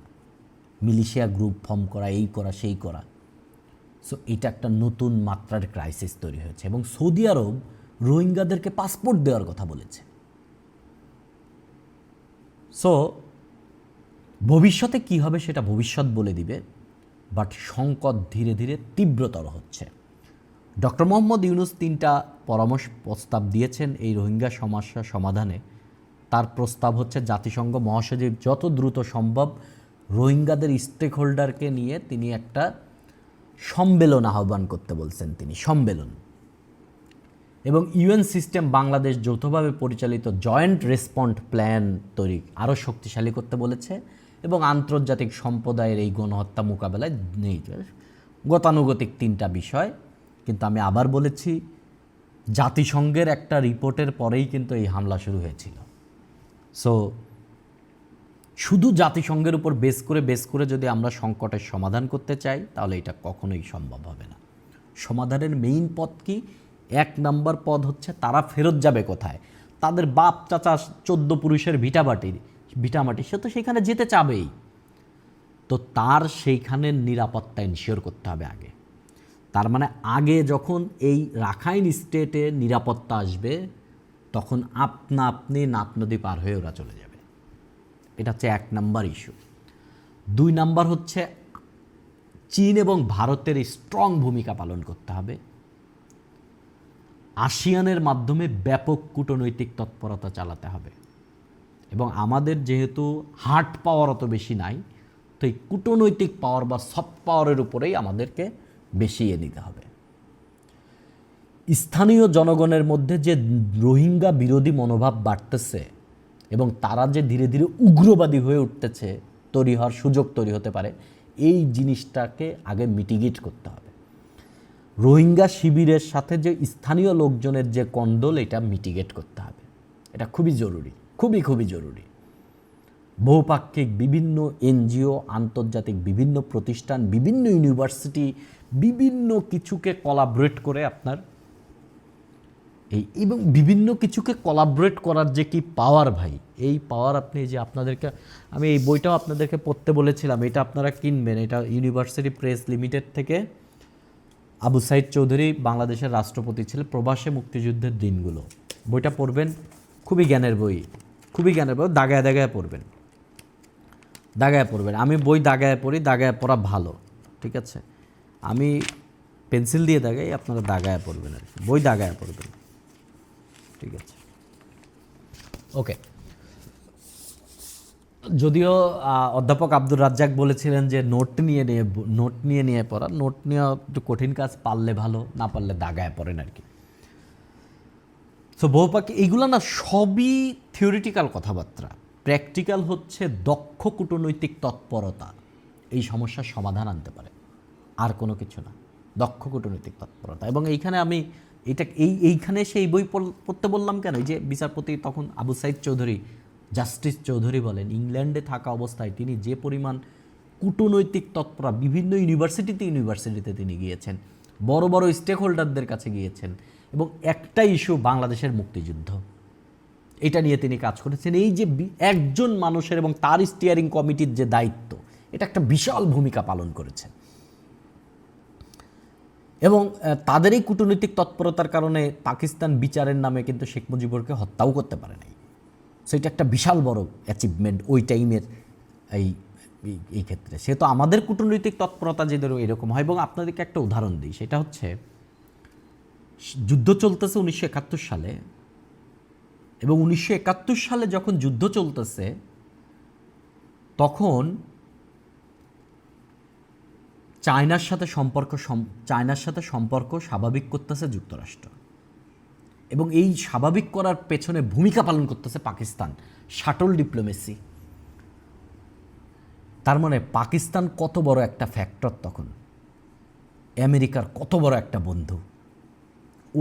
মিলিশিয়া গ্রুপ ফর্ম করা, এই করা সেই করা, সো এটা একটা নতুন মাত্রার ক্রাইসিস তৈরি হয়েছে। এবং সৌদি আরব রোহিঙ্গাদেরকে পাসপোর্ট দেওয়ার কথা বলেছে। সো ভবিষ্যতে কি হবে সেটা ভবিষ্যৎ বলে দিবে, বাট সংকট ধীরে ধীরে তীব্রতর হচ্ছে। ডক্টর মোহাম্মদ ইউনূস 3টা পরামর্শ প্রস্তাব দিয়েছেন এই রোহিঙ্গা সমস্যা সমাধানে। তার প্রস্তাব হচ্ছে জাতিসংঘ মহাসচিব যত দ্রুত সম্ভব রোহিঙ্গাদের স্টেক হোল্ডারকে নিয়ে তিনি একটা সম্মেলন আহ্বান করতে বলছেন, তিনি সম্মেলন। এবং ইউএন সিস্টেম বাংলাদেশ যৌথভাবে পরিচালিত জয়েন্ট রেসপন্স প্ল্যান তৈরি আরও শক্তিশালী করতে বলেছে এবং আন্তর্জাতিক সম্প্রদায়ের এই গণহত্যা মোকাবেলায় নেই। গতানুগতিক 3টা বিষয়, কিন্তু আমি আবার বলেছি জাতিসংঘের একটা রিপোর্টের পরেই কিন্তু এই হামলা শুরু হয়েছিল। সো শুধু জাতিসংঘের উপর বেস করে যদি আমরা সংকটের সমাধান করতে চাই তাহলে এটা কখনোই সম্ভব হবে না। সমাধানের মেইন পথ কি? 1 নম্বর পদ হচ্ছে তারা ফেরত যাবে কোথায়? তাদের বাপ চাচা 14 পুরুষের ভিটামাটি সে তো সেখানে যেতে চাবেই, তো তার সেইখানের নিরাপত্তা এনশিওর করতে হবে আগে। তার মানে আগে যখন এই রাখাইন স্টেটে নিরাপত্তা আসবে তখন আপনি নাত নদী পার হয়ে ওরা চলে যাবে। এটা হচ্ছে 1 নাম্বার ইস্যু। 2 নাম্বার হচ্ছে চীন এবং ভারতের স্ট্রং ভূমিকা পালন করতে হবে। আসিয়ানের মাধ্যমে ব্যাপক কূটনৈতিক তৎপরতা চালাতে হবে এবং আমাদের যেহেতু হার্ড পাওয়ার অত বেশি নাই, তো এই কূটনৈতিক পাওয়ার বা সফট পাওয়ারের উপরেই আমাদেরকে বেশি নিতে হবে। স্থানীয় জনগণের মধ্যে যে রোহিঙ্গা বিরোধী মনোভাব বাড়তেছে এবং তারা যে ধীরে ধীরে উগ্রবাদী হয়ে উঠতেছে, তৈরি হওয়ার সুযোগ তৈরি হতে পারে, এই জিনিসটাকে আগে মিটিগেট করতে হবে। রোহিঙ্গা শিবিরের সাথে যে স্থানীয় লোকজনের যে কন্দল, এটা মিটিগেট করতে হবে। এটা খুবই জরুরি, খুবই জরুরি। বহুপাক্ষিক বিভিন্ন এনজিও, আন্তর্জাতিক বিভিন্ন প্রতিষ্ঠান, বিভিন্ন ইউনিভার্সিটি, বিভিন্ন কিছুকে কোলাবরেট করে আপনার এবং বিভিন্ন কিছুকে কোলাবরেট করার যে কি পাওয়ার ভাই, এই পাওয়ার আপনি যে আপনাদেরকে আমি এই বইটাও আপনাদেরকে পড়তে বলেছিলাম, এটা আপনারা কিনবেন। এটা ইউনিভার্সিটি প্রেস লিমিটেড থেকে আবু সাইদ চৌধুরী বাংলাদেশের রাষ্ট্রপতি ছিলেন, প্রবাসে মুক্তিযুদ্ধের দিনগুলো। বইটা পড়বেন, খুবই জ্ঞানের বই, দাগায় পড়বেন, আমি বই দাগায় পড়ি, দাগায় পড়া ভালো, ঠিক আছে? আমি পেন্সিল দিয়ে দাগাই, আপনারা দাগায় পড়বেন আর কি, বই দাগায় পড়বেন, ঠিক আছে? ওকে। যদিও অধ্যাপক আব্দুর রাজ্জাক বলেছিলেন যে নোট নিয়ে পড়া, নোট নেওয়া একটু কঠিন কাজ, পারলে ভালো, না পারলে দাগায় পড়েন আর কি। সো বহুপাক্ষিক এইগুলো না সবই থিওরিটিক্যাল কথাবার্তা। প্র্যাকটিক্যাল হচ্ছে দক্ষ কূটনৈতিক তৎপরতা এই সমস্যার সমাধান আনতে পারে, আর কোনো কিছু না, দক্ষ কূটনৈতিক তৎপরতা। এবং এইখানে আমি এইখানে সেই বই পড়তে বললাম কেন, এই যে বিচারপতি তখন আবু সাইদ চৌধুরী, জাস্টিস চৌধুরী বলেন, ইংল্যান্ডে থাকা অবস্থায় তিনি যে পরিমাণ কূটনৈতিক তৎপরতা, বিভিন্ন ইউনিভার্সিটিতে তিনি গিয়েছেন, বড় বড় স্টেক হোল্ডারদের কাছে গিয়েছেন, এবং একটাই ইস্যু বাংলাদেশের মুক্তিযুদ্ধ, এটা নিয়ে তিনি কাজ করেছেন। এই যে একজন মানুষের এবং তার স্টিয়ারিং কমিটির যে দায়িত্ব, এটা একটা বিশাল ভূমিকা পালন করেছে। এবং তাদের এই কূটনৈতিক তৎপরতার কারণে পাকিস্তান বিচারের নামে কিন্তু শেখ মুজিবুরকে হত্যাও করতে পারে নাই। সো এটা একটা বিশাল বড় অ্যাচিভমেন্ট ওই টাইমের এই ক্ষেত্রে। সে তো আমাদের কূটনৈতিক তৎপরতা যে এরকম হয়। এবং আপনাদেরকে একটা উদাহরণ দিই, সেটা হচ্ছে যুদ্ধ চলতেছে 1971 সালে, এবং 1971 সালে যখন যুদ্ধ চলতেছে তখন চায়নার সাথে সম্পর্ক স্বাভাবিক করতেছে যুক্তরাষ্ট্র। এবং এই স্বাভাবিক করার পেছনে ভূমিকা পালন করতেছে পাকিস্তান, শাটল ডিপ্লোমেসি। তার মানে পাকিস্তান কত বড় একটা ফ্যাক্টর তখন, আমেরিকার কত বড় একটা বন্ধু।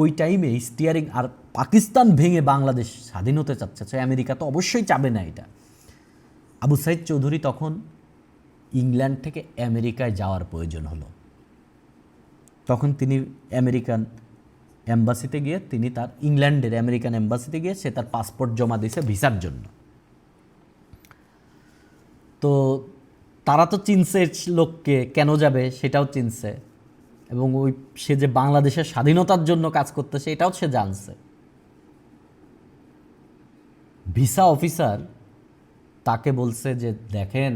ওই টাইমে স্টিয়ারিং, আর পাকিস্তান ভেঙে বাংলাদেশ স্বাধীন হতে চাচ্ছে, আমেরিকা তো অবশ্যই চাবে না এটা। আবু সাইদ চৌধুরী তখন ইংল্যান্ড থেকে আমেরিকায় যাওয়ার প্রয়োজন হলো। তখন তিনি আমেরিকান এম্বাসিতে গিয়ে, তিনি তার ইংল্যান্ডের আমেরিকান এম্বাসিতে গিয়ে সে তার পাসপোর্ট জমা দিয়েছে ভিসার জন্য। তো তারা তো চিনছে লোককে, কেন যাবে সেটাও চিনছে, এবং ওই সে যে বাংলাদেশের স্বাধীনতার জন্য কাজ করতেছে এটাও সে জানছে। ভিসা অফিসার তাকে বলছে যে দেখেন,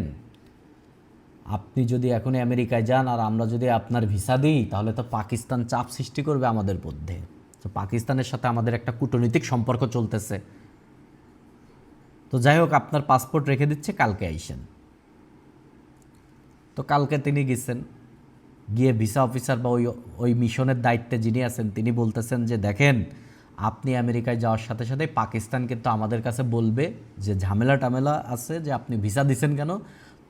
আপনি যদি এখন আমেরিকায় যান আর আমরা যদি আপনার ভিসা দিই তাহলে তো পাকিস্তান চাপ সৃষ্টি করবে আমাদের মধ্যে। তো পাকিস্তানের সাথে আমাদের একটা কূটনৈতিক সম্পর্ক চলতেছে, তো যাই হোক আপনার পাসপোর্ট রেখে দিচ্ছে, কালকে আইসেন। তো কালকে তিনি গেছেন, গিয়ে ভিসা অফিসার বা ওই মিশনের দায়িত্বে যিনি আছেন তিনি বলতেছেন যে দেখেন, আপনি আমেরিকায় যাওয়ার সাথে সাথে পাকিস্তান কিন্তু আমাদের কাছে বলবে যে ঝামেলা টামেলা আছে, যে আপনি ভিসা দিছেন কেন।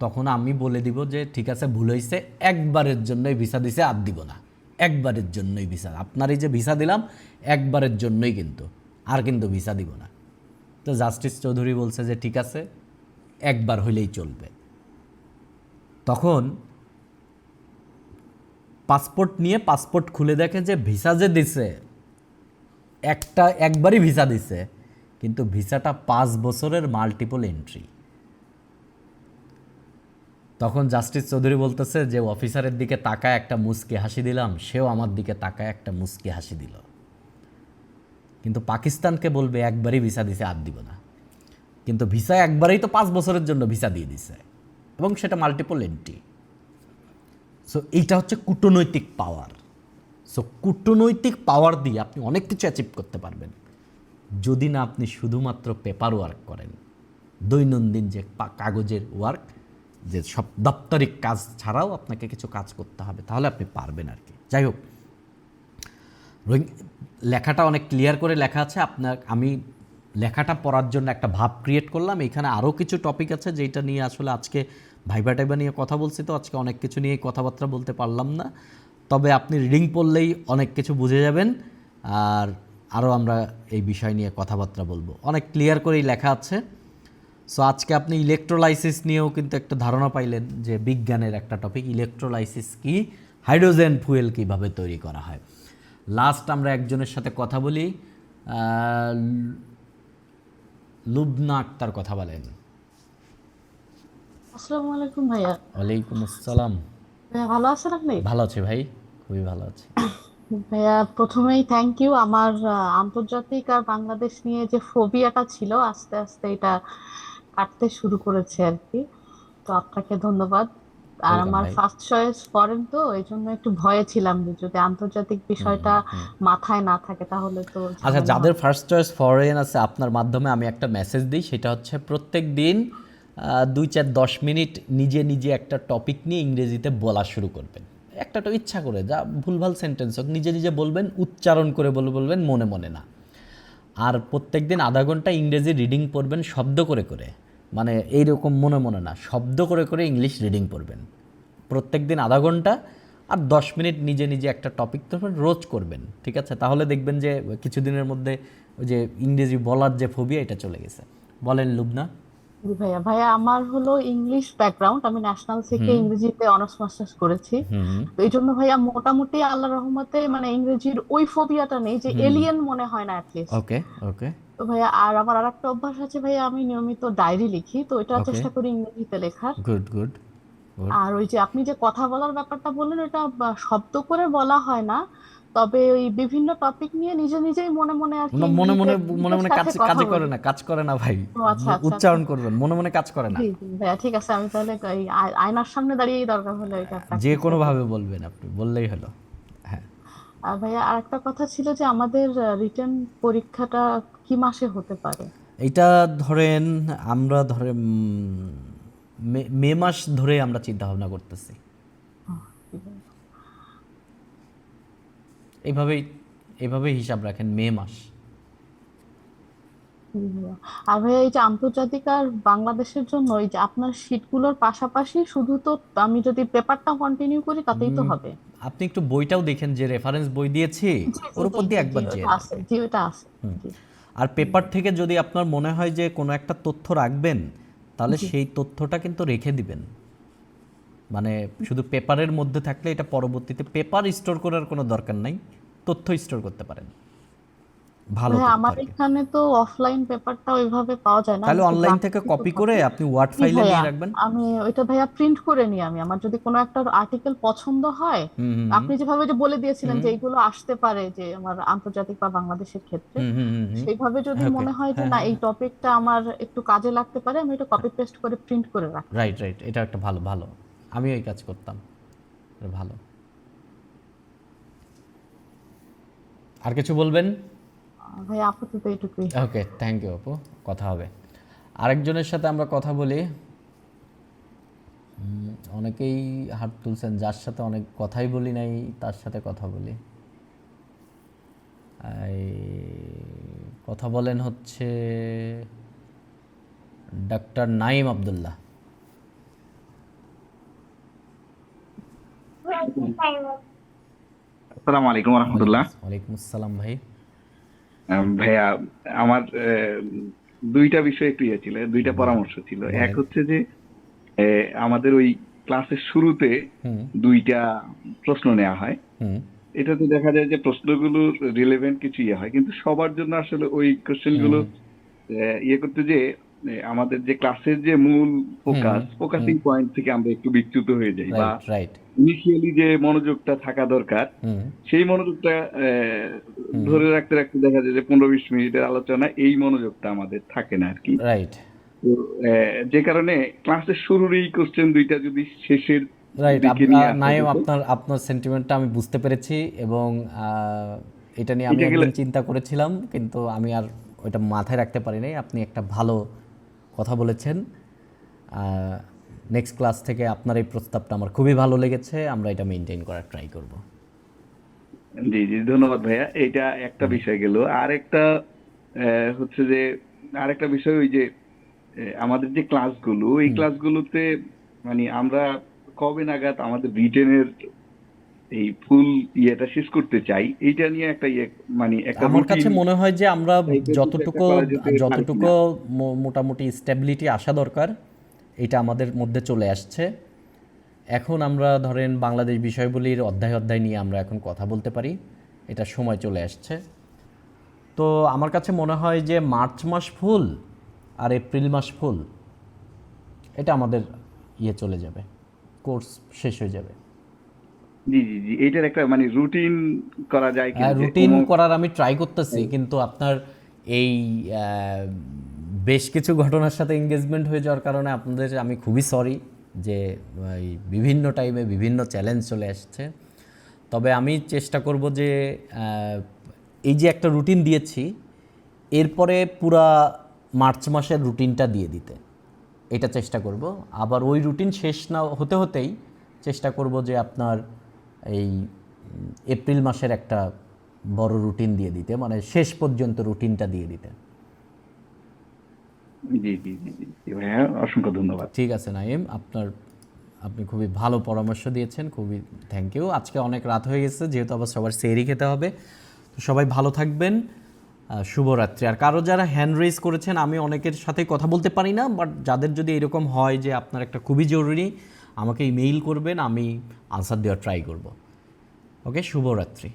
তখন আমি বলে দিব যে ঠিক আছে, ভুল হয়েছে, একবারের জন্যই ভিসা দিছে, আর দিব না, একবারের জন্যই ভিসা, আপনার এই যে ভিসা দিলাম একবারের জন্যই, কিন্তু আর কিন্তু ভিসা দিব না। তো জাস্টিস চৌধুরী বলছে যে ঠিক আছে, একবার হইলেই চলবে। তখন পাসপোর্ট নিয়ে পাসপোর্ট খুলে দেখে যে ভিসা যে দিছে একবারই ভিসা দিছে, কিন্তু ভিসাটা 5 বছরের মাল্টিপল এন্ট্রি। তখন জাস্টিস চৌধুরী বলতেছে যে অফিসারের দিকে তাকায় একটা মুচকি হাসি দিলাম, সেও আমার দিকে তাকায় একটা মুচকি হাসি দিল। কিন্তু পাকিস্তানকে বলবে একবারই ভিসা দিছে, আর দিব না, কিন্তু ভিসা একবারেই তো 5 বছরের জন্য ভিসা দিয়ে দিছে, এবং সেটা মাল্টিপল এন্ট্রি। সো এইটা হচ্ছে কূটনৈতিক পাওয়ার। সো কূটনৈতিক পাওয়ার দিয়ে আপনি অনেক কিছু অ্যাচিভ করতে পারবেন, যদি না আপনি শুধুমাত্র পেপার ওয়ার্ক করেন, দৈনন্দিন যে কাগজের ওয়ার্ক, যে সব দাপ্তরিক কাজ ছাড়াও আপনাকে কিছু কাজ করতে হবে, তাহলে আপনি পারবেন আর কি। যাই হোক, লেখাটা অনেক ক্লিয়ার করে লেখা আছে। আমি লেখাটা পড়ার জন্য একটা ভাব ক্রিয়েট করলাম। এখানে আরও কিছু টপিক আছে যেটা নিয়ে আসলে আজকে ভাইবা টাইবা নিয়ে কথা বলছি, তো আজকে অনেক কিছু নিয়ে কথাবার্তা বলতে পারলাম না। তবে আপনি রিডিং পড়লেই অনেক কিছু বুঝে যাবেন, আর আরও আমরা এই বিষয় নিয়ে কথাবার্তা বলবো। অনেক ক্লিয়ার করেই লেখা আছে। সো আজকে আপনি ইলেকট্রোলাইসিস নিয়েও কিন্তু একটা ধারণা পাইলেন, যে বিজ্ঞানের একটা টপিক ইলেকট্রোলাইসিস কি, হাইড্রোজেন ফুয়েল কিভাবে তৈরি করা হয়। লাস্ট আমরা একজনের সাথে কথা বলি, লুবনা আক্তার কথা বলেন। আসসালামু আলাইকুম ভাইয়া। ওয়ালাইকুম আসসালাম। ভাইয়া ভালো আছেন আপনি? ভালো আছি ভাই, খুবই ভালো আছি। ভাইয়া প্রথমেই থ্যাংক ইউ। আমার আন্তর্জাতিক আর বাংলাদেশ নিয়ে যে ফোবিয়াটা ছিল আস্তে আস্তে এটা কাটতে শুরু করেছে আর কি, তো আপনাকে ধন্যবাদ। আর ওয়েলকাম আমার ভাই। ফার্স্ট চয়েস ফরেন, তো এই জন্য একটু ভয়ে ছিলাম যে যদি আন্তর্জাতিক বিষয়টা মাথায় না থাকে তাহলে তো আচ্ছা, ঝামেলা যাদের হবে। ফার্স্ট চয়েস ফরেন আছে, আপনার মাধ্যমে আমি একটা মেসেজ দিই, সেটা হচ্ছে প্রত্যেক দিন 2-4-10 মিনিট নিজে নিজে একটা টপিক নিয়ে ইংরেজিতে বলা শুরু করবেন। একটা তো ইচ্ছা করে, যা ভুলভাল সেন্টেন্স হোক নিজে নিজে বলবেন, উচ্চারণ করে বলবেন, মনে মনে না। আর প্রত্যেক দিন আধা ঘন্টা ইংরেজি রিডিং পড়বেন, শব্দ করে করে, মানে এইরকম মনে মনে না, শব্দ করে করে ইংলিশ রিডিং পড়বেন প্রত্যেক দিন আধা ঘন্টা। আর 10 মিনিট নিজে নিজে একটা টপিক ধরবেন, রোজ করবেন, ঠিক আছে? তাহলে দেখবেন যে কিছুদিনের মধ্যে ওই যে ইংরেজি বলার যে ফোবিয়া, এটা চলে গেছে। বলেন লুবনা। জি ভাইয়া। ভাইয়া আমার হলো ইংলিশ ব্যাকগ্রাউন্ড, আমি ন্যাশনাল থেকে ইংরেজিতে অনার্স মাস্টার্স করেছি। তো এই জন্য ভাইয়া মোটামুটি আল্লাহর রহমতে মানে ইংরেজির ওই ফোবিয়াটা নেই, যে এলিয়েন মনে হয় না অ্যাটলিস্ট। ওকে ওকে তো ভাইয়া আর আমার আরেকটা অভ্যাস আছে ভাইয়া, আমি নিয়মিত ডায়েরি লিখি, তো এটা ওকে, চেষ্টা করি ইংরেজিতে লেখার। Good good good. আর ওই যে আপনি যে কথা বলার ব্যাপারটা বললেন, এটা শব্দ করে বলা হয় না, তবে ওই বিভিন্ন টপিক নিয়ে নিজে নিজেই মনে মনে আর কি মনে মনে মনে নিজের মনে সাথে কাজ কথা কাজে করে বলি। না, কাজ করে না ভাই, ও আচ্ছা আচ্ছা আচ্ছা। উচ্চারণ করবেন, মনে মনে কাজ করে না। জি জি ভাইয়া, ঠিক আছে, আমি তাহলে এই আয়নার সামনে দাঁড়িয়েই দরকার হলে এটা যে প্র্যাকটিসটা করি। কোনোভাবে বলবেন, আপনি বললেই হলো। হ্যাঁ, আর ভাইয়া আরেকটা কথা ছিল যে আমাদের রিটেন পরীক্ষাটা কি মাসে হতে পারে? এইটা ধরেন আমরা ধরে মে মাস ধরে আমরা চিন্তা ভাবনা করতেছি। এইভাবেই এইভাবেই হিসাব রাখেন, মে মাস। জি ভাইয়া। আর ভাইয়া এই যে আন্তর্জাতিক আর বাংলাদেশের জন্য এই যে আপনার শীটগুলোর পাশাপাশি শুধু তো আমি যদি পেপারটা কন্টিনিউ করি তাতেই তো হবে। আপনি একটু বইটাও দেখেন, যে রেফারেন্স বই দিয়েছি জি জি ওর জি উপর দিয়ে জি জি একবার যেয়ে ওটা আছে, দেখেন। জি ওটা আছে। জি আর পেপার থেকে যদি আপনার মনে হয় যে কোনো একটা তথ্য রাখবেন, তাহলে জি সেই তথ্যটা কিন্তু রেখে দিবেন। মানে শুধু পেপারের মধ্যে থাকলে এটা পরবর্তীতে পেপার স্টোর করার কোনো দরকার নাই, তথ্য স্টোর করতে পারেন, ভালো ভাইয়া তথ্য আমার আর কি। এখানে তো অফলাইন পেপারটা ওইভাবে পাওয়া যায় না, আমি তাহলে একটু অনলাইন গ্রামের থেকে দিকে কপি করে থাকি। আপনি ওয়ার্ড জি ফাইলে ভাইয়া, নিয়ে রাখবেন। আমি ওইটা ভাইয়া প্রিন্ট করে নিই। আমি আমার যদি কোনো একটা আর্টিকেল পছন্দ হয়, হুম হুম আপনি যেভাবে যে বলে দিয়েছিলেন হুম যে এইগুলো আসতে পারে যে আমার আন্তর্জাতিক বা বাংলাদেশের ক্ষেত্রে, হুম হুম হুম হুম। সেইভাবে যদি ওকে, মনে হয় যে হ্যাঁ না হ্যাঁ এই হ্যাঁ, টপিকটা আমার একটু কাজে লাগতে পারে, আমি এটা কপি পেস্ট করে প্রিন্ট করে রাখি। রাইট রাইট, এটা একটা ভালো ভালো, আমি এই কাজ করতাম, এটা ভালো। আর কিছু বলবেন? ভাইয়া আপাতত এটুকুই। ওকে, থ্যাংক ইউ আপু, কথা হবে। আরেকজনের সাথে আমরা কথা বলি। অনেকেই হাত তুলছেন, যার সাথে অনেক কথাই বলি নাই তার সাথে কথা বলি। এই কথা বলেন হচ্ছে ডাক্তার নাইম আব্দুল্লাহ। আসসালামু আলাইকুম রহমতুল্লাহ। ওয়ালাইকুম আসসালাম ভাই। ভাইয়া, আমার দুইটা বিষয় একটু ইয়ে ছিল, দুইটা বলেন পরামর্শ ছিল। এক বলেন। হচ্ছে যে আমাদের ওই ক্লাসের শুরুতে হুম দুইটা প্রশ্ন নেওয়া হয়। হুম এটাতে দেখা যায় যে প্রশ্নগুলোর রিলেভেন্ট কিছু ইয়ে হয়, কিন্তু সবার জন্য আসলে ওই কোশ্চেন হুম গুলো ইয়ে করতে যে আমাদের যে ক্লাসের যে মূল হুম হুম, ফোকাসিং পয়েন্ট থেকে আমরা একটু বিচ্যুত হয়ে যাই, বা রাইট রাইট। ইনিশিয়ালি যে মনোযোগটা থাকা দরকার হুম সেই মনোযোগটা হুম, ধরে রাখতে রাখতে দেখা যায় যে 15-20 মিনিটের আলোচনা এই মনোযোগটা আমাদের থাকে না আর কি। রাইট তো যে কারণে ক্লাসের শুরুর এই কোশ্চেন দুইটা যদি শেষের রাইট। দিকে নিয়ে আসা নাইম, যেত, আপনার আপনার সেন্টিমেন্টটা আমি বুঝতে পেরেছি, এবং এটা নিয়ে আমি এটা গেলে একদিন চিন্তা করেছিলাম, কিন্তু আমি আর ওইটা মাথায় রাখতে পারি নাই। আপনি একটা ভালো কথা বলেছেন। নেক্সট ক্লাস থেকে আপনার এই প্রস্তাবটা আমার খুবই ভালো লেগেছে, আমরা এটা মেনটেন করার ট্রাই করব। জি জি, ধন্যবাদ ভাইয়া। এটা একটা বিষয় গেল। আরেকটা হচ্ছে যে আরেকটা বিষয় ওই যে আমাদের যে ক্লাসগুলো, এই ক্লাসগুলোতে মানে আমরা কবে নাগাদ আমাদের রিটেনের এই ফুল ইয়েটা শেষ করতে চাই, এইটা নিয়ে একটা ইয়ে মানে একটা আমার কাছে রুটিন মনে হয় যে আমরা টাইপের কিছু একটা যতটুকু করা যেতে পারে যতটুকু কিনা। মোটামুটি স্টেবিলিটি আসা দরকার, এটা আমাদের মধ্যে চলে আসছে। এখন আমরা ধরেন বাংলাদেশ বিষয়গুলির অধ্যায় অধ্যায় নিয়ে আমরা এখন কথা বলতে পারি, এটা সময় চলে আসছে। তো আমার কাছে মনে হয় যে মার্চ মাস ফুল আর এপ্রিল মাস ফুল, এটা আমাদের ইয়ে চলে যাবে, কোর্স শেষ হয়ে যাবে। জি জি জি, এইটার একটা মানে রুটিন করা যায় কিনা, যে রুটিন অমুক। করার আমি ট্রাই করতেছি, কিন্তু আপনার এই বেশ কিছু ঘটনার সাথে এঙ্গেজমেন্ট হয়ে যাওয়ার কারণে আপনাদের আমি খুবই সরি যে এই বিভিন্ন টাইমে বিভিন্ন চ্যালেঞ্জ চলে আসছে। তবে আমি চেষ্টা করব যে এই যে একটা রুটিন দিয়েছি, এরপরে পুরা মার্চ মাসের রুটিনটা দিয়ে দিতে, এটা চেষ্টা করব। আবার ওই রুটিন শেষ না হতে হতেই চেষ্টা করব যে আপনার এই এপ্রিল মাসের একটা বড় রুটিন দিয়ে দিতে, মানে শেষ পর্যন্ত রুটিনটা দিয়ে দিতে। জি জি জি জি জি ভাইয়া, অসংখ্য ধন্যবাদ। ঠিক আছে নাইম, আপনি খুবই ভালো পরামর্শ দিয়েছেন, খুবই থ্যাংক ইউ। আজকে অনেক রাত হয়ে গেছে, যেহেতু আবার সবার সেহরি খেতে হবে। তো সবাই ভালো থাকবেন, শুভরাত্রি। আর কারো যারা হ্যান্ড রেজ করেছেন, আমি অনেকের সাথে কথা বলতে পারি না, বাট যাদের যদি এরকম হয় যে আপনার একটা খুবই জরুরি, আমাকে ইমেইল করবেন, আমি আনসার দেওয়ার ট্রাই করব। ওকে, শুভরাত্রি।